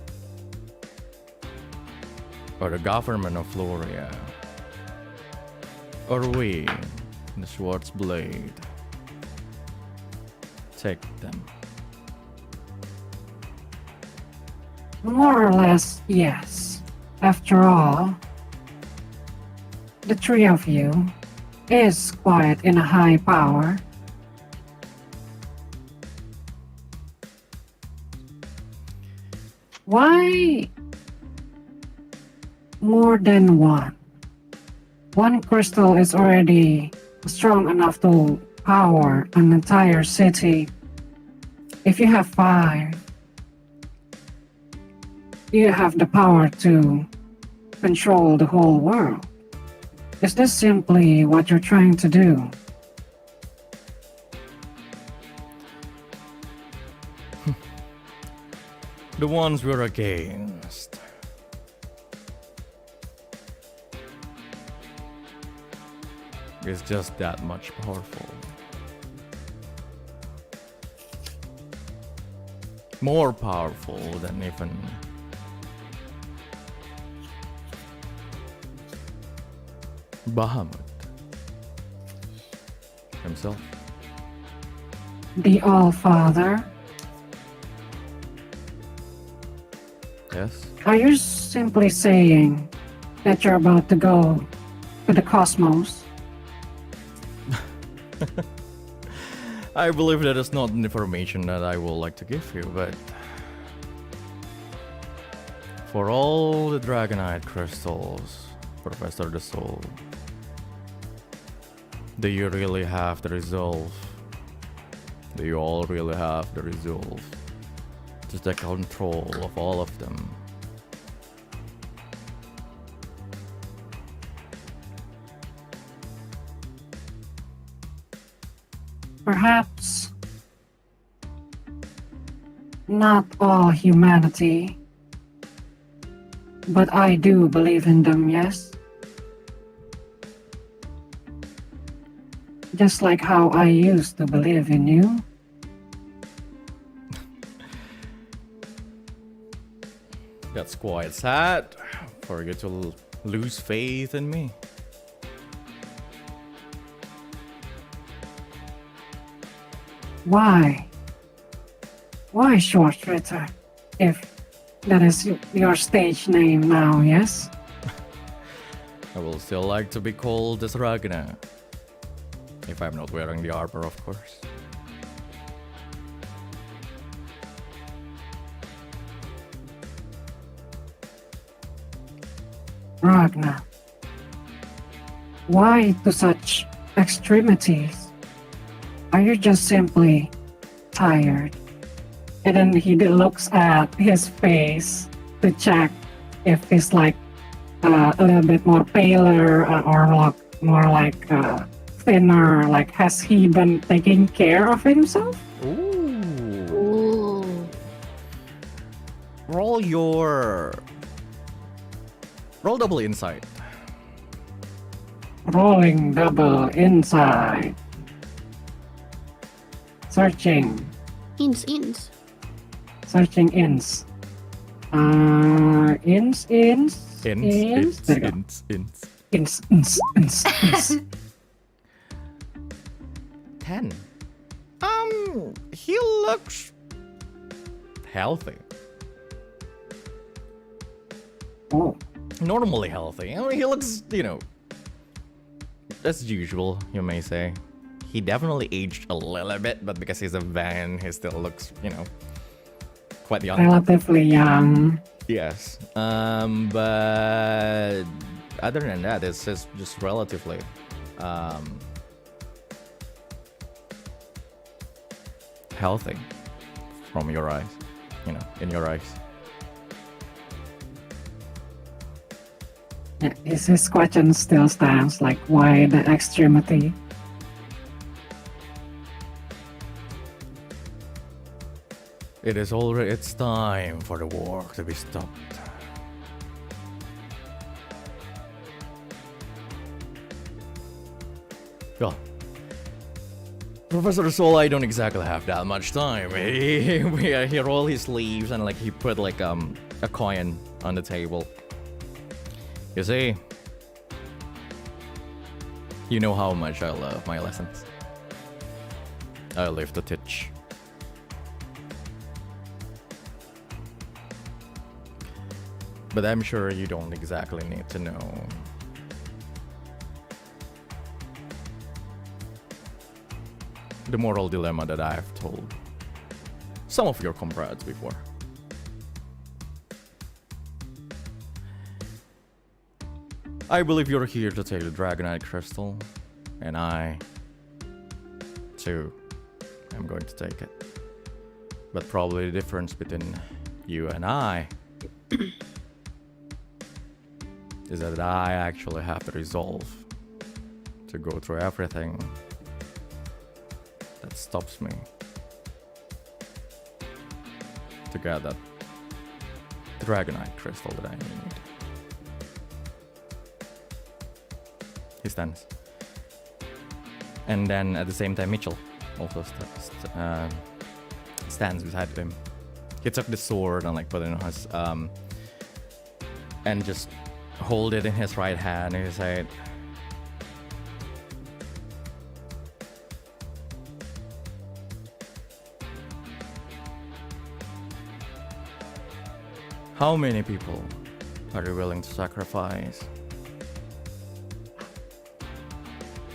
or the government of Floria, or we, the Schwartz Blade, take them. More or less, yes. After all, the three of you is quite in a high power. Why more than one? One crystal is already strong enough to power an entire city. If you have 5, you have the power to control the whole world. Is this simply what you're trying to do? The ones we're against is just that much powerful. More powerful than even Bahamut himself. The All-Father? Yes? Are you simply saying that you're about to go to the cosmos? I believe that is not information that I would like to give you, but for all the Dragonite crystals, Professor the Soul, Do you really have the resolve? Do you all really have the resolve? Just the control of all of them. Perhaps not all humanity, but I do believe in them, yes? Just like how I used to believe in you. That's quite sad for you to lose faith in me. Why? Why Short Ritter? If that is your stage name now, yes? I will still like to be called as Ragnar. If I'm not wearing the armor, of course. Ragnar. Why to such extremities? Are you just simply tired? And then he looks at his face to check if he's like a little bit more paler or more like thinner. Like, has he been taking care of himself? Ooh. Ooh. Roll double insight. Rolling double inside. Searching. Ins. Searching ins. Ins. There you go. Ins. 10. He looks healthy. Oh, Normally healthy. I mean, he looks, as usual, you may say. He definitely aged a little bit, but because he's a van, he still looks, quite young. relatively young. Yes. But other than that, it's just relatively healthy from your eyes, in your eyes. Yeah, his question still stands, like, why the extremity? It's time for the war to be stopped. Well, Professor Soul, I don't exactly have that much time. He rolled his sleeves and he put a coin on the table. You see, you know how much I love my lessons. I live to teach. But I'm sure you don't exactly need to know. The moral dilemma that I've told some of your comrades before. I believe you're here to take the Dragonite Crystal, and I, too, am going to take it. But probably the difference between you and I is that I actually have the resolve to go through everything that stops me to get that Dragonite Crystal that I need. He stands. And then at the same time, Mitchell also stands beside him. He took the sword and put it in his and just hold it in his right hand, and he said, "How many people are you willing to sacrifice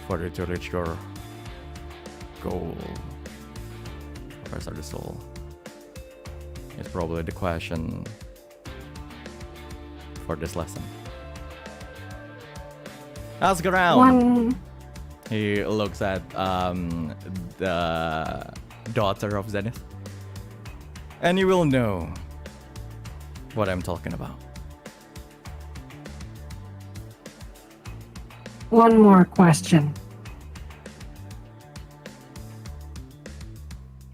for you to reach your goal, Professor the Soul?" It's probably the question for this lesson. Ask around. He looks at the daughter of Zenith. And you will know what I'm talking about. One more question.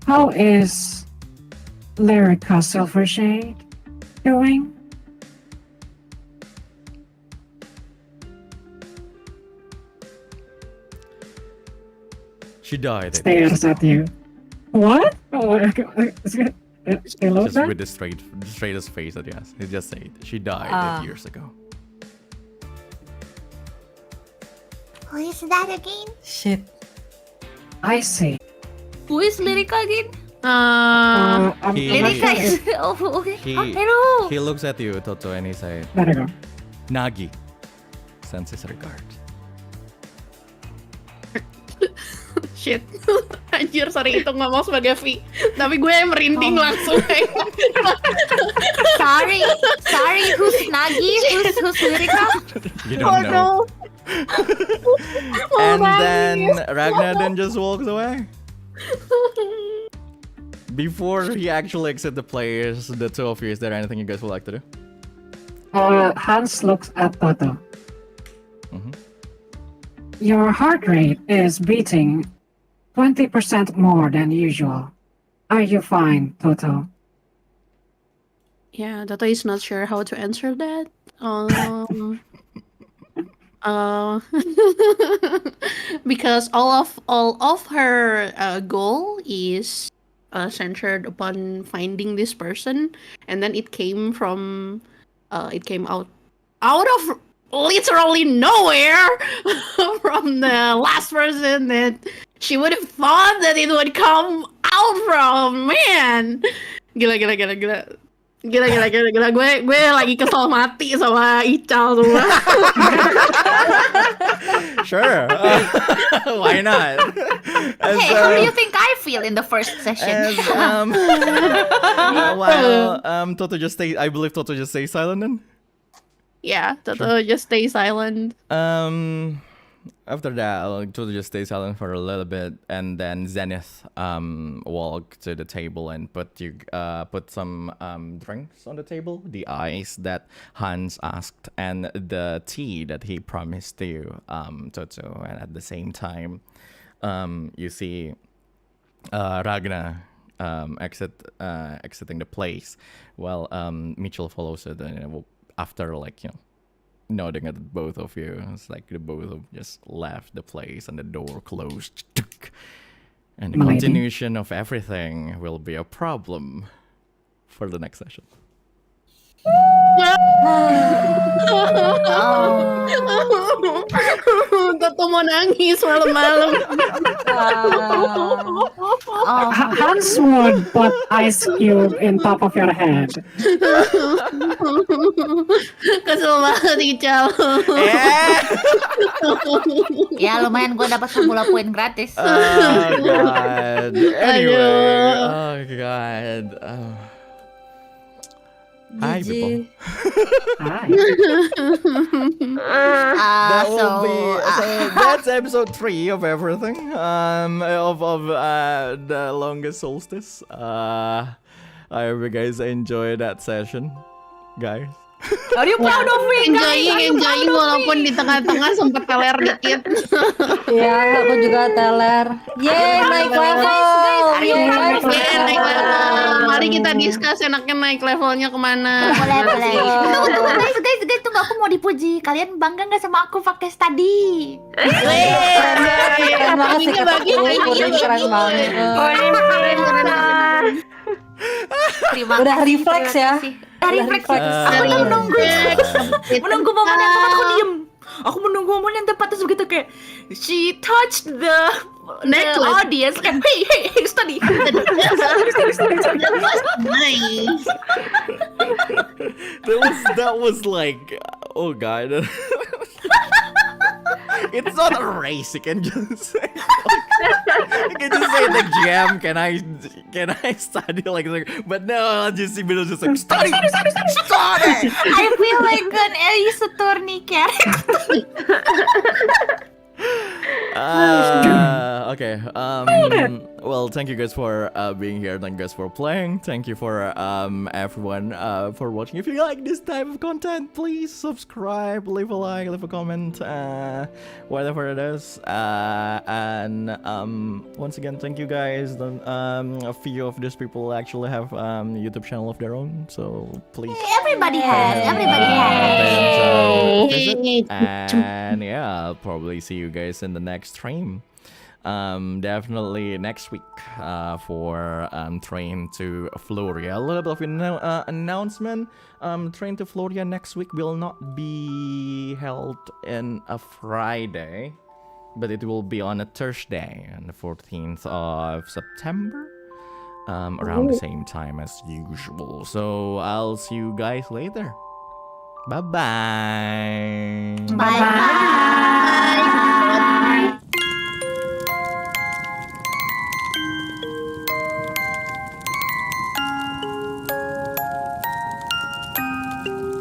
How is Lyrica Silvershade doing? She died. Stares at you. What? Oh, they look Just back? with the straightest face that he has. He just said she died 8 years ago. Who is that again? Shit. I see. Who is Lyrica again? I'm He- not Lyrica sure is. if- Oh, okay. He- Hello. He looks at you, Totto, and he said, There you go. Nagi sends his regards. Shit. Anjir, sorry itu ngomong sebagai V. Tapi gue merinding langsung. Sorry, who's Nagi? Who's Lyrica? You don't know. Oh, And then Ragnar then just walks away. Before he actually exits the place, the two of you, is there anything you guys would like to do? Hans looks at Totto. Mhm. Your heart rate is beating 20% more than usual. Are you fine, Totto? Yeah, Totto is not sure how to answer that. Because all of her goal is centered upon finding this person, and then it came out of literally nowhere from the last person that she would have thought that it would come out from. Man, gila. Gue lagi kesel mati sama Ical semua. Sure. Why not? And Hey, how do you think I feel in the first session? Totto just stay. I believe Totto just stays silent then. Yeah, Totto just stay silent. After that, Totto just stay silent for a little bit, and then Zenith walk to the table and put some drinks on the table, the ice that Hans asked, and the tea that he promised to Totto. And at the same time, you see Ragnar exiting the place, while Mitchell follows it. And after nodding at both of you, it's like the both of just left the place and the door closed. And the Milady. continuation of everything will be a problem for the next session. Totto mau nangis malam-malam. Hans would put ice cube in top of your head. Kesel banget Ical. Ya lumayan gue dapat Fabula poin gratis. Oh god. Anyway, oh god. Hi, people. Hi. That will be so. That's episode 3 of everything. Of the Longest Solstice. I hope you guys enjoyed that session, guys. Are you proud of me, guys? Enjoying walaupun di tengah-tengah sempat teler dikit. Iya, aku juga teler. Yeay, naik level. Yeay, naik level. Mari kita discuss enaknya naik levelnya kemana. Boleh. Tunggu, guys, tunggu, aku mau dipuji. Kalian bangga nggak sama aku pakai study? Keren banget sih kata Purin, keren banget. Udah refleks ya. Refleks. Udah Aku tuh menunggu momen yang tepat aku diem. Aku menunggu momen yang tepat terus begitu kayak she touched the audience kayak hey study. Nice. That was like, oh god. It's not a race. You can just say, the GM. Can I study but no, I'll just see Bill just like study. I feel like an Ace Attorney character. Okay. Well, thank you guys for being here. Thank you guys for playing. Thank you for everyone for watching. If you like this type of content, please subscribe, leave a like, leave a comment, whatever it is. And once again, thank you guys. A few of these people actually have YouTube channel of their own, so please. Everybody has. Everybody has. Visit. And yeah, I'll probably see you guys in the next stream. Definitely next week for Train to Floria. A little bit of an announcement. Train to Floria next week will not be held in a Friday, but it will be on a Thursday, on the 14th of September. Around the same time as usual. So I'll see you guys later. Bye-bye. Bye bye.